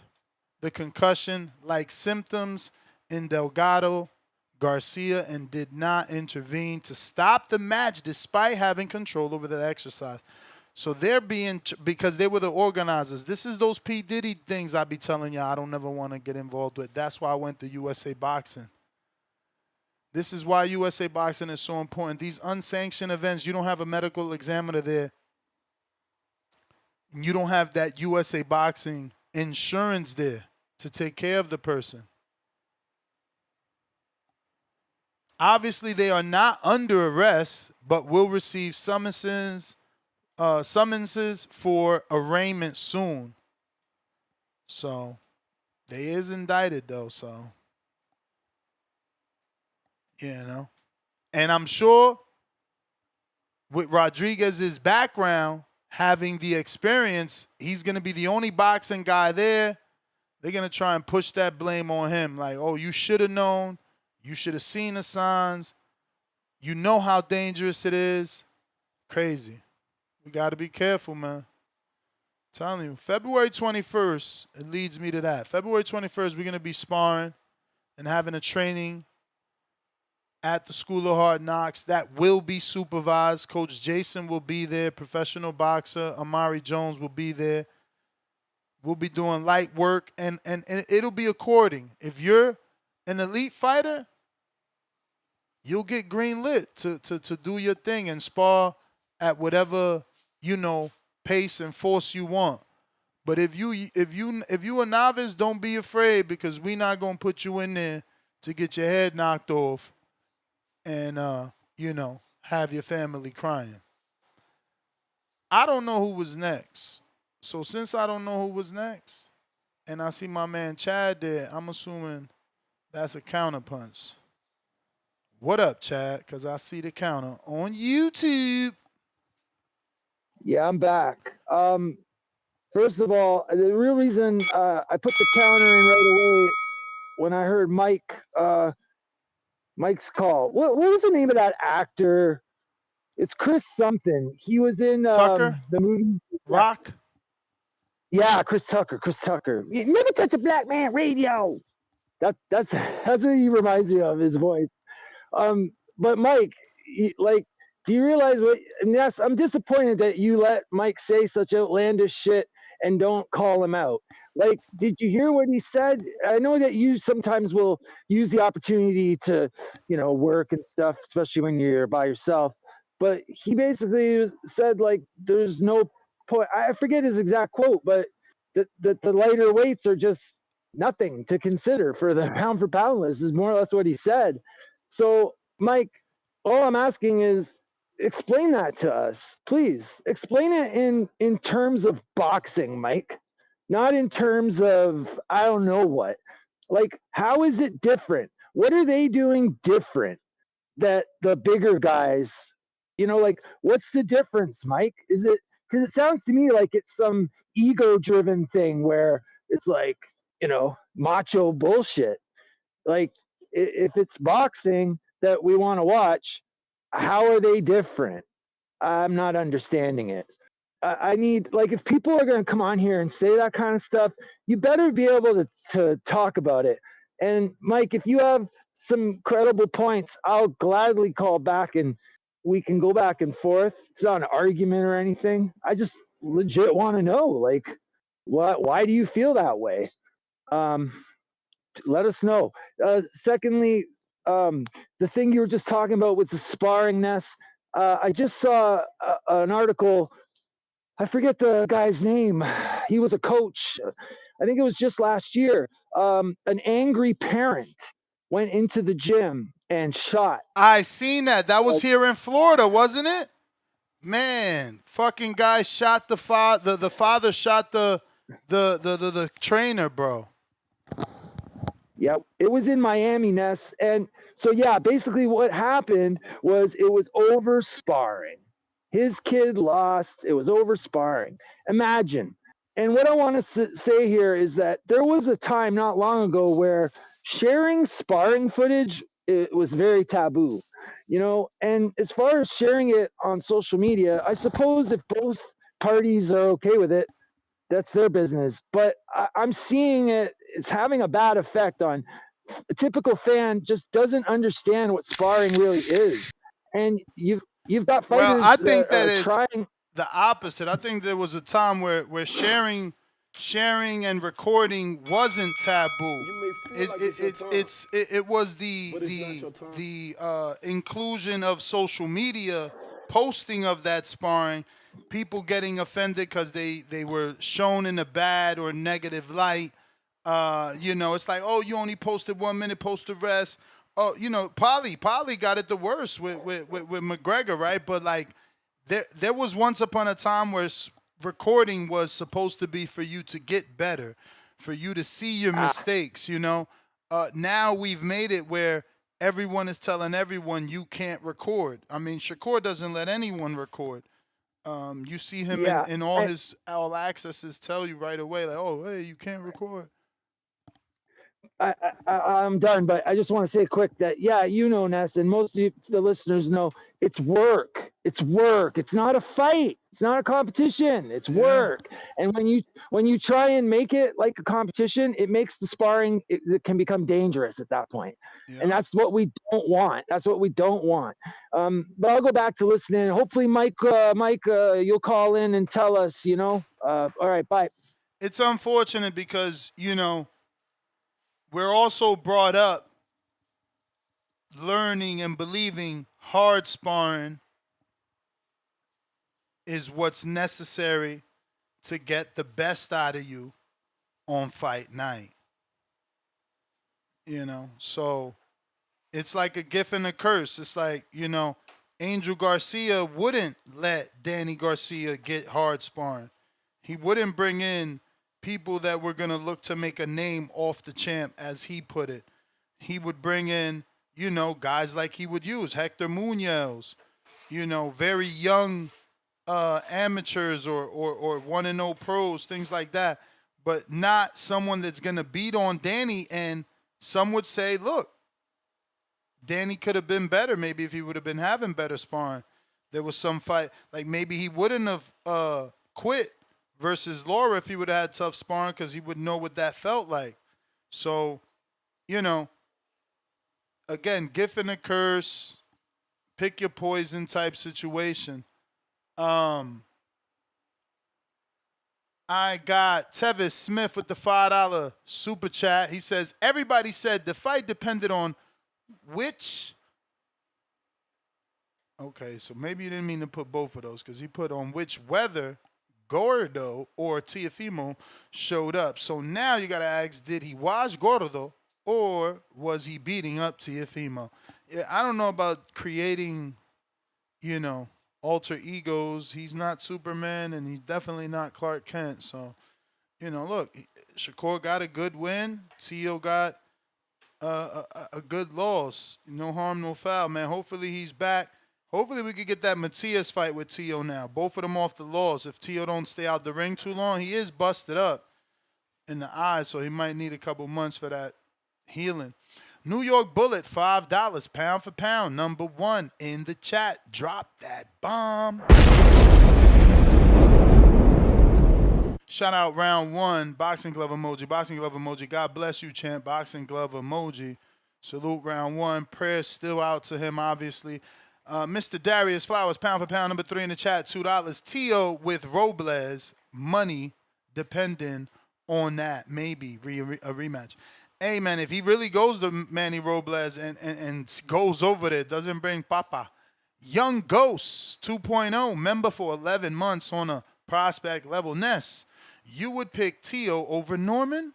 the concussion-like symptoms in Delgado Garcia, and did not intervene to stop the match despite having control over the exercise. So they're being, because they were the organizers. This is those P. Diddy things I be telling you I don't never want to get involved with. That's why I went to USA Boxing. This is why USA Boxing is so important. These unsanctioned events, you don't have a medical examiner there. You don't have that USA Boxing insurance there to take care of the person. Obviously, they are not under arrest, but will receive summonses for arraignment soon. So, they is indicted, though, so, And I'm sure with Rodriguez's background, having the experience, he's going to be the only boxing guy there. They're going to try and push that blame on him. Like, oh, you should have known. You should have seen the signs. You know how dangerous it is. Crazy. We got to be careful, man. Telling you, February 21st, it leads me to that. February 21st, we're going to be sparring and having a training at the School of Hard Knocks that will be supervised. Coach Jason will be there, professional boxer. Amari Jones will be there. We'll be doing light work, and it'll be according. If you're an elite fighter, you'll get green lit to do your thing and spar at whatever, pace and force you want. But if you a novice, don't be afraid, because we're not gonna put you in there to get your head knocked off and have your family crying. I don't know who was next. So since I don't know who was next, and I see my man Chad there, I'm assuming that's a counterpunch. What up, Chad? Because I see the counter on YouTube. Yeah, I'm back. First of all, the real reason I put the counter in right away when I heard Mike's call. What was the name of that actor? It's Chris something. He was in Tucker? the movie Rock? Yeah, Chris Tucker. Chris Tucker. You never touch a black man radio. That's what he reminds me of, his voice. But Mike, do you realize what? And yes, I'm disappointed that you let Mike say such outlandish shit and don't call him out. Like, did you hear what he said? I know that you sometimes will use the opportunity to, work and stuff, especially when you're by yourself. But he basically said, like, there's no point. I forget his exact quote, but the lighter weights are just nothing to consider for the pound for pound list, is more or less what he said. So, Mike, all I'm asking is, explain that to us, please. Explain it in terms of boxing, Mike, not in terms of I don't know what. Like, how is it different? What are they doing different that the bigger guys, what's the difference, Mike? Is it because it sounds to me like it's some ego-driven thing where it's like, macho bullshit. Like, if it's boxing that we want to watch, how are they different? I'm not understanding it. I need, if people are going to come on here and say that kind of stuff, you better be able to talk about it. And Mike, if you have some credible points, I'll gladly call back and we can go back and forth. It's not an argument or anything. I just legit want to know, why do you feel that way? Let us know. Secondly, the thing you were just talking about was the sparringness. I just saw an article. I forget the guy's name. He was a coach. I think it was just last year. An angry parent went into the gym and shot. I seen that. That was here in Florida, wasn't it? Man, fucking guy shot the father. The father shot the trainer, bro. Yep, it was in Miami, Ness. And so, yeah, basically what happened was it was over sparring. His kid lost. It was over sparring. Imagine. And what I want to say here is that there was a time not long ago where sharing sparring footage, it was very taboo, and as far as sharing it on social media, I suppose if both parties are okay with it, that's their business. But I'm seeing it's having a bad effect on a typical fan. Just doesn't understand what sparring really is. And you've got fighters. Well, I think that it's trying the opposite. I think there was a time where sharing and recording wasn't taboo. It was the inclusion of social media, posting of that sparring, people getting offended because they were shown in a bad or negative light. It's like, oh, you only posted 1 minute, post the rest. Oh, Polly got it the worst with McGregor, right? But like, there was once upon a time where recording was supposed to be for you to get better, for you to see your mistakes. Now we've made it where everyone is telling everyone you can't record. I mean, Shakur doesn't let anyone record. You see him Yeah, in all his all accesses tell you right away, like, oh, hey, you can't record. I'm done, but I just want to say quick that, yeah, you know, Ness, and most of the listeners know it's work. It's work. It's not a fight. It's not a competition. It's work. And when you try and make it like a competition, it makes the sparring, it can become dangerous at that point. And that's what we don't want. That's what we don't want. But I'll go back to listening. Hopefully, Mike, you'll call in and tell us, you know. All right, bye. It's unfortunate because, you know, we're also brought up learning and believing hard sparring is what's necessary to get the best out of you on fight night. You know, so it's like a gift and a curse. It's like, you know, Angel Garcia wouldn't let Danny Garcia get hard sparring. He wouldn't bring in people that were going to look to make a name off the champ, as he put it. He would bring in, you know, guys like he would use Hector Munoz, you know, very young amateurs or 1-0 pros, things like that, but not someone that's going to beat on Danny. And some would say, look, Danny could have been better maybe if he would have been having better sparring. There was some fight, like maybe he wouldn't have quit versus Laura if he would have had tough sparring, because he would know what that felt like. So, you know, again, gift and a curse, pick your poison type situation. I got Tevis Smith with the $5 super chat. He says, everybody said the fight depended on which. Okay, so maybe you didn't mean to put both of those, because he put on which whether Gordo or Teofimo showed up. So now you got to ask, did he wash Gordo or was he beating up Teofimo? Yeah, I don't know about creating, you know, alter egos. He's not Superman, and he's definitely not Clark Kent. So, you know, look, Shakur got a good win. Tio got a good loss. No harm, no foul, man. Hopefully he's back. Hopefully we could get that Matias fight with Tio now. Both of them off the laws. If Tio don't stay out the ring too long, he is busted up in the eye, so he might need a couple months for that healing. New York Bullet, $5, pound for pound, number one in the chat. Drop that bomb. Shout out round one, boxing glove emoji, boxing glove emoji. God bless you, champ, boxing glove emoji. Salute round one. Prayers still out to him, obviously. Mr. Darius Flowers, pound for pound, number three in the chat, $2. Tio with Robles, money depending on that. Maybe a rematch. Hey, man, if he really goes to Manny Robles and goes over there, doesn't bring Papa. Young Ghost 2.0, member for 11 months on a prospect level. Ness, you would pick Tio over Norman?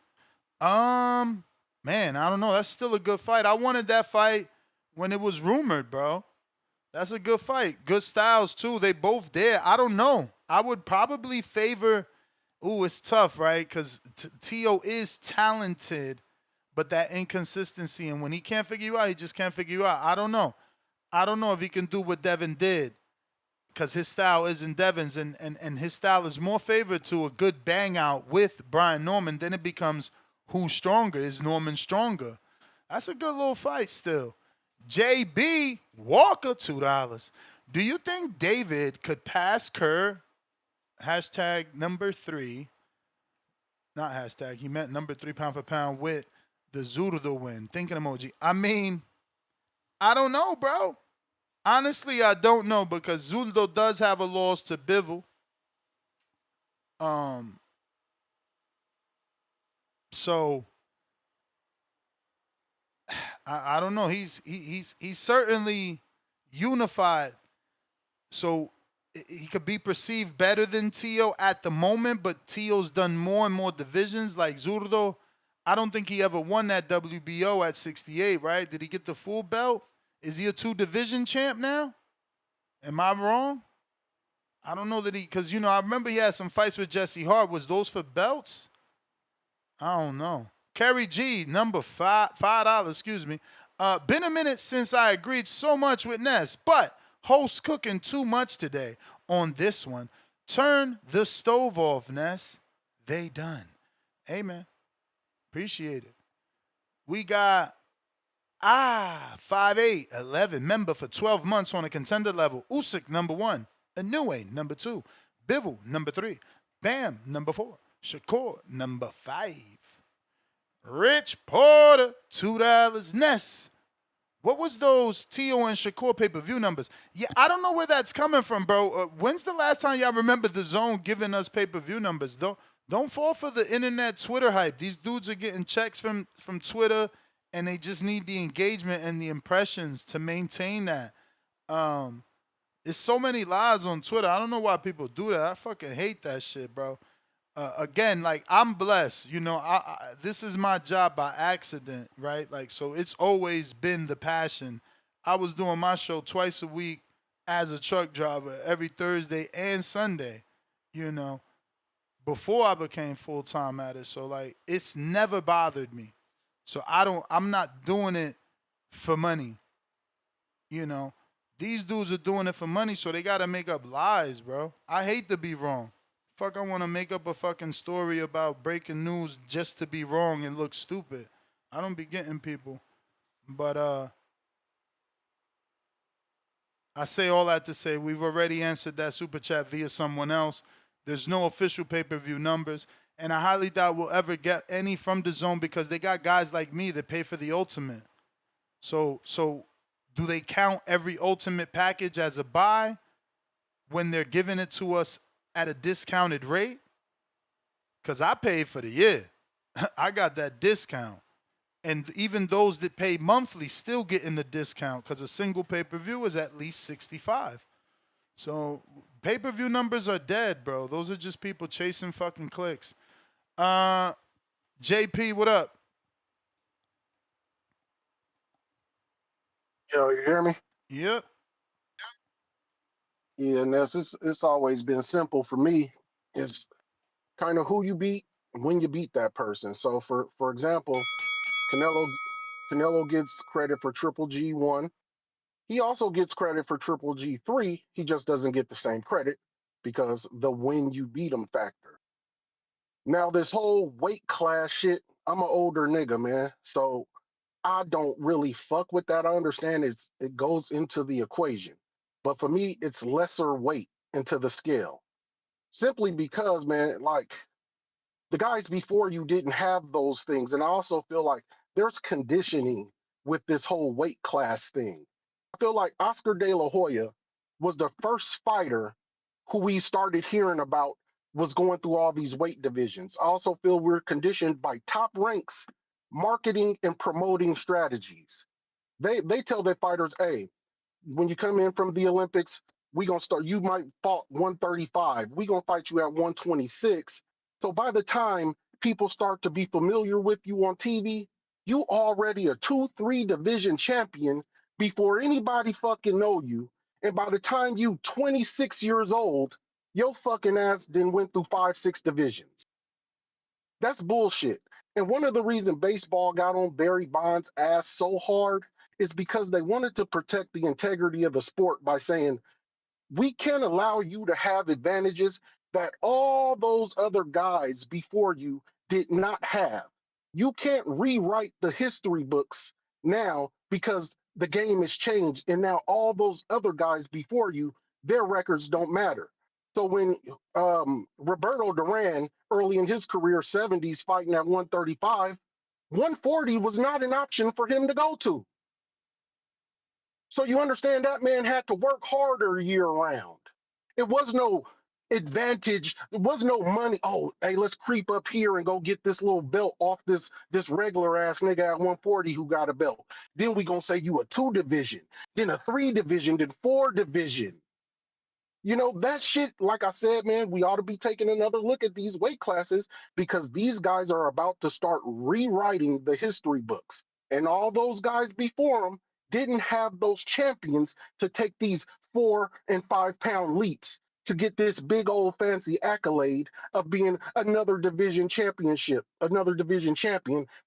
Man, I don't know. That's still a good fight. I wanted that fight when it was rumored, bro. That's a good fight. Good styles, too. They both there. I don't know. I would probably favor... Ooh, it's tough, right? Because Tio is talented, but that inconsistency, and when he can't figure you out, he just can't figure you out. I don't know. I don't know if he can do what Devin did, because his style isn't Devin's, and his style is more favored to a good bang out with Brian Norman. Then it becomes who's stronger. Is Norman stronger? That's a good little fight still. JB Walker, $2. Do you think David could pass Kerr? Hashtag number three. Not hashtag. He meant number three pound for pound with the Zurdo win. Thinking emoji. I mean, I don't know, bro. Honestly, I don't know, because Zurdo does have a loss to Bivol. So I don't know. He's certainly unified. So he could be perceived better than Tio at the moment, but Tio's done more and more divisions. Like Zurdo, I don't think he ever won that WBO at 68, right? Did he get the full belt? Is he a two-division champ now? Am I wrong? I don't know that he, because, you know, I remember he had some fights with Jesse Hart. Was those for belts? I don't know. Kerry G, number $5, excuse me. Been a minute since I agreed so much with Ness, but host cooking too much today on this one. Turn the stove off, Ness. They done. Amen. Appreciate it. We got 5'8", 11 member for 12 months on a contender level. Usyk, number 1. Inoue, number 2. Bivol, number 3. Bam, number 4. Shakur, number 5. Rich Porter, $2. Ness. What was those Tio and Shakur pay-per-view numbers? Yeah, I don't know where that's coming from, bro. When's the last time y'all remember the Zone giving us pay-per-view numbers? Don't fall for the internet Twitter hype. These dudes are getting checks from Twitter, and they just need the engagement and the impressions to maintain that. There's so many lies on Twitter. I don't know why people do that. I fucking hate that shit, bro. Again, like, I'm blessed, you know, this is my job by accident, right? Like, so it's always been the passion. I was doing my show twice a week as a truck driver, every Thursday and Sunday, you know, before I became full-time at it. So, like, it's never bothered me. So I'm not doing it for money, you know. These dudes are doing it for money, so they got to make up lies, bro. I hate to be wrong. Fuck, I want to make up a fucking story about breaking news just to be wrong and look stupid. I don't be getting people. But I say all that to say we've already answered that super chat via someone else. There's no official pay-per-view numbers, and I highly doubt we'll ever get any from the Zone because they got guys like me that pay for the Ultimate. So do they count every Ultimate package as a buy when they're giving it to us at a discounted rate? Because I paid for the year. I got that discount. And even those that pay monthly still getting the discount because a single pay-per-view is at least $65. So pay-per-view numbers are dead, bro. Those are just people chasing fucking clicks. JP, what up? Yo, you hear me? Yep. Yeah, Ness, it's always been simple for me. It's kind of who you beat when you beat that person. So for example, Canelo gets credit for Triple G1. He also gets credit for Triple G3. He just doesn't get the same credit because the when you beat him factor. Now this whole weight class shit, I'm an older nigga, man. So I don't really fuck with that. I understand it goes into the equation. But for me, it's lesser weight into the scale. Simply because, man, like the guys before you didn't have those things. And I also feel like there's conditioning with this whole weight class thing. I feel like Oscar De La Hoya was the first fighter who we started hearing about was going through all these weight divisions. I also feel we're conditioned by Top Rank's marketing and promoting strategies. They tell their fighters, hey, when you come in from the Olympics, we gonna start. You might fought 135. We gonna fight you at 126. So by the time people start to be familiar with you on TV, you already a 2-3 division champion before anybody fucking know you. And by the time you 26 years old, your fucking ass then went through 5-6 divisions. That's bullshit. And one of the reasons baseball got on Barry Bonds' ass so hard is because they wanted to protect the integrity of the sport by saying, we can't allow you to have advantages that all those other guys before you did not have. You can't rewrite the history books now because the game has changed and now all those other guys before you, their records don't matter. So when Roberto Duran, early in his career, 70s, fighting at 135, 140 was not an option for him to go to. So you understand that man had to work harder year round. It was no advantage. It was no money. Oh, hey, let's creep up here and go get this little belt off this regular ass nigga at 140 who got a belt. Then we gonna say you a 2 division, then a 3 division, then 4 division. You know, that shit, like I said, man, we ought to be taking another look at these weight classes because these guys are about to start rewriting the history books. And all those guys before them didn't have those champions to take these 4 and 5 pound leaps to get this big old fancy accolade of being another division champion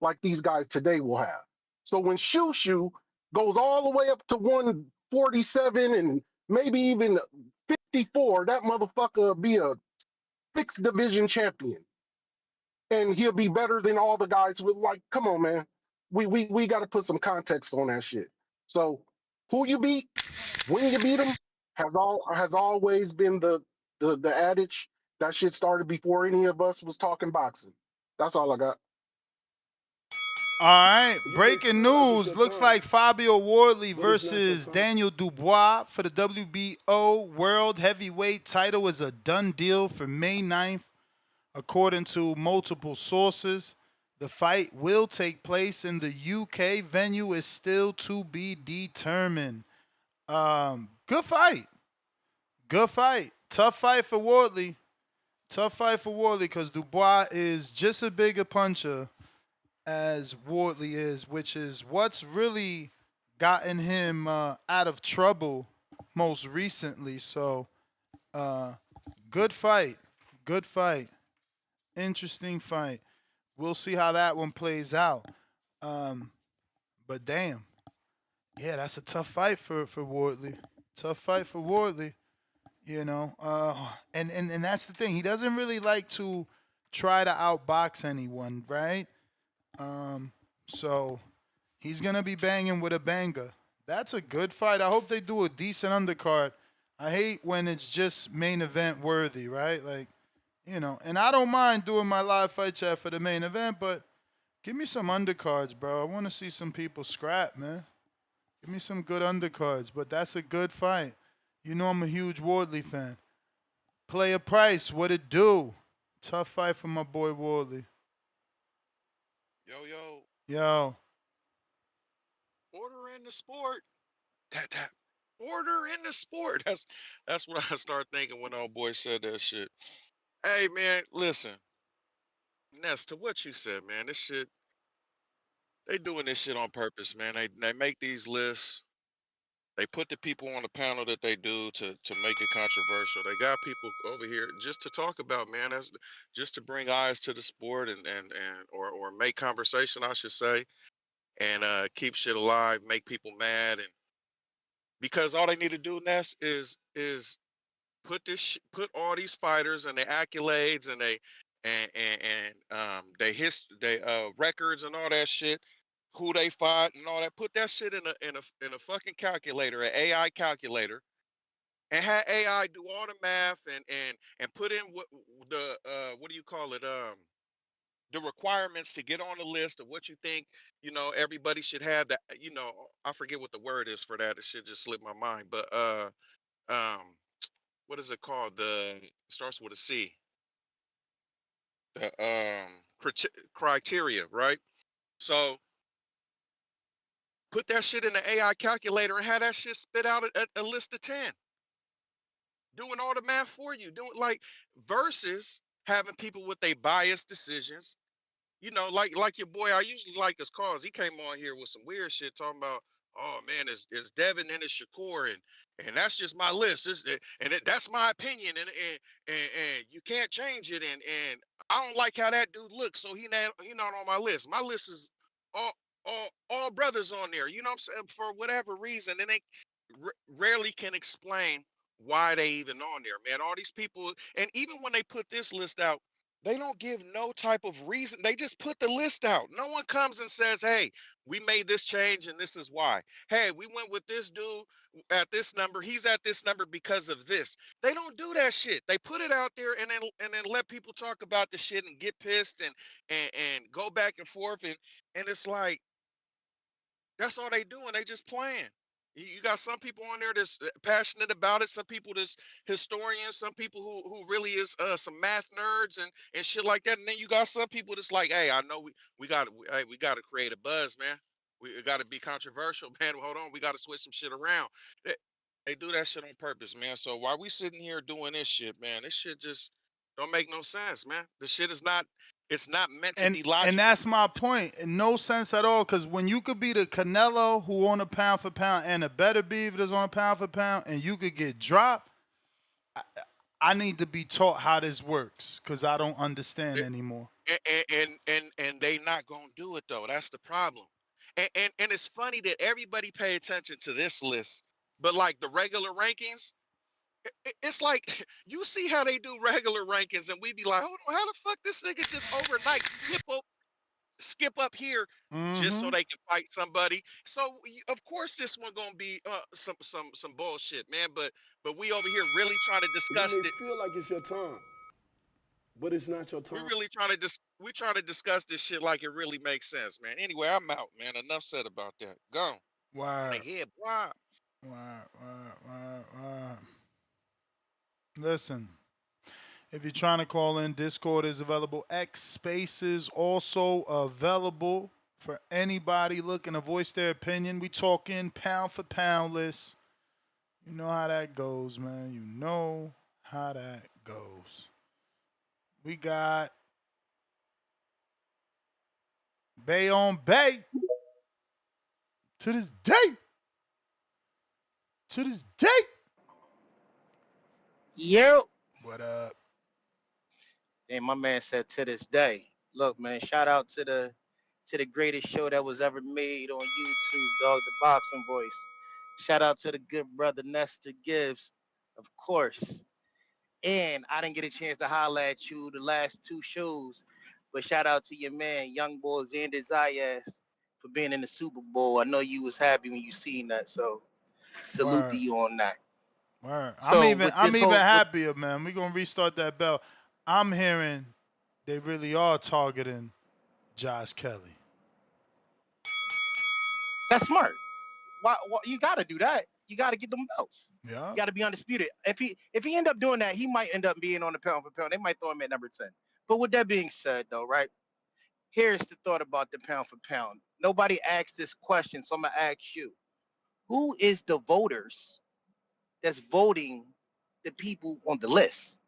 like these guys today will have. So when Shushu goes all the way up to 147 and maybe even 54, that motherfucker will be a sixth division champion. And he'll be better than all the guys with, like, come on, man. We got to put some context on that shit. So who you beat, when you beat them, has always been the adage. That shit started before any of us was talking boxing. That's all I got. All right, You may breaking feel like it's news. your Looks time, like Fabio Wardley but it's not your versus time. Daniel Dubois for the WBO World Heavyweight title is a done deal for May 9th, according to multiple sources. The fight will take place in the UK. Venue is still to be determined. Good fight. Good fight. Tough fight for Wardley. Tough fight for Wardley because Dubois is just a bigger puncher as Wardley is, which is what's really gotten him out of trouble most recently. So, good fight. Good fight. Interesting fight. We'll see how that one plays out. But damn. Yeah, that's a tough fight for Wardley. Tough fight for Wardley. You know, and that's the thing. He doesn't really like to try to outbox anyone, right? So he's gonna be banging with a banger. That's a good fight. I hope they do a decent undercard. I hate when it's just main event worthy, right? Like, you know, and I don't mind doing my live fight chat for the main event, but give me some undercards, bro. I want to see some people scrap, man. Give me some good undercards, but that's a good fight. You know I'm a huge Wardley fan. Player Price, what it do? Tough fight for my boy Wardley. Yo, Yo. order in the sport. That order in the sport. That's what I started thinking when old boy said that shit. Hey man, listen. Ness, to what you said, man. This shit, they doing this shit on purpose, man. They make these lists. They put the people on the panel that they do to make it controversial. They got people over here just to talk about, man. That's just to bring eyes to the sport and or make conversation, I should say, and keep shit alive, make people mad, and because all they need to do, Ness, is put all these fighters and their accolades and they records and all that shit, who they fought and all that. Put that shit in a fucking calculator, an AI calculator, and have AI do all the math and put in what the what do you call it, the requirements to get on the list of what you think, everybody should have. That, I forget what the word is for that. It should just slip my mind, but um what is it called? The starts with a C. The criteria, right? So put that shit in the AI calculator and have that shit spit out a list of 10, doing all the math for you, doing like versus having people with their biased decisions. Like your boy I usually like his calls. He came on here with some weird shit talking about, oh man, it's Devin and it's Shakur and that's just my list. That's my opinion and you can't change it and I don't like how that dude looks, so he not on my list. My list is all all brothers on there. You know what I'm saying? For whatever reason, and they rarely can explain why they even on there, man. All these people, and even when they put this list out, they don't give no type of reason. They just put the list out. No one comes and says, hey, we made this change and this is why. Hey, we went with this dude at this number. He's at this number because of this. They don't do that shit. They put it out there and then let people talk about the shit and get pissed and go back and forth and it's like that's all they doing. They just playing. You got some people on there that's passionate about it. Some people that's historians. Some people who really is some math nerds and shit like that. And then you got some people that's like, hey, I know we got to create a buzz, man. We got to be controversial, man. Hold on, we got to switch some shit around. They do that shit on purpose, man. So while we sitting here doing this shit, man, this shit just don't make no sense, man. The shit is not. It's not meant to And be and logical. that's my point. In no sense at all, because when you could be the Canelo who on a pound for pound and a better beef that's on a pound for pound, and you could get dropped, I need to be taught how this works because I don't understand anymore. And they not gonna do it though. That's the problem. And it's funny that everybody pay attention to this list, but like the regular rankings, it's like you see how they do regular rankings, and we be like, hold on, how the fuck this nigga just overnight skip up here just so Mm-hmm. they can fight somebody. So of course this one gonna be some bullshit, man. But we over here really trying to You discuss may it. feel like it's your time, but it's not your We time. really trying to we trying to discuss this shit like it really makes sense, man. Anyway, I'm out, man. Enough said about that. Gone. On the Word. head, boy. Word. Listen, if you're trying to call in, Discord is available. X Spaces also available for anybody looking to voice their opinion. We talking pound for pound list. You know how that goes, man. You know how that goes. We got Bay on Bay. To this day. To this day. Yo. What up? And my man said to this day. Look, man, shout out to the greatest show that was ever made on YouTube, dog, the boxing voice. Shout out to the good brother Nestor Gibbs, of course. And I didn't get a chance to holler at you the last two shows, but shout out to your man, young boy Xander Zayas, for being in the Super Bowl. I know you was happy when you seen that, so salute to Word. you on that. Word. So I'm with this even whole, happier, man. We're gonna restart that bell. I'm hearing they really are targeting Josh Kelly. that's smart. Why you got to do that? You got to get them belts. Yeah. You got to be undisputed. If he end up doing that, he might end up being on the pound for pound. They might throw him at number 10. But with that being said, though, right? Here's the thought about the pound for pound. Nobody asked this question, so I'm gonna ask you: who is the voters that's voting the people on the list?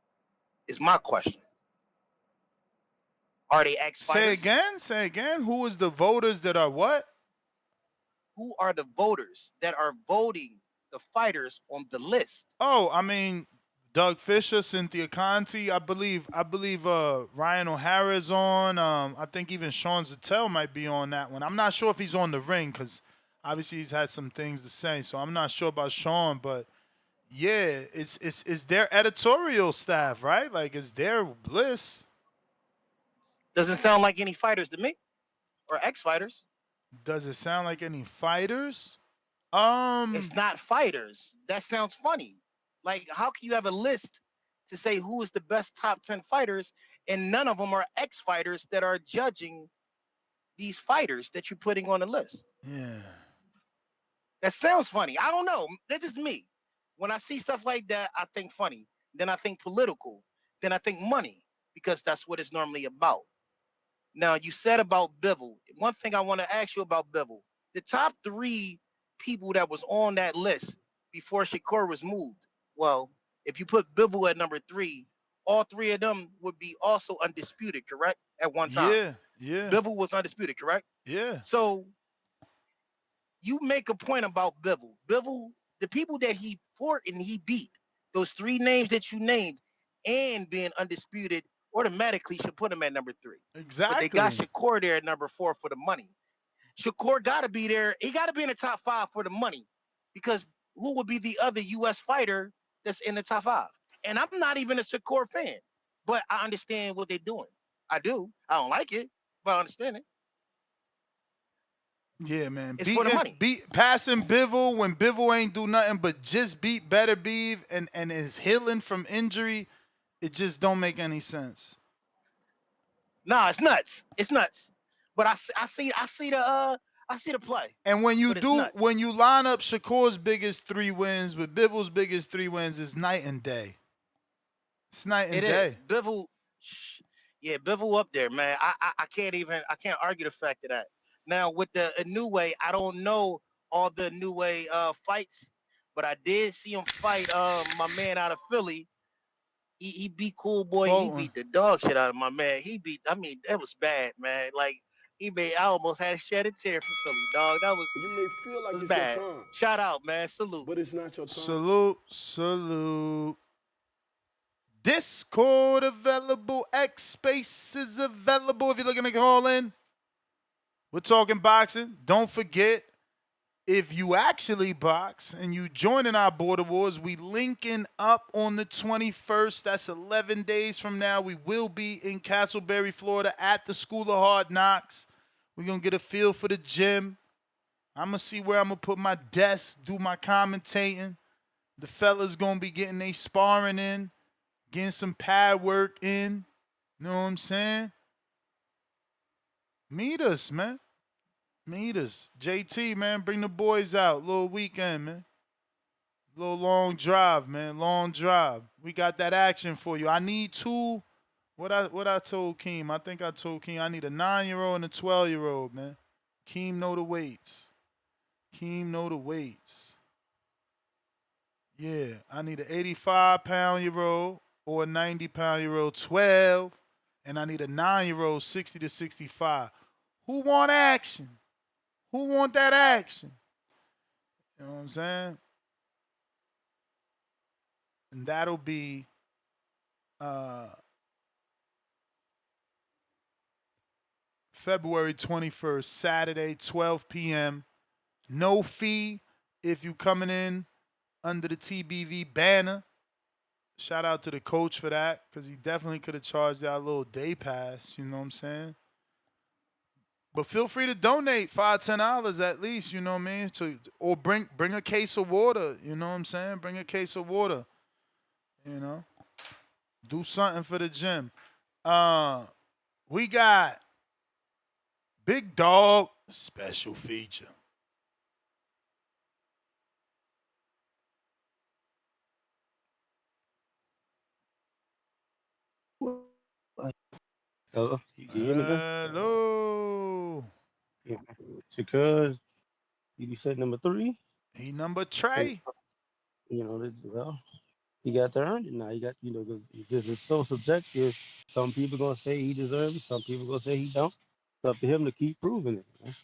Is my question. Are they ex Say fighters? again. Say again. Who is the voters that are what? Who are the voters that are voting the fighters on the list? Oh, I mean, Doug Fisher, Cynthia Conti. I believe. Ryan O'Hara's on. I think even Sean Zattel might be on that one. I'm not sure if he's on the ring because obviously he's had some things to say. So I'm not sure about Sean, but yeah, it's their editorial staff, right? Like it's their list. Doesn't sound like any fighters to me, or ex fighters. Does it sound like any fighters? It's not fighters. That sounds funny. Like, how can you have a list to say who is the best top 10 fighters and none of them are ex fighters that are judging these fighters that you're putting on the list? Yeah. That sounds funny. I don't know. That's just me. When I see stuff like that, I think funny. Then I think political. Then I think money, because that's what it's normally about. Now, you said about Bivol. One thing I want to ask you about Bivol. The top 3 people that was on that list before Shakur was moved. Well, if you put Bivol at number 3, all 3 of them would be also undisputed, correct? At one time. Yeah. Bivol was undisputed, correct? Yeah. So you make a point about Bivol. Bivol, the people that he fought and he beat, those 3 names that you named, and being undisputed, automatically should put him at number 3. Exactly. But they got Shakur there at number 4 for the money. Shakur got to be there. He got to be in the top 5 for the money, because who would be the other U.S. fighter that's in the top 5? And I'm not even a Shakur fan, but I understand what they're doing. I do. I don't like it, but I understand it. Yeah, man. It's for the money. Passing Bivol when Bivol ain't do nothing but just beat Better Beef and is healing from injury. It just don't make any sense. Nah, it's nuts. It's nuts. But I see the play. And when you line up Shakur's biggest 3 wins with Bivol's biggest 3 wins, it's night and day. It's night and day. It is. Bivol, Bivol up there, man. I can't argue the fact of that. Now with the Inoue, I don't know all the Inoue fights, but I did see him fight my man out of Philly. He beat Cool Boy. He beat the dog shit out of my man. That was bad, man. Like I almost had shed a tear for Philly, dog. That was You may feel like it's bad. your time, Shout out, man. Salute. but it's not your time. Salute. Discord available. X Space is available if you're looking to call in. We're talking boxing. Don't forget, if you actually box and you joining our border wars, we linking up on the 21st. That's 11 days from now. We will be in Castleberry, Florida at the School of Hard Knocks. We're going to get a feel for the gym. I'm going to see where I'm going to put my desk, do my commentating. The fellas going to be getting their sparring in, getting some pad work in. You know what I'm saying? Meet us, man. Meet us. JT, man, bring the boys out. Little weekend, man. Little long drive, man. Long drive. We got that action for you. I need two. What I told Keem. I think I told Keem I need a 9-year-old and a 12-year-old, man. Keem know the weights. Keem know the weights. Yeah, I need an 85-pound-year-old or a 90-pound-year-old 12. And I need a 9-year-old 60 to 65. Who want action? Who want that action? You know what I'm saying? And that'll be February 21st, Saturday, 12 p.m. No fee if you coming in under the TBV banner. Shout out to the coach for that, because he definitely could have charged y'all a little day pass, you know what I'm saying? But feel free to donate $5, $10 at least, you know what I mean? Or bring a case of water, you know what I'm saying? Bring a case of water, you know? Do something for the gym. We got Big Dog special feature. Hello, you can hear me now? Hello. Yeah. Shakur, you said number 3. He number And, Trey. well, he got to earn it now. You got, because this is so subjective. Some people gonna say he deserves it. Some people gonna say he don't. It's up to him to keep proving it. Man.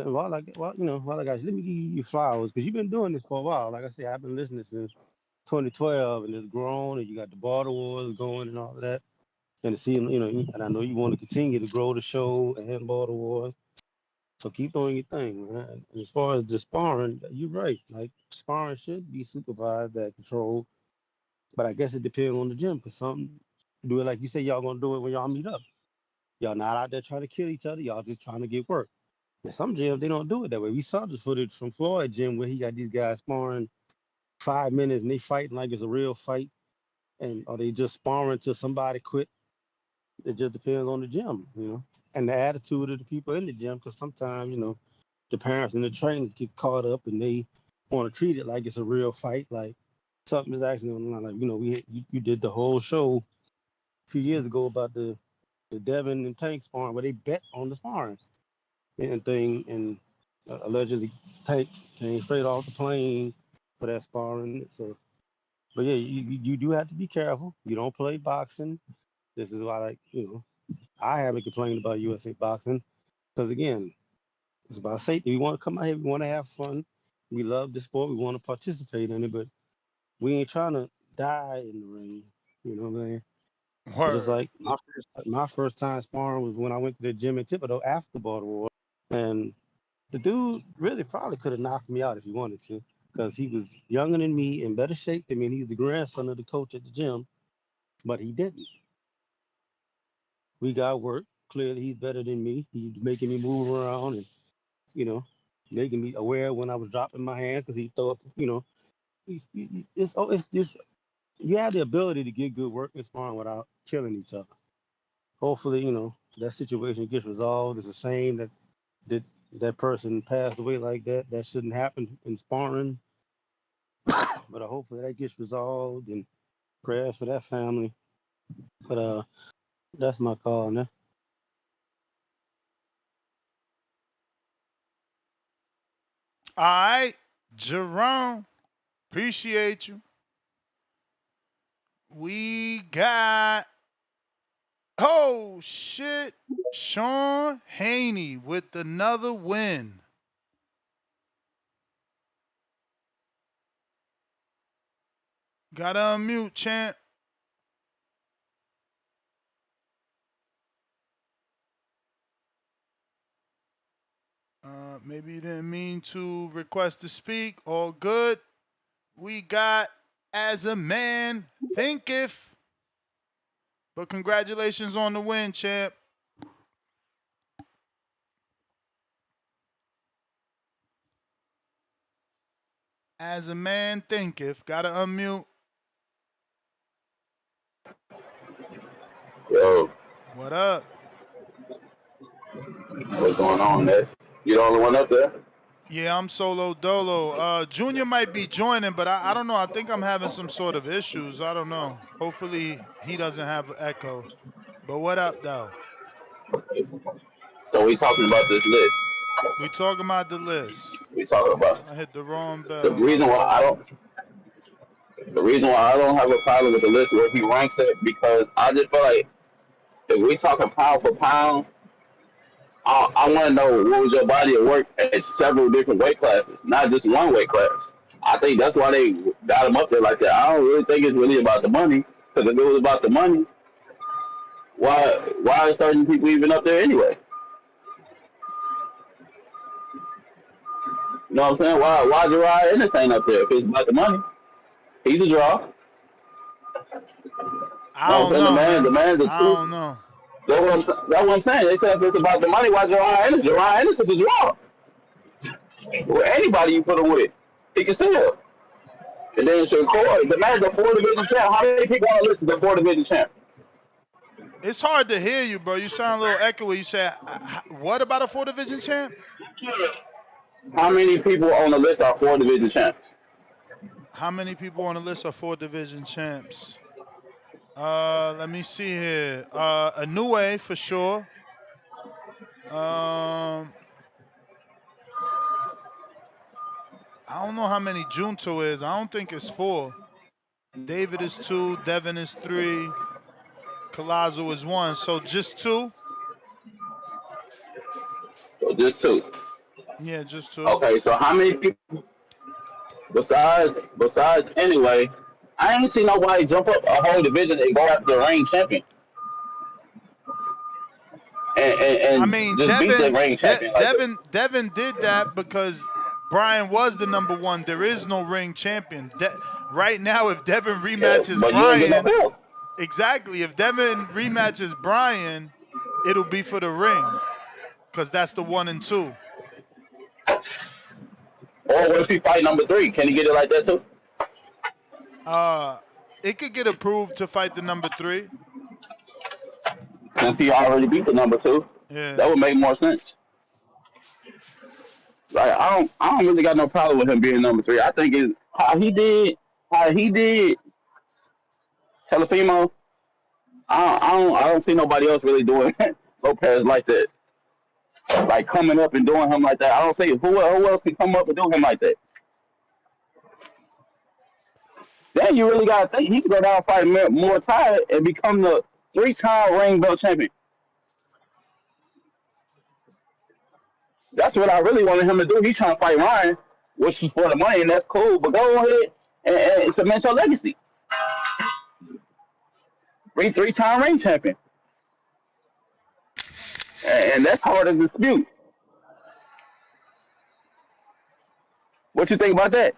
And while I got you, let me give you your flowers because you've been doing this for a while. Like I said, I've been listening since 2012, and it's grown, and you got the border wars going and all of that. And to see, and I know you want to continue to grow the show and border wars. So keep doing your thing, man. And as far as the sparring, you're right. Like sparring should be supervised at control, but I guess it depends on the gym. Because some do it like you say, y'all gonna do it when y'all meet up. Y'all not out there trying to kill each other. Y'all just trying to get work. And some gyms they don't do it that way. We saw the footage from Floyd gym where he got these guys sparring 5 minutes and they fighting like it's a real fight, and or they just sparring till somebody quit. It just depends on the gym, and the attitude of the people in the gym. Because sometimes, the parents and the trainers get caught up and they want to treat it like it's a real fight, like something is actually on the line. Like you did the whole show a few years ago about the Devin and Tank sparring where they bet on the sparring and thing, and allegedly Tank came straight off the plane for that sparring. So, but yeah, you do have to be careful. You don't play boxing. This is why, I haven't complained about USA boxing because again, it's about safety. We want to come out here. We want to have fun. We love the sport. We want to participate in it, but we ain't trying to die in the ring. You know what I'm saying? But it's Word. like my first time sparring was when I went to the gym in Thibodeau after the Border War, and the dude really probably could have knocked me out if he wanted to, because he was younger than me, in better shape than me, and he's the grandson of the coach at the gym, but he didn't. We got work. Clearly, he's better than me. He's making me move around and you know, making me aware when I was dropping my hands because he thought, it's just you have the ability to get good work and sparring without killing each other. Hopefully, that situation gets resolved. It's a shame that that person passed away like that. That shouldn't happen in sparring, but hopefully that gets resolved and prayers for that family. But that's my call now. All right, Jerome. Appreciate you. We got, oh shit, Sean Haney with another win. Gotta unmute, champ. Maybe you didn't mean to request to speak. All good. We got As a Man Thinketh. But congratulations on the win, champ. As a Man Thinketh. Gotta unmute. Yo, What up? what's going on, man? You the only one up there? Yeah, I'm solo dolo. Junior might be joining, but I don't know. I think I'm having some sort of issues. I don't know. Hopefully he doesn't have an echo. But what up, though? So we talking about this list. We talking about the list. We talking about I hit the wrong the bell. My reason why I bad. don't. The reason why I don't have a problem with the list where he ranks it because I just feel like if we talking pound for pound, I want to know what was your body of work at several different weight classes, not just one weight class. I think that's why they got him up there like that. I don't really think it's really about the money because if it was about the money, why are certain people even up there anyway? You know what I'm saying? Why Gerard Ennis ain't up there if it's about the money? He's a draw. You I know what don't I'm saying? know, man. The man's a I two. don't know. That's what I'm saying. They said if it's about the money, why Gerard Ennis? Gerard Ennis is a draw. With anybody you put him with, he can sell. And then Shakur, the man's a 4 division champ. How many people on the list is a 4 division champ? It's hard to hear you, bro. You sound a little echoey. You said, what about a 4 division champ? How many people on the list are 4 division champs? How many people on the list are 4 division champs? Let me see here. Inoue for sure. I don't know how many Junto is. I don't think it's 4. David is 2. Devin is 3. Collazo is 1. So just 2? So just 2. Yeah, just 2. Okay, so how many people besides anyway? I ain't seen nobody jump up a whole division and go after the reigning champion I and mean, just beat the reigning champion like that. Devin did that because Brian was the number 1. There is no ring champion. Right now, if Devin Yeah, rematches but you ain't get no Brian, belt. exactly. If Devin rematches Brian, it'll be for the ring because that's the 1 and 2. Or what if he fight number 3? Can he get it like that too? It could get approved to fight the number 3. Since he already beat the number 2, Yeah. that would make more sense. Like I don't really got no problem with him being number 3. I think it's how he did Teofimo. I don't see nobody else really doing Lopez like that. Like coming up and doing him like that. I don't see who else can come up and do him like that. Then you really gotta think he can go down and fight more tired and become the 3-time ring belt champion. That's what I really wanted him to do. He's trying to fight Ryan, which is for the money, and that's cool. But go ahead and cement your legacy. Ring 3-time ring champion, and that's hard to dispute. What you think about that?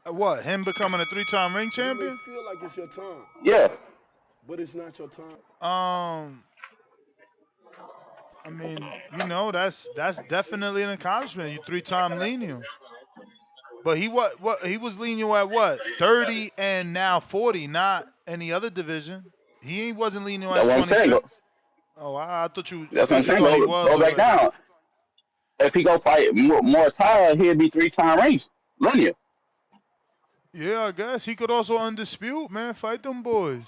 What? Him becoming a 3-time ring You may champion? feel like it's your time, Yeah. but it's not your time. I mean, that's definitely an accomplishment. You 3-time lineal. But he he was lineal at what? 30 and now 40, not any other division. He wasn't lineal at That's what I'm saying. 26. Oh, I thought you That's what I'm saying. thought he was Go back already. down. If he go fight more tired, he'd be 3-time ring linear. Yeah, I guess he could also undispute, man. Fight them boys.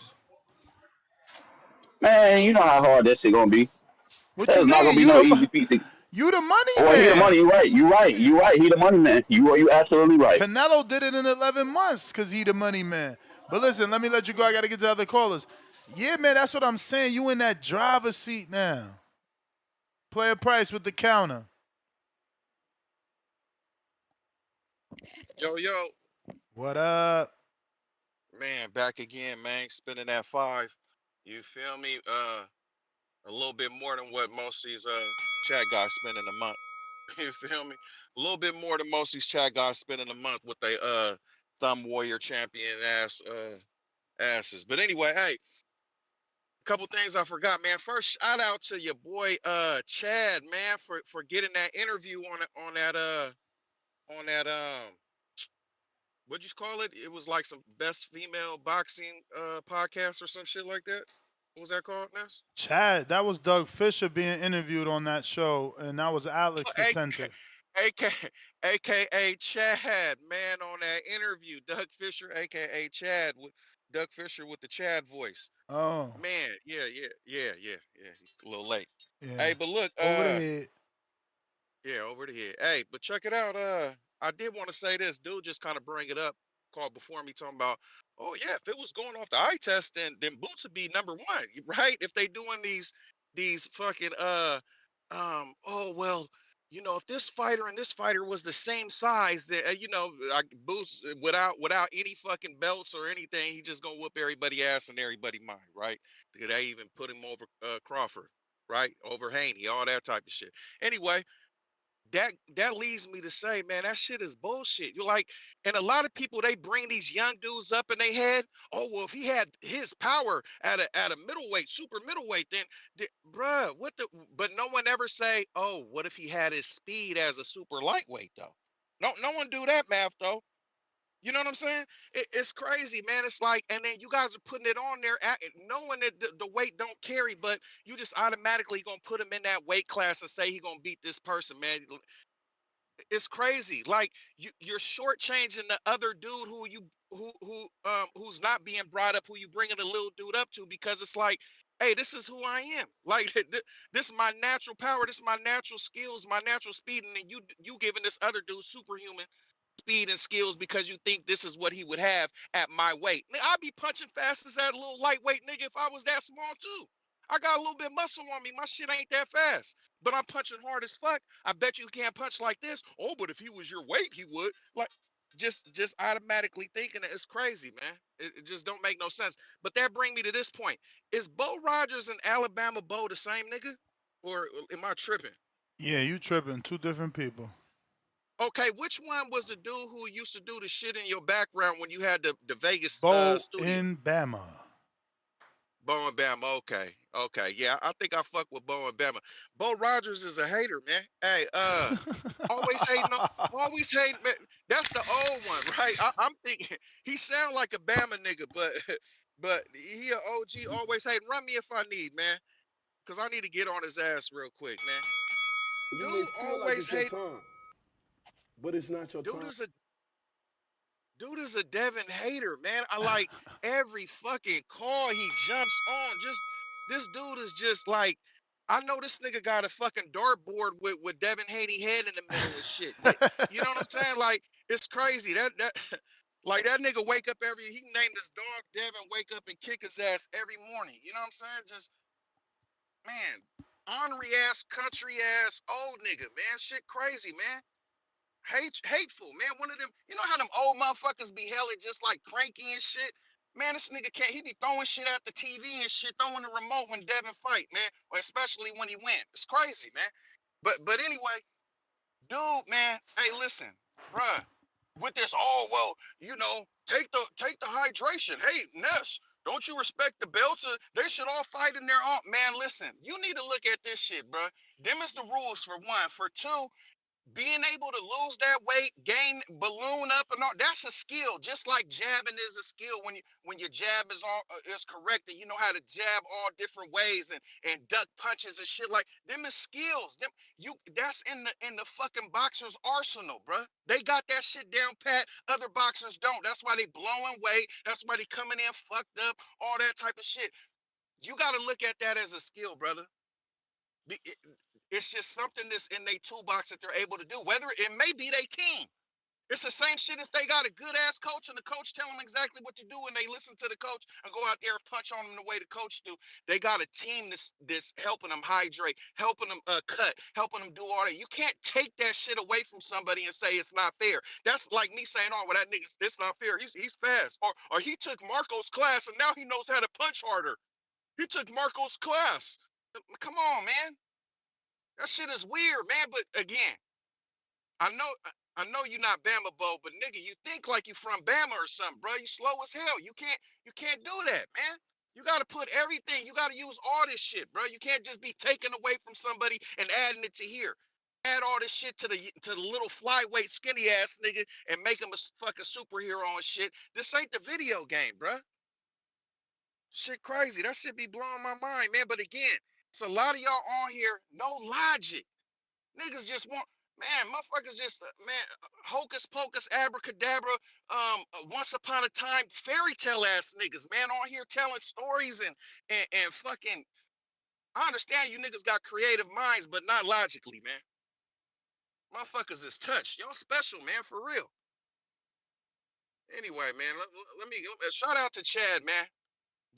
Man, you know how hard that shit gonna be. What you That's not gonna mean? be no easy feat. You the money Well, he the money. man. You right. He the money man. You absolutely right. Canelo did it in 11 months because he the money man. But listen, let me let you go. I got to get to other callers. Yeah, man, that's what I'm saying. You in that driver's seat now. Play a price with the counter. Yo. What up? Man, back again, man. Spending that 5. You feel me? A little bit more than what most of these chat guys spend in a month. You feel me? A little bit more than most of these chat guys spend in a month with they thumb warrior champion asses. But anyway, hey, a couple things I forgot, man. First, shout out to your boy Chad, man, for getting that interview on that what'd you call it? It was like some best female boxing podcast or some shit like that. What was that called, Ness? Chad, that was Doug Fisher being interviewed on that show, and that was Alex the AK, center. AKA Chad, man, on that interview. Doug Fisher, AKA Chad, with Doug Fisher with the Chad voice. Oh, Man, yeah. He's a little late. yeah. Hey, but look, Over the head. yeah, over the head. Hey, but check it out. I did want to say this. Dude just kind of bring it up, called before me talking about, oh yeah, if it was going off the eye test, then Boots would be number one, right? If they doing these fucking oh well, if this fighter and this fighter was the same size, then like Boots without any fucking belts or anything, he just gonna whoop everybody ass and everybody mind, right? Because they even put him over Crawford, right? Over Haney, all that type of shit. Anyway, that leads me to say, man, that shit is bullshit. You're like, and a lot of people they bring these young dudes up in their head. Oh well, if he had his power at a middleweight, super middleweight, then bruh, what the? But no one ever say, oh, what if he had his speed as a super lightweight though? No one do that math though. You know what I'm saying? It's crazy, man. It's like, and then you guys are putting it on there, knowing that the weight don't carry, but you just automatically gonna put him in that weight class and say he gonna beat this person, man. It's crazy. Like you're shortchanging the other dude who's not being brought up, who you bringing the little dude up to, because it's like, hey, this is who I am. Like this is my natural power, this is my natural skills, my natural speed, and then you giving this other dude superhuman speed and skills because you think this is what he would have at my weight. I'd be punching fast as that little lightweight nigga if I was that small too. I got a little bit of muscle on me. My shit ain't that fast. But I'm punching hard as fuck. I bet you can't punch like this. Oh, but if he was your weight, he would. Like just automatically thinking it. It's crazy, man. It just don't make no sense. But that bring me to this point. Is Bo Rogers and Alabama Bo the same nigga? Or am I tripping? Yeah, you tripping. Two different people. Okay, which one was the dude who used to do the shit in your background when you had the Vegas Bo studio? in Bama. Bo and Bama, okay, yeah, I think I fuck with Bo and Bama. Bo Rogers is a hater, man. Hey, always hating, always hating. Man. That's the old one, right? I'm thinking he sound like a Bama nigga, but but he a OG, always hating. Run me if I need, man, cause I need to get on his ass real quick, man. You Dude may feel like always it's your hate. time, but it's not your Dude time. is a Dude is a Devin hater, man. I like every fucking call he jumps on. Just this dude is just like, I know this nigga got a fucking dartboard with Devin Haney head in the middle and shit. You know what I'm saying? Like it's crazy. That like that nigga wake up he can name this dog Devin, wake up and kick his ass every morning. You know what I'm saying? Just man, ornery ass, country ass, old nigga, man. Shit crazy, man. Hateful, man. One of them, you know how them old motherfuckers be hella just like cranky and shit? Man, this nigga can't, he be throwing shit at the TV and shit, throwing the remote when Devin fight, man. Or especially when he win. It's crazy, man. But anyway, dude, man, hey, listen, bruh, with this, oh well, take the hydration. Hey, Ness, don't you respect the belts? They should all fight in their own. Man, listen, you need to look at this shit, bruh. Them is the rules for one. For two, being able to lose that weight, gain, balloon up, and all that's a skill. Just like jabbing is a skill when your jab is correct and you know how to jab all different ways and duck punches and shit like them is skills. That's in the fucking boxer's arsenal, bruh. They got that shit down pat. Other boxers don't. That's why they blowing weight. That's why they coming in fucked up. All that type of shit. You got to look at that as a skill, brother. It's just something that's in their toolbox that they're able to do. Whether it may be their team. It's the same shit if they got a good ass coach and the coach tell them exactly what to do and they listen to the coach and go out there and punch on them the way the coach do. They got a team that's helping them hydrate, helping them cut, helping them do all that. You can't take that shit away from somebody and say it's not fair. That's like me saying, oh, well, that nigga's it's not fair. He's fast. Or he took Marco's class and now he knows how to punch harder. He took Marco's class. Come on, man. That shit is weird, man. But again, I know you're not Bama Bo, but nigga, you think like you from Bama or something, bro. You slow as hell. You can't do that, man. You gotta put everything. You gotta use all this shit, bro. You can't just be taking away from somebody and adding it to here. Add all this shit to the little flyweight skinny ass nigga and make him a fucking superhero and shit. This ain't the video game, bro. Shit crazy. That shit be blowing my mind, man. But again, it's a lot of y'all on here, no logic. Niggas just want, man, motherfuckers just, man, hocus pocus, abracadabra, once upon a time, fairy tale ass niggas, man, on here telling stories and fucking, I understand you niggas got creative minds, but not logically, man. Motherfuckers is touched. Y'all special, man, for real. Anyway, man, let me, shout out to Chad, man,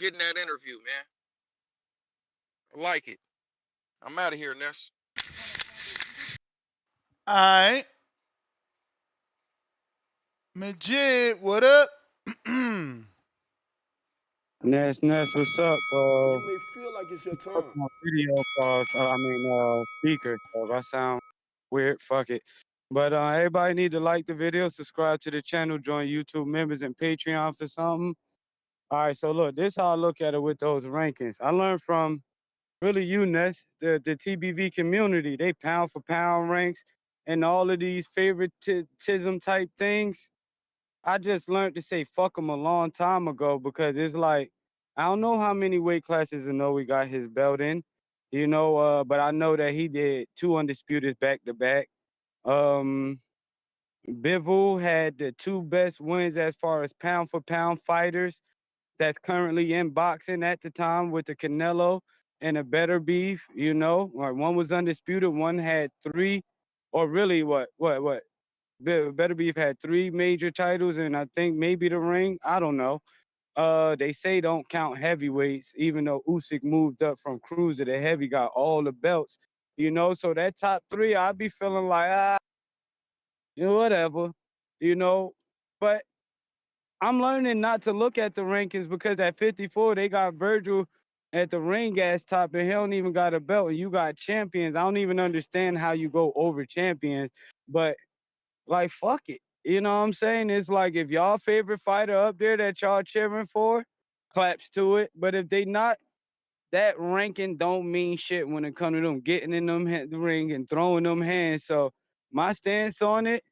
getting that interview, man. I like it. I'm out of here, Ness. All right. Majid, what up? Ness, what's up? You may feel like it's your time. My video calls, speaker. So if I sound weird, fuck it. But everybody need to like the video, subscribe to the channel, join YouTube members and Patreon for something. All right, so look, this how I look at it with those rankings. I learned from really you, Ness, the TBV community. They pound for pound ranks and all of these favoritism type things. I just learned to say fuck him a long time ago because it's like, I don't know how many weight classes Inoue got his belt in, but I know that he did 2 undisputed back to back. Bivol had the 2 best wins as far as pound for pound fighters that's currently in boxing at the time with the Canelo and a better beef, Like one was undisputed, one had 3, or really what? Better Beef had 3 major titles, and I think maybe the ring. I don't know. They say don't count heavyweights, even though Usyk moved up from cruiser to heavy, got all the belts. So that top 3, I'd be feeling like whatever, you know. But I'm learning not to look at the rankings because at 54 they got Virgil at the ring as top, and he don't even got a belt. And you got champions. I don't even understand how you go over champions, but like, fuck it. You know what I'm saying? It's like if y'all favorite fighter up there that y'all cheering for, claps to it. But if they not, that ranking don't mean shit when it comes to them getting in them the ring and throwing them hands. So my stance on it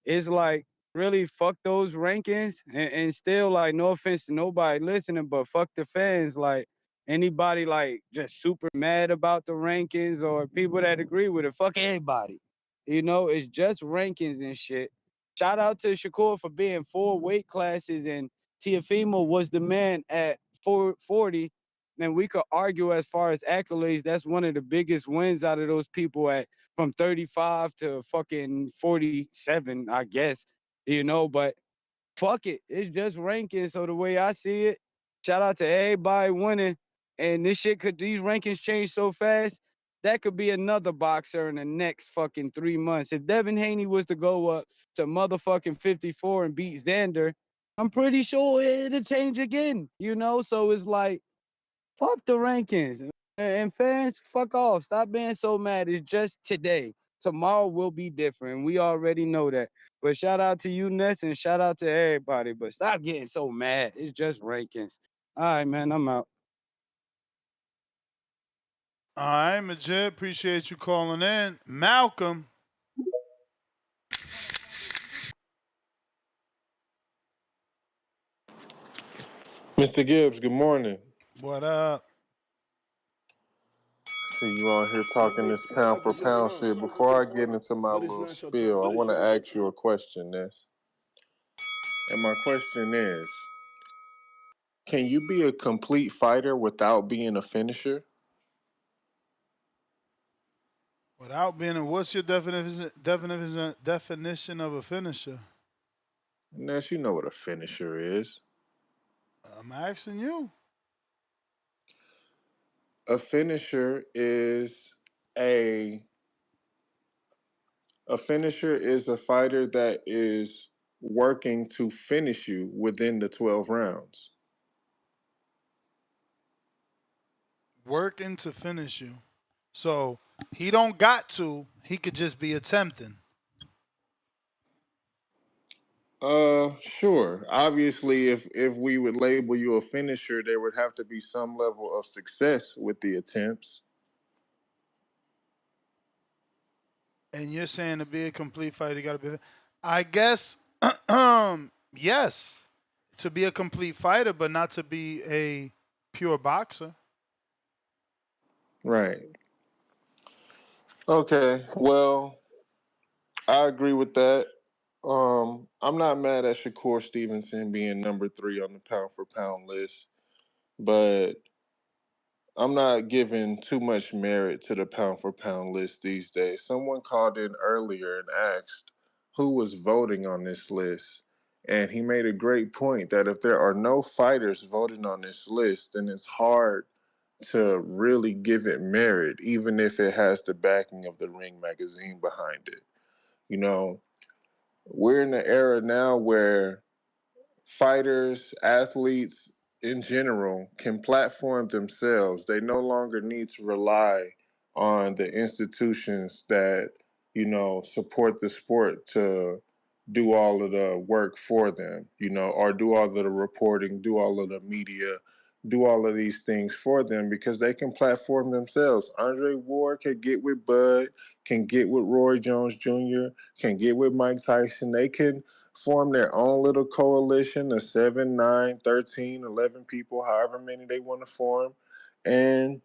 is like, really fuck those rankings and still, like, no offense to nobody listening, but fuck the fans. Like, anybody like just super mad about the rankings or people that agree with it, fuck everybody. It's just rankings and shit. Shout out to Shakur for being 4 weight classes, and Teofimo was the man at 440. And we could argue as far as accolades, that's one of the biggest wins out of those people at from 35 to fucking 47, I guess, but fuck it. It's just rankings. So the way I see it, shout out to everybody winning. And these rankings change so fast, that could be another boxer in the next fucking 3 months. If Devin Haney was to go up to motherfucking 54 and beat Xander, I'm pretty sure it'll change again, So it's like, fuck the rankings. And fans, fuck off. Stop being so mad. It's just today. Tomorrow will be different. We already know that. But shout out to you, Ness, and shout out to everybody. But stop getting so mad. It's just rankings. All right, man. I'm out. All right, Majid, appreciate you calling in. Malcolm. Mr. Gibbs, good morning. What up? See you on here You talking may this feel pound like for it's your pound time, shit. Before I get into my but it's little not your spiel, I time. want to ask you a question, Ness. And my question is, can you be a complete fighter without being a finisher? Without being, what's your definition of a finisher? Ness, you know what a finisher is. I'm asking you. A finisher is a finisher is a fighter that is working to finish you within the 12 rounds. Working to finish you. So he don't got to. He could just be attempting. Sure. Obviously, if we would label you a finisher, there would have to be some level of success with the attempts. And you're saying to be a complete fighter, you got to be. I guess, yes, to be a complete fighter, but not to be a pure boxer. Right. Okay. Well, I agree with that. I'm not mad at Shakur Stevenson being number 3 on the pound for pound list, but I'm not giving too much merit to the pound for pound list these days. Someone called in earlier and asked who was voting on this list. And he made a great point that if there are no fighters voting on this list, then it's hard to really give it merit, even if it has the backing of the Ring magazine behind it. You know, we're in an era now where fighters, athletes in general can platform themselves. They no longer need to rely on the institutions that, support the sport to do all of the work for them, or do all of the reporting, do all of the media, do all of these things for them because they can platform themselves. Andre Ward can get with Bud, can get with Roy Jones Jr., can get with Mike Tyson. They can form their own little coalition of 7, 9, 13, 11 people, however many they want to form. And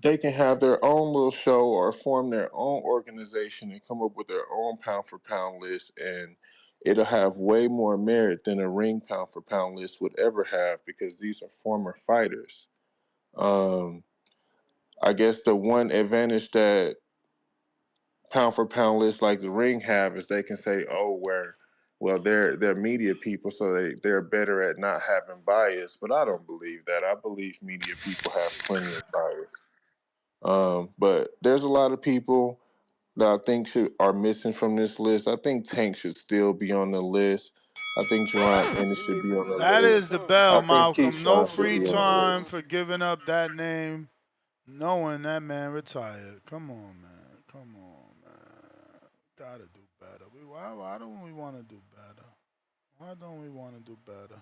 they can have their own little show or form their own organization and come up with their own pound for pound list. And it'll have way more merit than a Ring pound for pound list would ever have because these are former fighters. Um, I guess the one advantage that pound for pound lists like the Ring have is they can say, oh, well, they're media people, so they're better at not having bias. But I don't believe that. I believe media people have plenty of bias. But there's a lot of people that I think are missing from this list. I think Tank should still be on the list. I think Jerron Ennis You should ain't be on finished the That asking your list. is the tongue. bell, I think Malcolm. No Keyshawn should free be on the time list. for giving up that name, knowing that man retired. Come on, man. Come on, man. Gotta do better. Why don't we want to do better? Why don't we want to do better?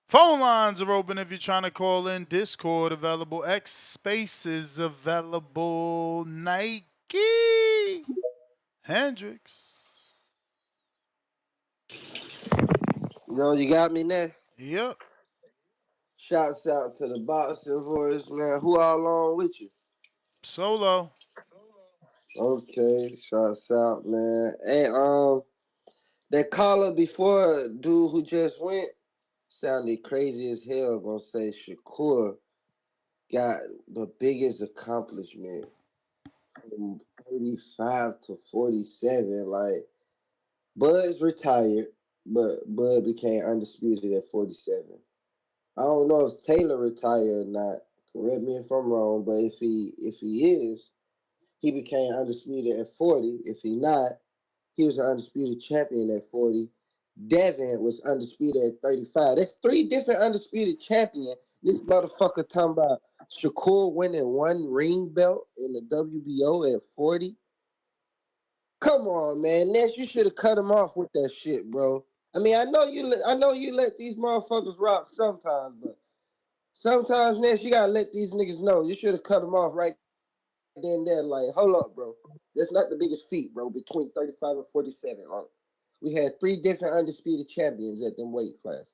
Phone lines are open if you're trying to call in. Discord available. X Spaces available. Nike. Hendrix. Yo, you got me there? Yep. Shouts out to the boxing voice, man. Who all on with you? Solo. Okay, shouts out, man. Hey, that caller before, dude who just went, sounded crazy as hell. Gonna say Shakur got the biggest accomplishment from 35 to 47. Like, Bud's retired, but Bud became undisputed at 47. I don't know if Taylor retired or not. Correct me if I'm wrong, but if he is, he became undisputed at 40. If he not, he was an undisputed champion at 40. Devin was undisputed at 35. That's 3 different undisputed champions. This motherfucker talking about Shakur winning 1 ring belt in the WBO at 40. Come on, man. Ness, you should have cut him off with that shit, bro. I mean, I know you let these motherfuckers rock sometimes, but sometimes, Ness, you gotta let these niggas know. You should have cut them off right then there. Like, hold up, bro. That's not the biggest feat, bro, between 35 and 47. We had 3 different undisputed champions at them weight classes.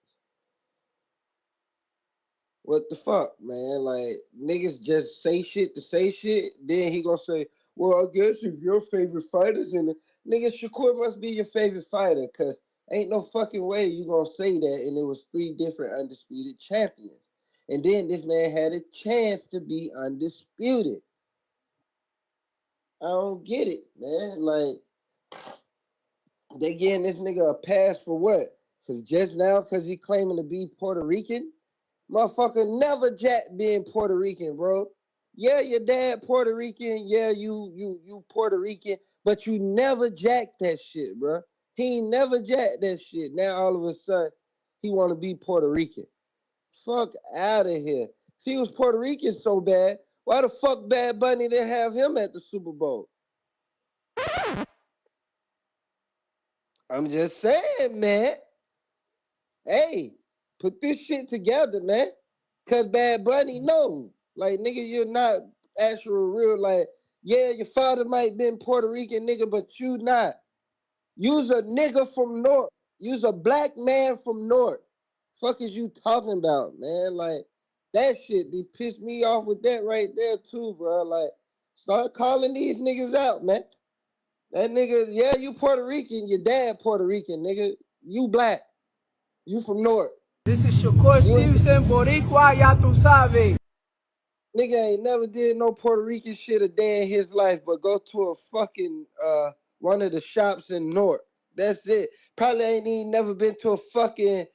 What the fuck, man? Like, niggas just say shit to say shit. Then he gonna say, well, I guess if your favorite fighter's in it, nigga, Shakur must be your favorite fighter, because ain't no fucking way you gonna say that. And it was 3 different undisputed champions. And then this man had a chance to be undisputed. I don't get it, man. Like, they getting this nigga a pass for what? Because just now, because he claiming to be Puerto Rican? Motherfucker never jack being Puerto Rican, bro. Yeah, your dad Puerto Rican. Yeah, you Puerto Rican, but you never jacked that shit, bro. He ain't never jacked that shit. Now all of a sudden, he want to be Puerto Rican. Fuck out of here. If he was Puerto Rican so bad, why the fuck Bad Bunny didn't have him at the Super Bowl? I'm just saying, man. Hey, put this shit together, man. Cause Bad Bunny knows. Like, nigga, you're not actual real, like, yeah, your father might been Puerto Rican, nigga, but you not. You's a nigga from North. You's a black man from North. Fuck is you talking about, man? Like, that shit be pissed me off with that right there, too, bro. Like, start calling these niggas out, man. That nigga, yeah, you Puerto Rican, your dad Puerto Rican, nigga. You black. You from North. This is Shakur Stevenson, Boricua, ya tu sabe. Nigga ain't never did no Puerto Rican shit a day in his life, but go to a fucking one of the shops in North. That's it. Probably ain't even never been to a fucking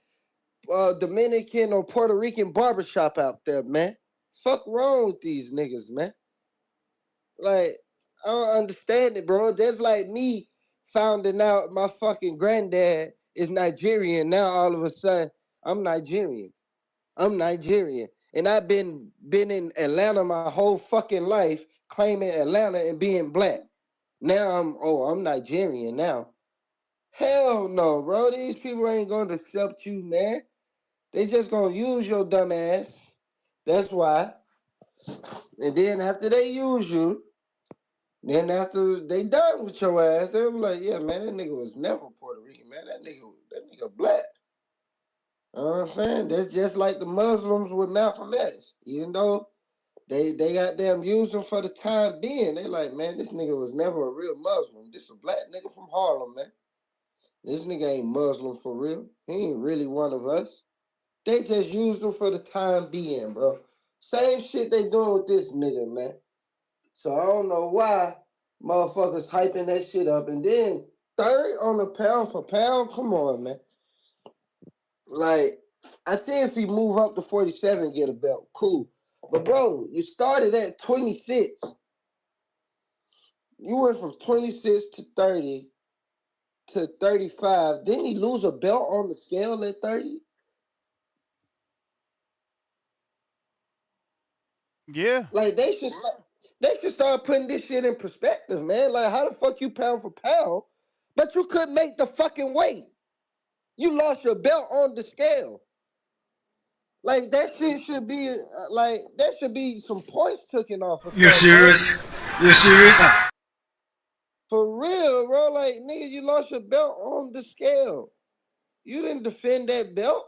Dominican or Puerto Rican barbershop out there, man. Fuck wrong with these niggas, man. Like, I don't understand it, bro. That's like me finding out my fucking granddad is Nigerian. Now all of a sudden, I'm Nigerian. I'm Nigerian. And I've been in Atlanta my whole fucking life, claiming Atlanta and being black. Now I'm Nigerian now. Hell no, bro. These people ain't gonna accept you, man. They just gonna use your dumb ass. That's why. And then after they use you, then after they done with your ass, they're like, yeah, man, that nigga was never Puerto Rican, man. That nigga black. You know what I'm saying? That's just like the Muslims with Malcolm X. Even though they goddamn used him for the time being, they like, man, this nigga was never a real Muslim. This a black nigga from Harlem, man. This nigga ain't Muslim for real. He ain't really one of us. They just used him for the time being, bro. Same shit they doing with this nigga, man. So I don't know why motherfuckers hyping that shit up. And then third on the pound for pound, come on, man. Like, I think if he move up to 47, get a belt, cool. But bro, you started at 26. You went from 26 to 30 to 35. Didn't he lose a belt on the scale at 30? Yeah. Like they should start putting this shit in perspective, man. Like, how the fuck you pound for pound, but you couldn't make the fucking weight? You lost your belt on the scale. Like, that shit should be like, there should be some points taken off or You're something, bro. serious? You're serious? For real, bro. Like, nigga, you lost your belt on the scale. You didn't defend that belt.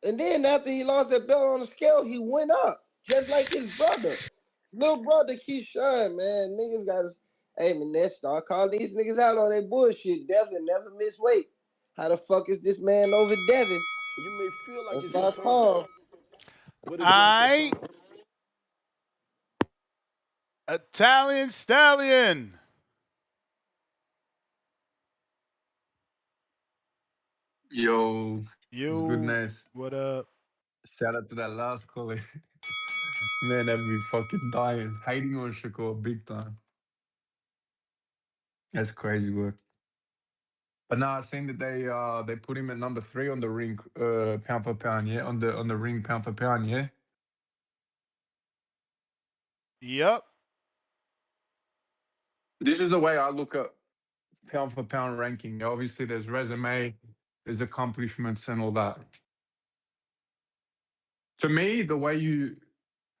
And then after he lost that belt on the scale, he went up. Just like his brother. Little brother Keyshawn, man. Niggas gotta, hey, man, let's start calling these niggas out on that bullshit. Devin never miss weight. How the fuck is this man over Devin? You may feel like That's it's your my time, call. but it's not your I time. Italian Stallion. Yo, it's Yo, goodness. what up? Shout out to that last caller. Man, that'd be fucking dying. Hating on Shakur big time. That's crazy work. But now I've seen that they put him at number 3 on the ring pound for pound, yeah? On the ring pound for pound, yeah? Yep. This is the way I look at pound for pound ranking. Obviously there's resume, there's accomplishments and all that. To me, the way you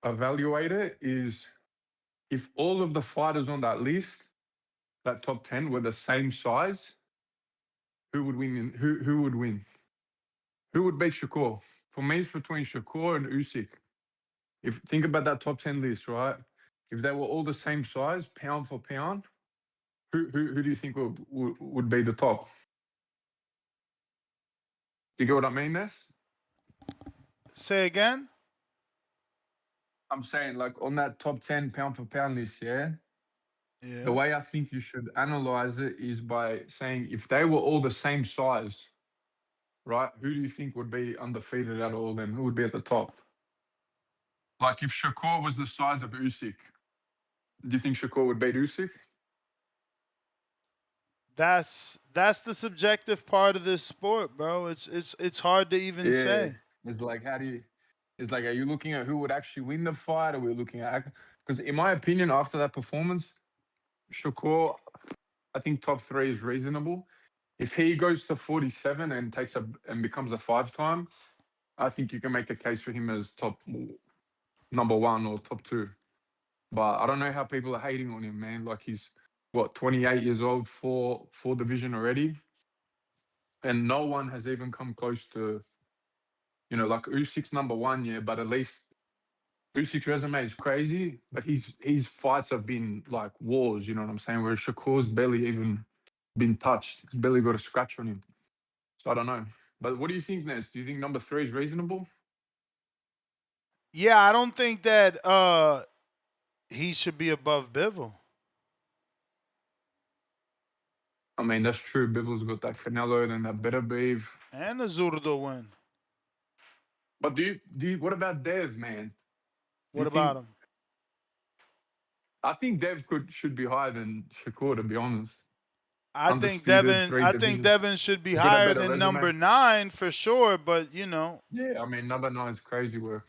evaluate it is if all of the fighters on that list, that top 10, were the same size, who would win? Who would win? Who would beat Shakur? For me, it's between Shakur and Usyk. If think about that top 10 list, right? If they were all the same size, pound for pound, who do you think would be the top? Do you get what I mean, Ness? Say again? I'm saying, like, on that top 10 pound for pound list, yeah? Yeah. The way I think you should analyze it is by saying if they were all the same size, right? Who do you think would be undefeated at all then? Who would be at the top? Like if Shakur was the size of Usyk, do you think Shakur would beat Usyk? That's the subjective part of this sport, bro. It's hard to even Yeah, say. it's like how do you? It's like, are you looking at who would actually win the fight? Or are we looking at? Because in my opinion, after that performance, Shakur, I think top three is reasonable. If he goes to 47 and takes a and becomes a 5-time, I think you can make a case for him as top number one or top two. But I don't know how people are hating on him, man. Like he's what 28 years old, four division already, and no one has even come close to like Usyk's number one, yeah. But at least Usyk's resume is crazy, but his fights have been like wars. You know what I'm saying? Where Shakur's barely even been touched. He's barely got a scratch on him. So I don't know. But what do you think, Ness? Do you think number three is reasonable? Yeah, I don't think that he should be above Bivol. I mean, that's true. Bivol's got that Canelo and that better beef. And the Zurdo win. But do you what about Dev, man? Do What you about think him? I think Dev should be higher than Shakur, to be honest. I think Undisputed, Devin. three I think divisions. Devin should be He's got a higher better than resume. number 9 for sure. But Yeah, I mean, number nine is crazy work.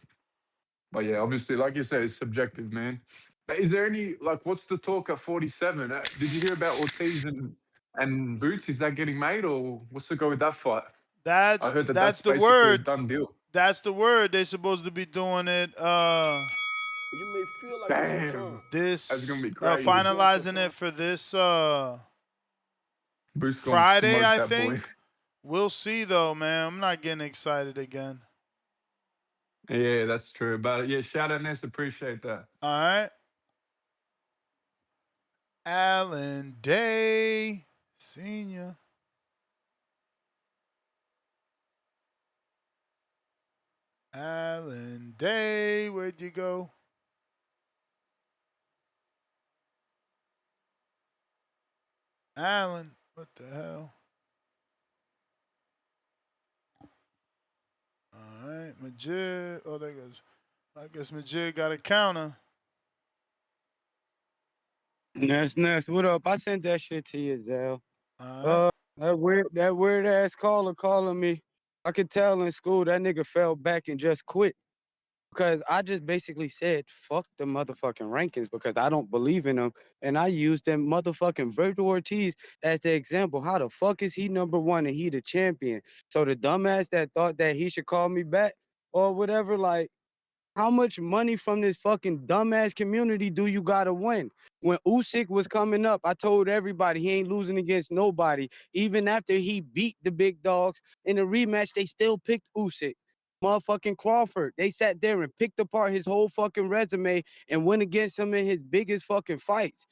But yeah, obviously, like you said, it's subjective, man. But is there any what's the talk at 47? Did you hear about Ortiz and Boots? Is that getting made, or what's the go with that fight? I that's heard that that's that's the basically a word. done deal. That's the word. They're supposed to be doing it. You may feel like it's your Damn, time. that's gonna This be crazy. Stand your finalizing it ground. for this Boots gonna Friday, smoke I that boy. think. We'll see though, man. I'm not getting excited again. Yeah, that's true. But yeah, shout out Ness, appreciate that. All right. Allen Day Senior. Allen Day, where'd you go? Allen, what the hell? All right, Majid. Oh, there goes. I guess Majid got a counter. Ness, what up? I sent that shit to you, Zell. All right. That weird ass caller calling me. I could tell in school that nigga fell back and just quit. Because I just basically said, fuck the motherfucking rankings because I don't believe in them. And I used them motherfucking Virgil Ortiz as the example. How the fuck is he number one and he the champion? So the dumbass that thought that he should call me back or whatever, like, how much money from this fucking dumbass community do you gotta win? When Usyk was coming up, I told everybody he ain't losing against nobody. Even after he beat the big dogs in the rematch, they still picked Usyk. Motherfucking Crawford, they sat there and picked apart his whole fucking resume and went against him in his biggest fucking fights.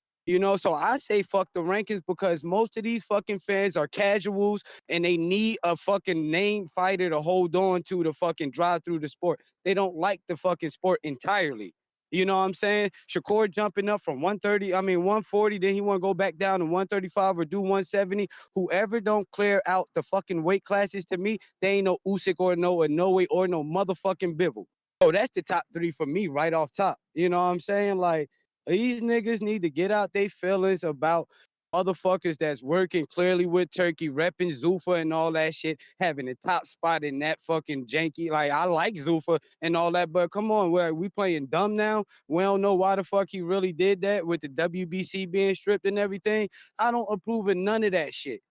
So I say fuck the rankings because most of these fucking fans are casuals and they need a fucking name fighter to hold on to fucking drive through the sport. They don't like the fucking sport entirely. You know what I'm saying? Shakur jumping up from 140, then he want to go back down to 135 or do 170. Whoever don't clear out the fucking weight classes to me, they ain't no Usyk or no Inoue or no motherfucking Bivol. Oh, that's the top three for me right off top. You know what I'm saying? Like, these niggas need to get out their feelings about motherfuckers that's working clearly with Turkey, repping Zuffa and all that shit, having the top spot in that fucking janky. Like, I like Zuffa and all that, but come on, we playing dumb now? We don't know why the fuck he really did that with the WBC being stripped and everything. I don't approve of none of that shit.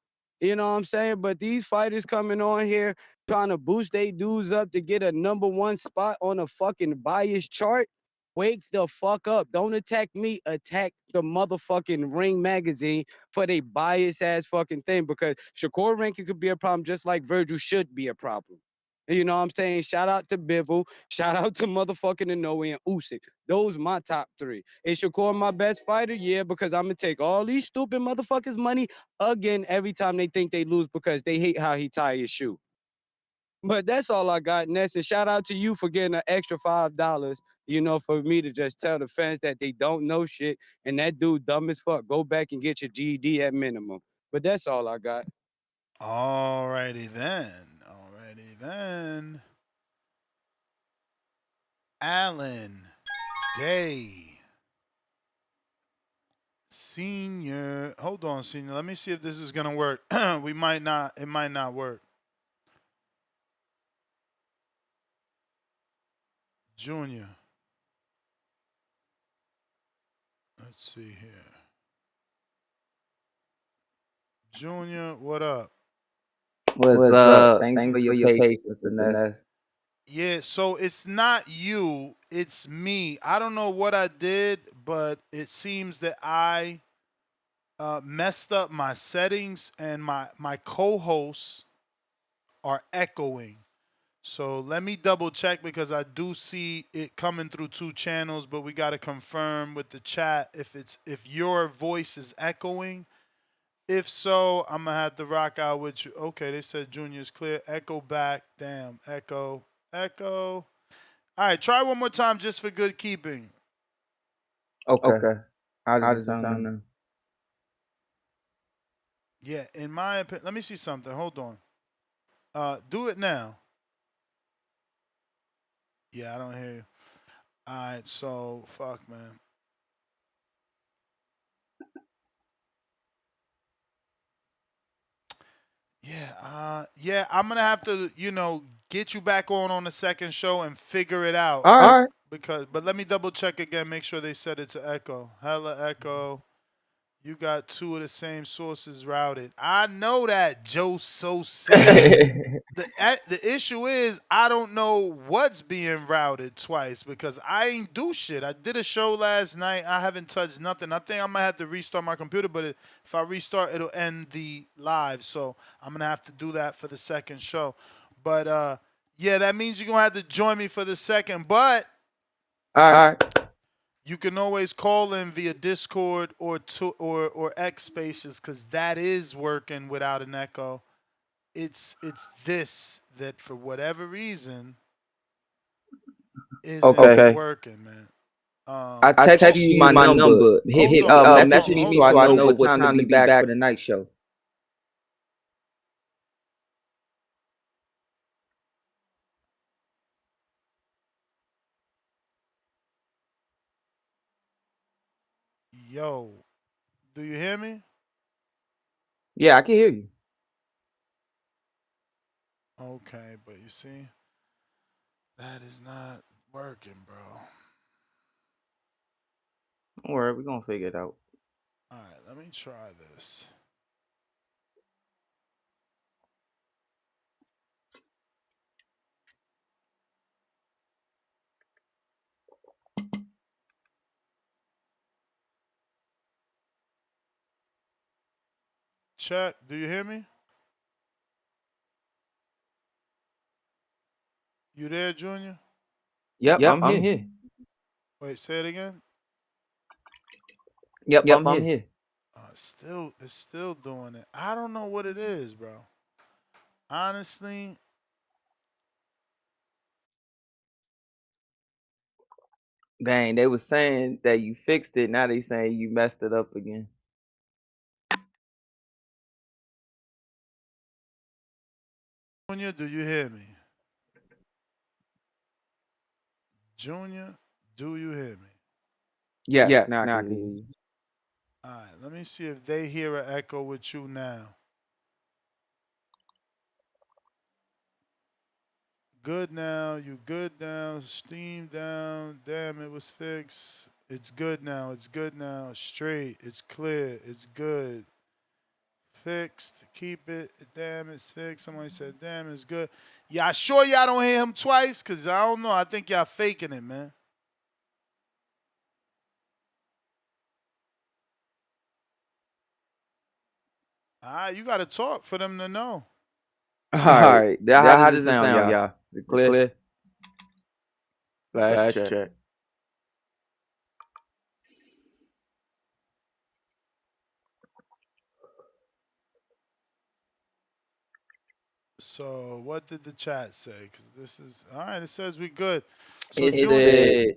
You know what I'm saying? But these fighters coming on here trying to boost they dudes up to get a number one spot on a fucking bias chart. Wake the fuck up. Don't attack me. Attack the motherfucking Ring magazine for they bias ass fucking thing because Shakur ranking could be a problem just like Virgil should be a problem. You know what I'm saying? Shout out to Bivol. Shout out to motherfucking Inoue and Usyk. Those my top three. Is Shakur my best fighter? Yeah, because I'm going to take all these stupid motherfuckers' money again every time they think they lose because they hate how he tie his shoe. But that's all I got, Ness. And shout out to you for getting an extra $5, for me to just tell the fans that they don't know shit. And that dude dumb as fuck. Go back and get your GED at minimum. But that's all I got. Alrighty then. Alrighty then. Allen Day Senior. Hold on, Senior. Let me see if this is going to work. We might not. It might not work. Junior. Let's see here. Junior, what up? What's up? Thanks for your patience, Mr. Ness. Yeah, so it's not you, it's me. I don't know what I did, but it seems that I messed up my settings and my co-hosts are echoing. So let me double check because I do see it coming through 2 channels, but we got to confirm with the chat if your voice is echoing. If so, I'm gonna have to rock out with you. Okay, they said Junior's clear. Echo back. Damn, echo, echo. All right, try one more time just for good keeping. Okay. How does it sound now? Yeah, in my opinion, let me see something. Hold on. Do it now. Yeah, I don't hear you. All right, so fuck, man. Yeah, I'm gonna have to, get you back on the second show and figure it out. All right. But let me double check again, make sure they said it's an echo. Hella echo. You got 2 of the same sources routed. I know that, Joe So Sick. The issue is I don't know what's being routed twice because I ain't do shit. I did a show last night. I haven't touched nothing. I think I might have to restart my computer, but if I restart, it'll end the live. So I'm gonna have to do that for the second show. But yeah, that means you're gonna have to join me for the second. But All right. you can always call in via Discord or X Spaces because that is working without an echo. It's this that for whatever reason isn't working, man. I text you my number. Message me so I know what time to be back for the night show. Yo, do you hear me? Yeah, I can hear you. Okay, but you see, that is not working, bro. Don't worry, we're gonna figure it out. All right, let me try this. Check. Do you hear me? You there, Junior? Yep, I'm here. Wait, say it again. Yep, I'm here. It's still doing it. I don't know what it is, bro. Honestly, Dang, they was saying that you fixed it. Now they saying you messed it up again. Junior, do you hear me? Junior, do you hear me? Yes, now I can hear you. All right, let me see if they hear an echo with you now. Good now, you good now, steam down, damn, it was fixed. It's good now, straight, it's clear, it's good. Fixed, keep it, damn, it's fixed. Somebody said, damn, it's good. Y'all sure y'all don't hear him twice? Because I don't know, I think y'all faking it, man. All right, you got to talk for them to know. All right. How does it sound, y'all? Is it clear? Flash check. So what did the chat say? Because this is, all right, it says we good. So It said,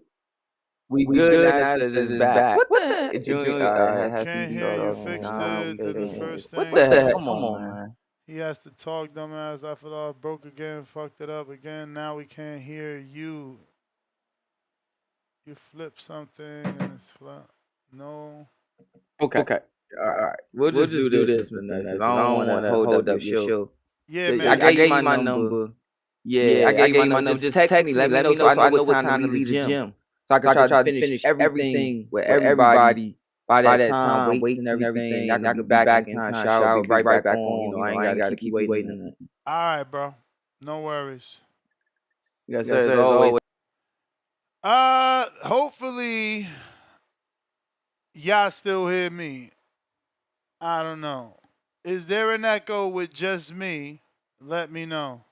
we good, now it says it's back. What the heck? Junior, It has to can't be hear you, so. fixed I it, did the first thing. What the heck? Come on, man. He has to talk, dumbass. I fell off, broke again, fucked it up again. Now we can't hear you. You flip something and it's flat. No. Okay. All right. We'll just do this, Mr. Nuts, because I don't want to hold up your show. Yeah, I man. gave you my number. Yeah, I gave you my number. Just text me. Let me know so I know what time to leave the gym. So I can try to finish everything with everybody by that time, weights and everything. I can be back in time, shower, be right back on. I ain't got to keep you waiting on that. All right, bro. No worries. Yes, sir. As always. Hopefully y'all still hear me. I don't know. Is there an echo with just me? Let me know.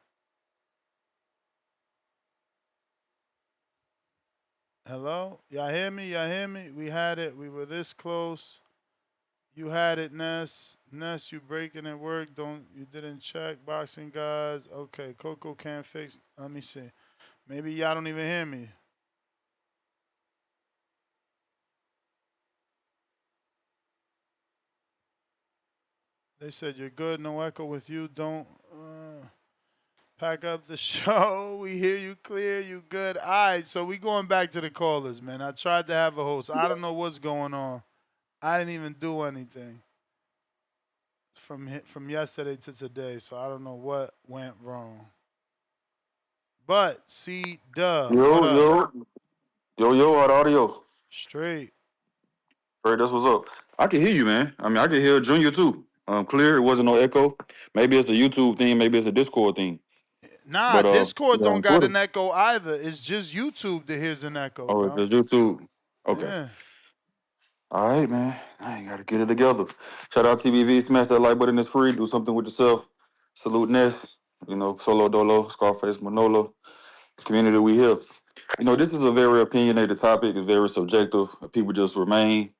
Hello? Y'all hear me? Y'all hear me? We had it. We were this close. You had it, Ness. Ness, you breaking at work. You didn't check. Boxing guys. Okay, Coco can't fix. Let me see. Maybe y'all don't even hear me. They said you're good. No echo with you. Don't pack up the show. We hear you clear. You good. All right, so we going back to the callers, man. I tried to have a host. I don't know what's going on. I didn't even do anything from yesterday to today, so I don't know what went wrong. But C Dub, what up? Yo, audio. Straight. Right, that's what's up. I can hear you, man. I mean, I can hear Junior too. Clear. It wasn't no echo. Maybe it's a YouTube thing. Maybe it's a Discord thing. Nah, But Discord yeah, don't on got Twitter. an echo either. It's just YouTube that hears an echo, Oh, it's bro. YouTube. Okay. Yeah. All right, man. I ain't gotta get it together. Shout out TBV. Smash that like button. It's free. Do something with yourself. Salute Ness. Solo Dolo, Scarface, Manolo. Community we here. This is a very opinionated topic. It's very subjective. People just remain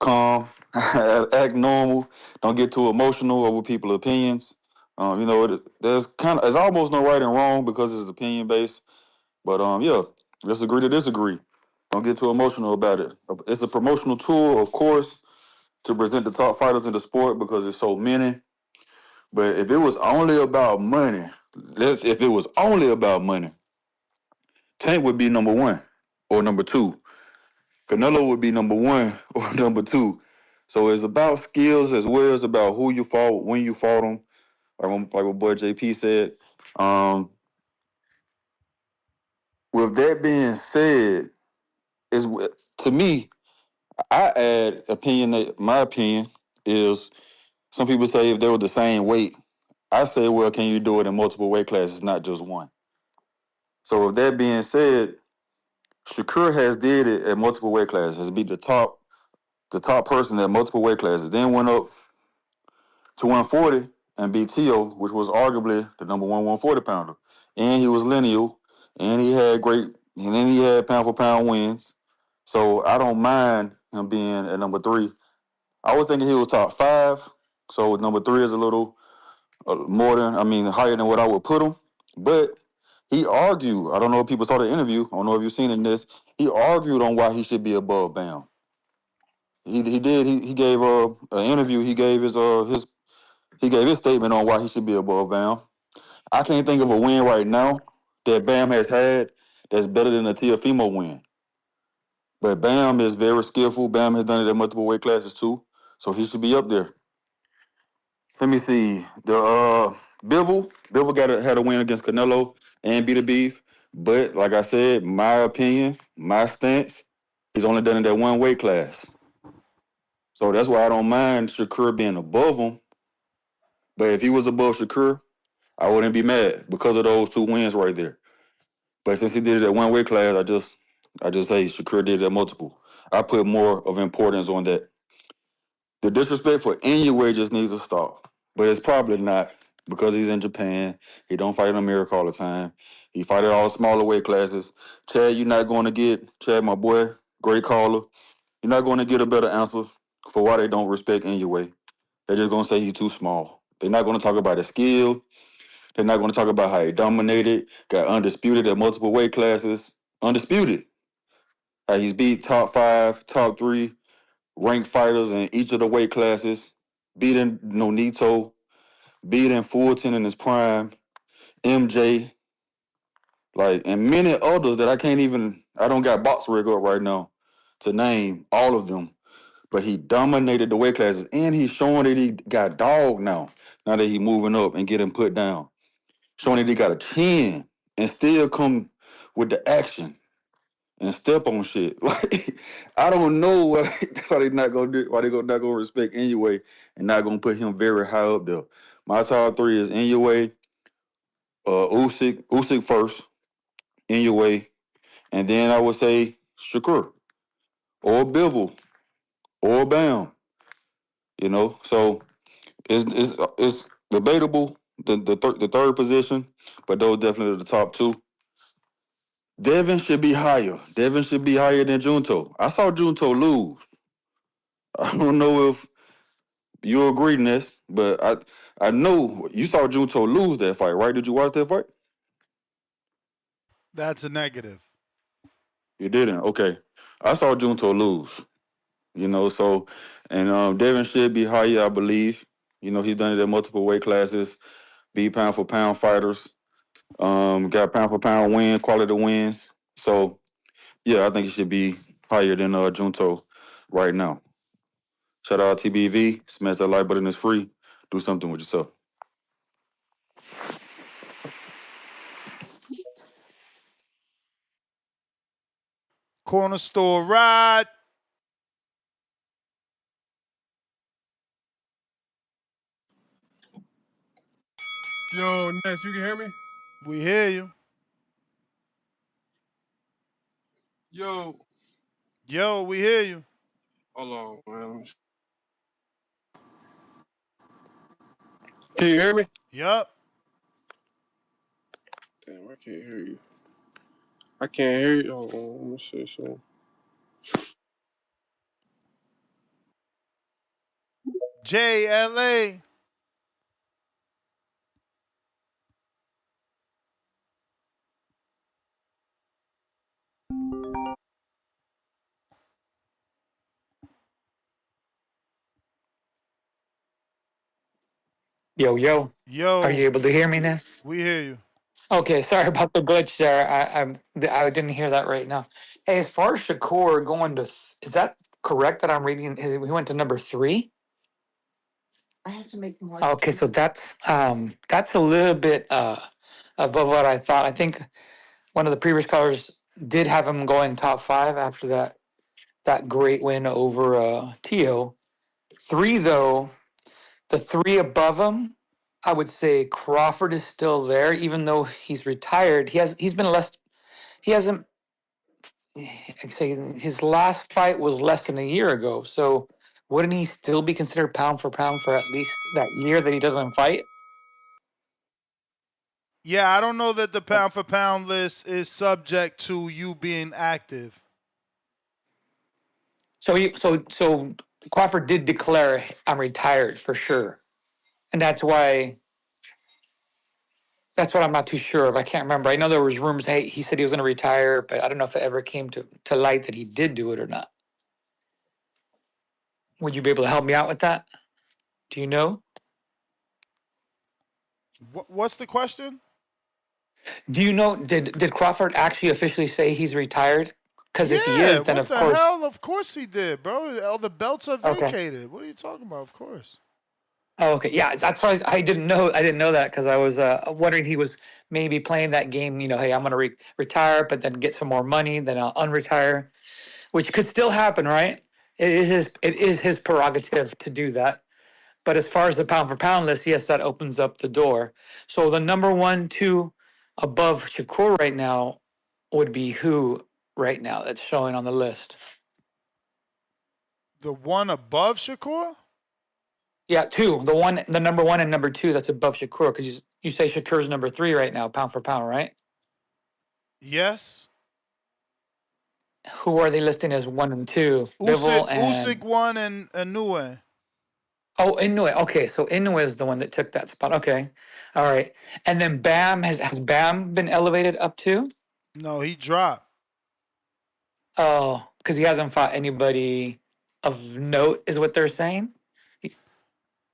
calm, act normal, don't get too emotional over people's opinions. There's almost no right and wrong because it's opinion based. But yeah, let's agree to disagree. Don't get too emotional about it. It's a promotional tool, of course, to present the top fighters in the sport because there's so many. But if it was only about money, Tank would be number one or number two. Canelo would be number one or number two. So it's about skills as well as about who you fought, when you fought them. Like what boy JP said. With that being said, is to me, I add opinion. My opinion is some people say if they were the same weight, I say, well, can you do it in multiple weight classes, not just one? So with that being said, Shakur has did it at multiple weight classes. Has beat the top person at multiple weight classes. Then went up to 140 and beat Tio, which was arguably the number one 140 pounder. And he was lineal, and then he had pound for pound wins. So I don't mind him being at number three. I was thinking he was top five, so number three is a little higher than what I would put him. But he argued. I don't know if people saw the interview. I don't know if you've seen it in this. He argued on why he should be above Bam. He did. He gave an interview. He gave his statement on why he should be above Bam. I can't think of a win right now that Bam has had that's better than a Teofimo win. But Bam is very skillful. Bam has done it at multiple weight classes too, so he should be up there. Let me see. The Bivol had a win against Canelo and beat the Beef. But like I said, my opinion, my stance, he's only done it at one weight class. So that's why I don't mind Shakur being above him. But if he was above Shakur, I wouldn't be mad because of those two wins right there. But since he did it at one weight class, I just say Shakur did it at multiple. I put more of importance on that. The disrespect for Inoue just needs to stop. But it's probably not because he's in Japan. He don't fight in America all the time. He fight at all smaller weight classes. Chad, Chad, my boy, great caller. You're not going to get a better answer for why they don't respect Inoue. They're just going to say he's too small. They're not going to talk about his skill. They're not going to talk about how he dominated, got undisputed at multiple weight classes. Undisputed. How he's beat top 5, top 3 ranked fighters in each of the weight classes, beating Nonito, beating Fulton in his prime, MJ, and many others that I don't got box rig up right now to name all of them. but he dominated the weight classes, and he's showing that he got dog now. Now that he moving up and getting put down, showing that he got a chin and still come with the action and step on shit. Like I don't know why they not gonna do, why they not gonna respect Inoue and not gonna put him very high up there. My top three is Inoue, Usyk first, Inoue, and then I would say Shakur or Bivol or Bam. You know, so it's debatable the third position, but those definitely the top two. Devin should be higher. Devin should be higher than Junto. I saw Junto lose. I don't know if you agree, Ness, but I know you saw Junto lose that fight, right? Did you watch that fight? That's a negative. You didn't. Okay, I saw Junto lose. You know, so and Devin should be higher, I believe. You know, he's done it at multiple weight classes, be pound for pound fighters. Got pound for pound win, quality wins. So yeah, I think he should be higher than Junto right now. Shout out TBV. Smash that like button. It's free. Do something with yourself. Corner store ride. Yo, Ness, you can hear me? We hear you. Yo, Yo, we hear you. hold on, man. Can you hear me? Yup. Damn, I can't hear you. I can't hear you. Hold on, let me see something. JLA. Yo, yo. Are Yo, you able to hear me, Ness? we hear you. Okay, sorry about the glitch there. I didn't hear that right now. Hey, as far as Shakur going to, is that correct that I'm reading? He went to number 3. I have to make more. Okay, so that's a little bit above what I thought. I think one of the previous callers did have him going top 5 after that great win over Tio. 3 though. The 3 above him, I would say Crawford is still there, even though he's retired. He's been less. He hasn't. I'd say his last fight was less than a year ago. So wouldn't he still be considered pound for pound for at least that year that he doesn't fight? Yeah, I don't know that the pound for pound list is subject to you being active. So Crawford did declare I'm retired for sure, and that's why. That's what I'm not too sure of. I can't remember. I know there was rumors. Hey, he said he was going to retire, but I don't know if it ever came to light that he did do it or not. Would you be able to help me out with that? Do you know? What's the question? Do you know? Did Crawford actually officially say he's retired? Because if he Yeah, is, then what of the course. hell? Of course he did, bro. All the belts are Okay. vacated. What are you talking about? Of course. Oh, okay. Yeah, that's why I didn't know. I didn't know that because I was wondering he was maybe playing that game. You know, hey, I'm going to retire, but then get some more money, then I'll unretire, which could still happen, right? It is his prerogative to do that. But as far as the pound for pound list, yes, that opens up the door. So the number 1, 2 above Shakur right now would be who right now that's showing on the list? The one above Shakur? Yeah, 2. The number 1 and number 2 that's above Shakur, because you say Shakur's number 3 right now, pound for pound, right? Yes. Who are they listing as 1 and 2? Bivol and Usyk 1 and Inoue. oh, Inoue. Okay, so Inoue is the one that took that spot. Okay, all right. And then Bam has Bam been elevated up too? No, he dropped. Oh, because he hasn't fought anybody of note, is what they're saying.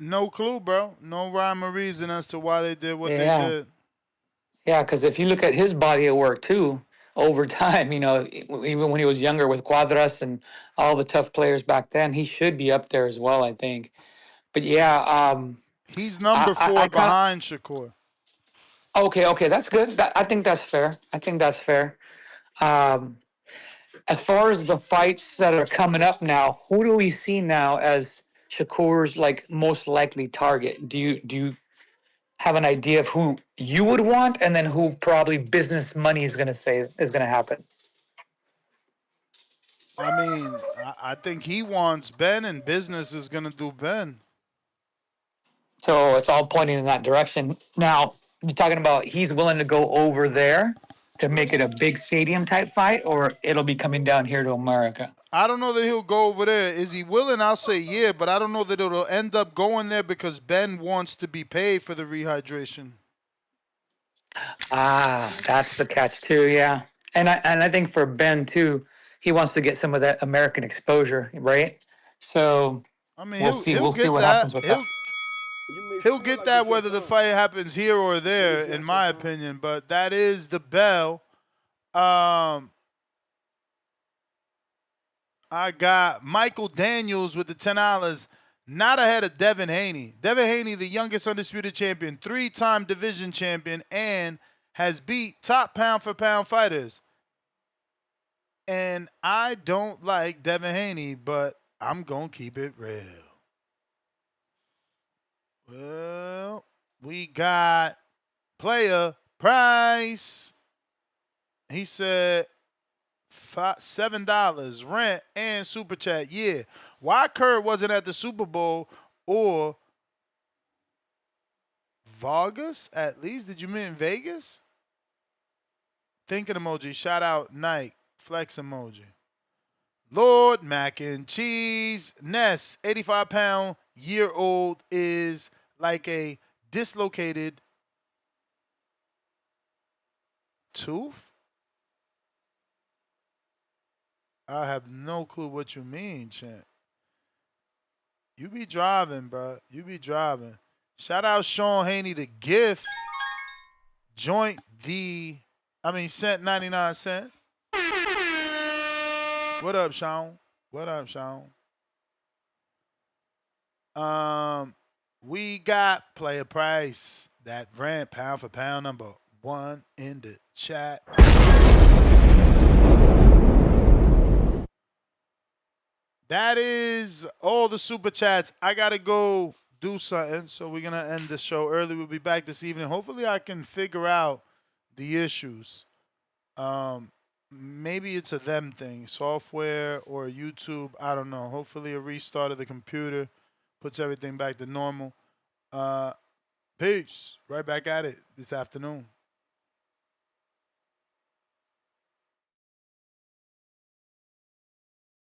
No clue, bro. No rhyme or reason as to why they did what they Yeah, did. yeah. Because if you look at his body of work too, over time. Even when he was younger with Cuadras and all the tough players back then, he should be up there as well, I think. But yeah, He's number 4 I kind behind Shakur. of okay, that's good. I think that's fair. Um, as far as the fights that are coming up now, who do we see now as Shakur's like most likely target? Do you have an idea of who you would want, and then who probably business money is going to say is going to happen? I mean, I think he wants Ben, and business is going to do Ben. So it's all pointing in that direction. Now, you're talking about he's willing to go over there to make it a big stadium type fight, or it'll be coming down here to America? I don't know that he'll go over there. Is he willing? I'll say yeah, but I don't know that it'll end up going there because Ben wants to be paid for the rehydration. Ah, that's the catch too, yeah. And I think for Ben too, he wants to get some of that American exposure, right? So I mean, we'll see. he'll We'll see get what that. happens with that. He'll get that whether the fight happens here or there, in my opinion. But that is the bell. I got Michael Daniels with the $10, not ahead of Devin Haney. Devin Haney, the youngest undisputed champion, 3-time division champion, and has beat top pound-for-pound fighters. And I don't like Devin Haney, but I'm going to keep it real. Well, we got player price. He said $7 rent and super chat. Yeah, why Kurt wasn't at the Super Bowl or Vargas at least? Did you mean Vegas? Thinking emoji. Shout out Nike. Flex emoji. Lord Mac and Cheese. Ness, 85-pound-year-old is like a dislocated tooth? I have no clue what you mean, champ. You be driving, bro. You be driving. Shout out Sean Haney, the gift. Cent 99 cent. What up, Sean? What up, Sean? We got player price. That rent pound for pound number 1 in the chat. That is all the super chats. I got to go do something, so we're going to end the show early. We'll be back this evening. Hopefully I can figure out the issues. Maybe it's a them thing, software or YouTube. I don't know. Hopefully a restart of the computer puts everything back to normal. Peace. Right back at it this afternoon.